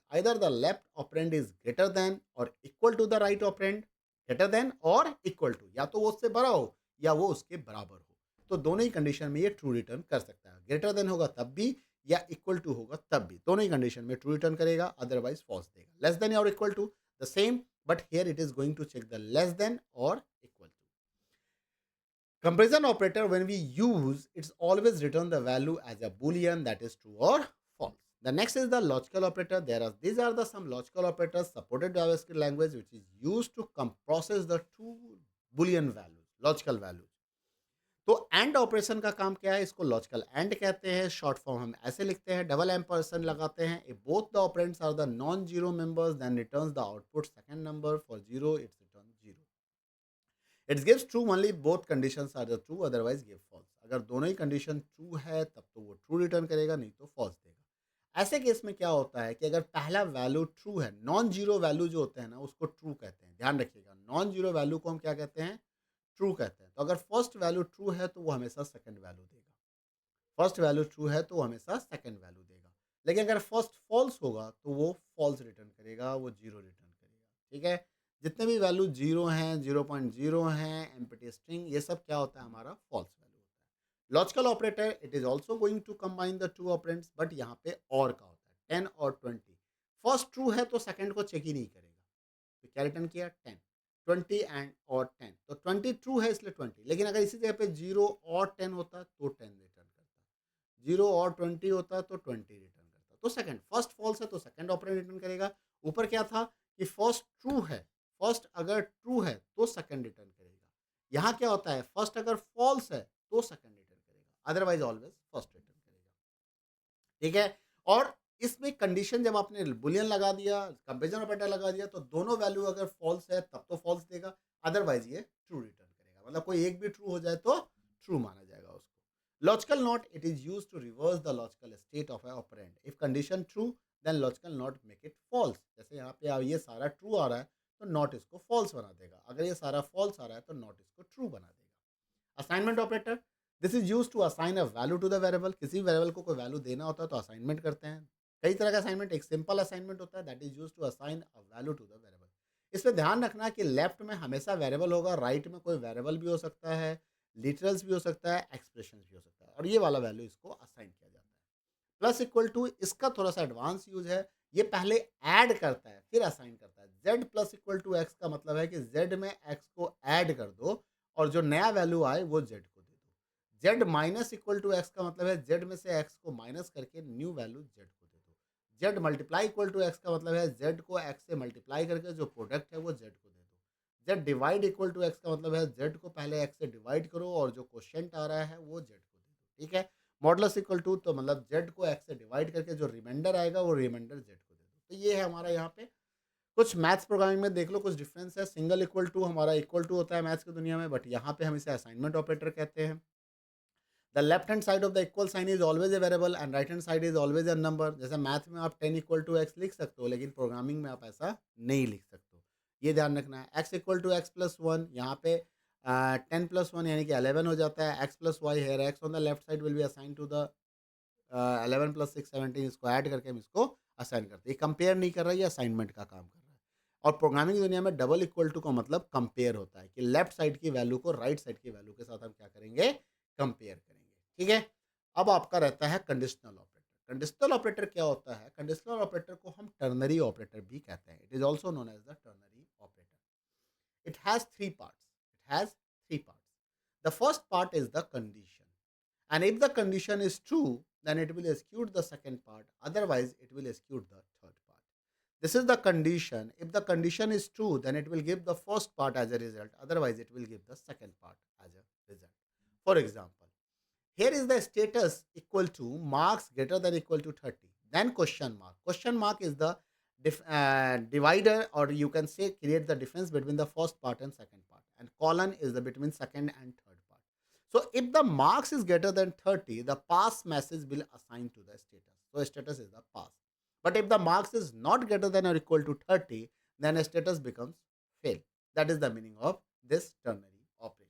is greater than or equal to the right operand, greater than और equal to, या तो वो उससे बड़ा हो या वो उसके बराबर हो, तो दोनों ही कंडीशन में ये ट्रू रिटर्न कर सकता है। ग्रेटर देन होगा तब भी, या इक्वल टू होगा तब भी, दोनों ही कंडीशन में ट्रू रिटर्न करेगा, अदरवाइज फॉल्स देगा। लेस देन और equal to the same, but here it is going to check the less than और equal to. Comparison operator, when we use, it's always return the value as a boolean, that is true or false. The next is the logical operator. These are the some logical operators supported JavaScript language which is used to process the two boolean values, logical values. तो and operation का काम क्या है, इसको logical and कहते हैं। Short form हम ऐसे लिखते हैं, डबल एम्परसेंड लगाते हैं। If both the operands are the non zero members, then returns the output second number, for zero it's return zero. It gives true only both conditions are the true, otherwise give false. अगर दोनों ही condition true है तब तो वो true return करेगा, नहीं तो फॉल्स देगा। ऐसे केस में क्या होता है कि अगर पहला वैल्यू ट्रू है, नॉन जीरो वैल्यू जो होते हैं ना उसको ट्रू कहते हैं, ध्यान रखिएगा। नॉन जीरो वैल्यू को हम क्या कहते हैं, ट्रू कहते हैं। तो अगर फर्स्ट वैल्यू ट्रू है तो वो हमेशा सेकंड वैल्यू देगा, फर्स्ट वैल्यू ट्रू है तो वो हमेशा सेकंड वैल्यू देगा। लेकिन अगर फर्स्ट फॉल्स होगा तो वो फॉल्स रिटर्न करेगा, वो जीरो रिटर्न करेगा। ठीक है, जितने भी वैल्यू जीरो हैं, 0.0 हैं, एम्प्टी स्ट्रिंग, ये सब क्या होता है, हमारा फॉल्स वैल्यू होता है। Logical operator, it is also going to combine the two operands, but यहाँ पे और का होता है 10 और 20। फर्स्ट ट्रू है तो सेकंड को चेक ही नहीं करेगा, तो क्या रिटर्न किया, 10, 20 एंड और 10। तो 20 ट्रू है इसलिए 20, लेकिन अगर इसी जगह पे 0 और 10 होता तो 10 रिटर्न करता, 0 और 20 होता तो 20 रिटर्न करता। तो सेकंड, फर्स्ट फॉल्स है तो सेकंड ऑपरेंड रिटर्न करेगा। ऊपर क्या था कि फर्स्ट ट्रू है, फर्स्ट अगर ट्रू है तो सेकंड रिटर्न करेगा। यहाँ क्या होता है, फर्स्ट अगर फॉल्स है तो सेकंड रिटर्न करेगा, अदरवाइज ऑलवेज फर्स्ट रिटर्न करेगा। ठीक है, और इसमें कंडीशन जब आपने बुलियन लगा दिया, कंपेरिजन ऑपरेटर लगा दिया, तो दोनों वैल्यू अगर फॉल्स है तब तो फॉल्स देगा, अदरवाइज ये ट्रू रिटर्न करेगा। मतलब कोई एक भी ट्रू हो जाए तो ट्रू माना जाएगा उसको। Logical not, it is used to reverse the logical state of a operand. If condition true, then logical not make it false. जैसे यहाँ पे ये सारा ट्रू आ रहा है तो नॉट इसको फॉल्स बना देगा, अगर ये सारा फॉल्स आ रहा है तो नॉट इसको ट्रू बना देगा। Assignment operator, this is use to assign a value to the variable. किसी वेरिएबल को कोई वैल्यू देना होता है तो असाइनमेंट करते हैं। कई तरह का असाइनमेंट, एक सिंपल असाइनमेंट होता है, that is use to assign a value to the variable. इसमें ध्यान रखना कि लेफ्ट में हमेशा वेरिएबल होगा, राइट में कोई वेरिएबल भी हो सकता है, लिटरल्स भी हो सकता है, एक्सप्रेशन भी हो सकता है, और ये वाला वैल्यू इसको असाइन किया जाता है। प्लस इक्वल टू, इसका थोड़ा सा एडवांस यूज है, ये पहले ऐड करता है फिर असाइन करता है। Z plus equal to X का मतलब है कि जेड में एक्स को ऐड कर दो और जो नया वैल्यू आए वो जेड को दे दो। Z minus equal to X का मतलब है जेड में से एक्स को माइनस करके न्यू वैल्यू जेड को दे दो। Z multiply equal to X का मतलब है जेड को एक्स से मल्टीप्लाई करके जो प्रोडक्ट है वो जेड को दे दो। Z divide equal to X का मतलब है जेड को पहले एक्स से डिवाइड करो और जो क्वेश्चन आ रहा है वो जेड को दे दो। ठीक है, मॉडलस इक्वल टू, तो मतलब जेड को एक्स से डिवाइड करके जो रिमाइंडर आएगा वो रिमाइंडर जेड को दे दो। तो ये है हमारा यहाँ पे कुछ मैथ्स प्रोग्रामिंग में देख लो कुछ डिफरेंस है। सिंगल इक्वल टू हमारा इक्वल टू होता है मैथ्स की दुनिया में, बट यहाँ पे हम इसे असाइनमेंट ऑपरेटर कहते हैं। The left hand side of the equal sign is always a variable and right hand side is always a number. जैसे मैथ में आप 10 इक्वल टू एक्स लिख सकते हो, लेकिन प्रोग्रामिंग में आप ऐसा नहीं लिख सकते हो, ये ध्यान रखना है। X equal to X plus one, यहाँ पे 10 प्लस वन यानी कि 11 हो जाता है। X plus Y here, X on the left side will be assign to the 11 plus 6 17, इसको ऐड करके हम इसको असाइन करते हैं। ये कंपेयर नहीं कर रहा है, ये असाइनमेंट का काम कर रहा है। और प्रोग्रामिंग दुनिया में डबल इक्वल टू का मतलब कंपेयर होता है कि लेफ्ट साइड की वैल्यू को राइट साइड की वैल्यू के साथ हम क्या करेंगे, कंपेयर करेंगे। ठीक है, अब आपका रहता है कंडीशनल ऑपरेटर। कंडीशनल ऑपरेटर क्या होता है? कंडीशनल ऑपरेटर को हम टर्नरी ऑपरेटर भी कहते हैं। It is also known as the ternary operator. It has three parts. It has three parts. The first part is the condition. And if the condition is true, then it will execute the second part. Otherwise, it will execute the third part. This is the condition. If the condition is true, then it will give the first part as a result. Otherwise, it will give the second part as a result. For example, here is the status equal to marks greater than equal to 30. Then question mark. Question mark is the divider, or you can say create the difference between the first part and second part. And colon is the between second and third part. So if the marks is greater than 30, the pass message will assign to the status. So status is the pass. But if the marks is not greater than or equal to 30, then a status becomes fail. That is the meaning of this ternary operator.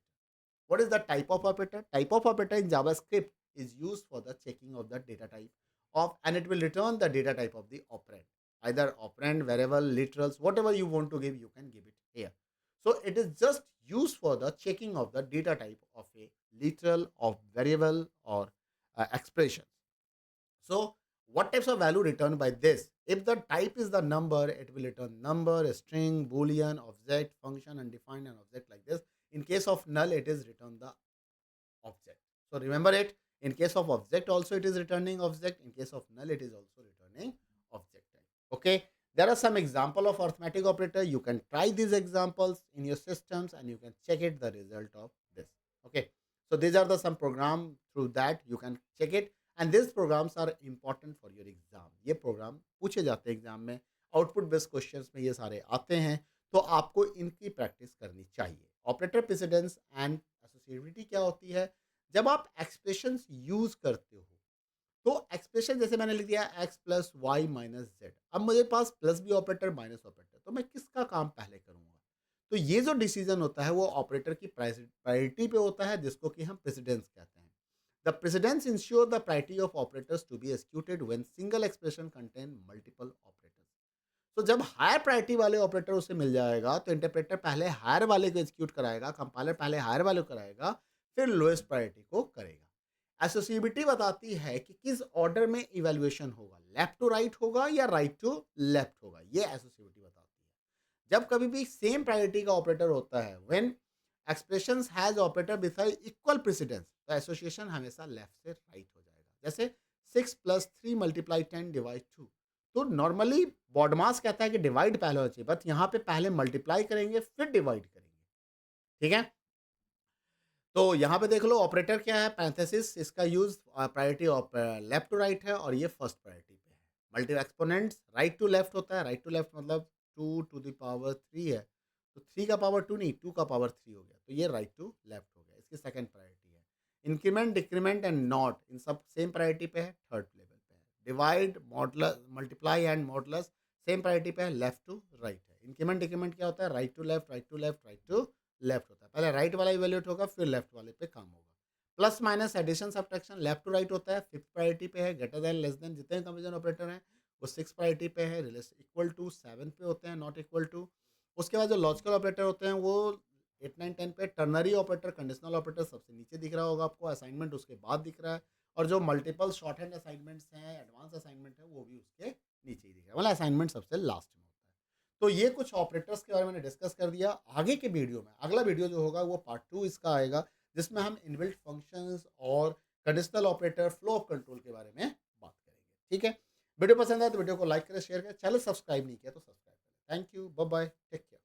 What is the type of operator? Type of operator in JavaScript is used for the checking of the data type of, and it will return the data type of the operand. Either operand, variable, literals, whatever you want to give, you can give it here. So it is just used for the checking of the data type of a literal, of variable, or expression. So what types of value returned by this? If the type is the number, it will return number, a string, boolean, object, function, and define an object like this. In case of null, it is return the object. So remember it. In case of object also, it is returning object. In case of null, it is also returning object type. Okay. There are some example of arithmetic operator. You can try these examples in your systems and you can check it the result of this. Okay. So these are the some program through that you can check it, and these programs are important for your exam. ये program पूछे जाते हैं exam में, output based questions में ये सारे आते हैं, तो आपको इनकी प्रैक्टिस करनी चाहिए। ऑपरेटर प्रेसिडेंस एंड एसोसिएटिविटी क्या होती है? जब आप एक्सप्रेशंस यूज करते हो, तो एक्सप्रेशन जैसे मैंने लिख दिया X plus Y minus Z, अब मुझे पास प्लस भी ऑपरेटर माइनस ऑपरेटर, तो मैं किसका काम पहले करूंगा? तो ये जो डिसीजन होता है वो ऑपरेटर की प्रायोरिटी पे होता है, जिसको कि हम प्रेसिडेंस कहते हैं। The precedence ensure the priority of operators to be executed when single expression contain multiple operators. तो जब हायर प्रायोरिटी वाले ऑपरेटर उसे मिल जाएगा, तो इंटरप्रेटर पहले हायर वाले को एग्जीक्यूट कराएगा, कंपाइलर पहले हायर वाले को कराएगा, फिर लोएस्ट प्रायोरिटी को करेगा। एसोसिएबिलिटी बताती है कि किस ऑर्डर में इवैल्यूएशन होगा, लेफ्ट टू राइट होगा या राइट टू लेफ्ट होगा, ये एसोसिएबिलिटी बताती है। जब कभी भी सेम प्रायोरिटी का ऑपरेटर होता है, when expressions has operator beside equal precedence, तो एसोसिएशन हमेशा लेफ्ट से राइट हो जाएगा। जैसे 6 + 3 × 10 डिवाइड 2, तो नॉर्मली बॉडमास कहता है कि डिवाइड पहले होना चाहिए, बट यहाँ पे पहले मल्टीप्लाई करेंगे फिर डिवाइड करेंगे। ठीक है? तो यहाँ पे देख लो ऑपरेटर क्या है, पैरेंथेसिस, इसका use priority of left to right है और ये फर्स्ट प्रायोरिटी पे है। Multi exponents right to left होता है, राइट टू लेफ्ट मतलब 2⁻³ है, तो 3 का पावर 2 नहीं, 2 का पावर 3 हो गया, तो ये राइट टू लेफ्ट हो गया, इसकी सेकंड प्रायोरिटी है। इंक्रीमेंट, डिक्रीमेंट एंड नॉट, इन सब सेम प्रायोरिटी पे है, थर्ड लेवल पे है। Divide, modulus, multiply and modulus same priority पे है, लेफ्ट टू राइट है। इंक्रीमेंट डिक्रीमेंट क्या होता है, right to left, right to left, right to left होता है। पहले राइट वाला इवैल्यूएट होगा, फिर लेफ्ट वाले पे काम होगा। Plus minus, addition, subtraction left to right होता है, फिफ्थ प्रायोरिटी पे है। ग्रेटर देन, लेस देन, जितने कंपैरिजन ऑपरेटर हैं वो सिक्स प्रायोरिटी पे है। इक्वल टू 7 पे होते हैं, नॉट इक्वल टू। उसके बाद जो लॉजिकल ऑपरेटर होते हैं वो 8 9 10 पे। टर्नरी ऑपरेटर, कंडीशनल ऑपरेटर सबसे नीचे दिख रहा होगा आपको, असाइनमेंट उसके बाद दिख रहा है, और जो मल्टीपल शॉर्ट हैंड असाइनमेंट्स हैं, एडवांस असाइनमेंट है, वो भी उसके नीचे ही दिख रहा है, मतलब असाइनमेंट सबसे लास्ट में होता है। तो ये कुछ ऑपरेटर्स के बारे में मैंने डिस्कस कर दिया। आगे के वीडियो में, अगला वीडियो जो होगा वो पार्ट 2 इसका आएगा, जिसमें हम इनबिल्ट फंक्शंस और conditional operator, flow of control के बारे में बात करेंगे। ठीक है? वीडियो पसंद आए तो वीडियो को लाइक करें, शेयर करें, चैनल सब्सक्राइब नहीं किया तो सब्सक्राइब करें। Thank you, bye bye, take care.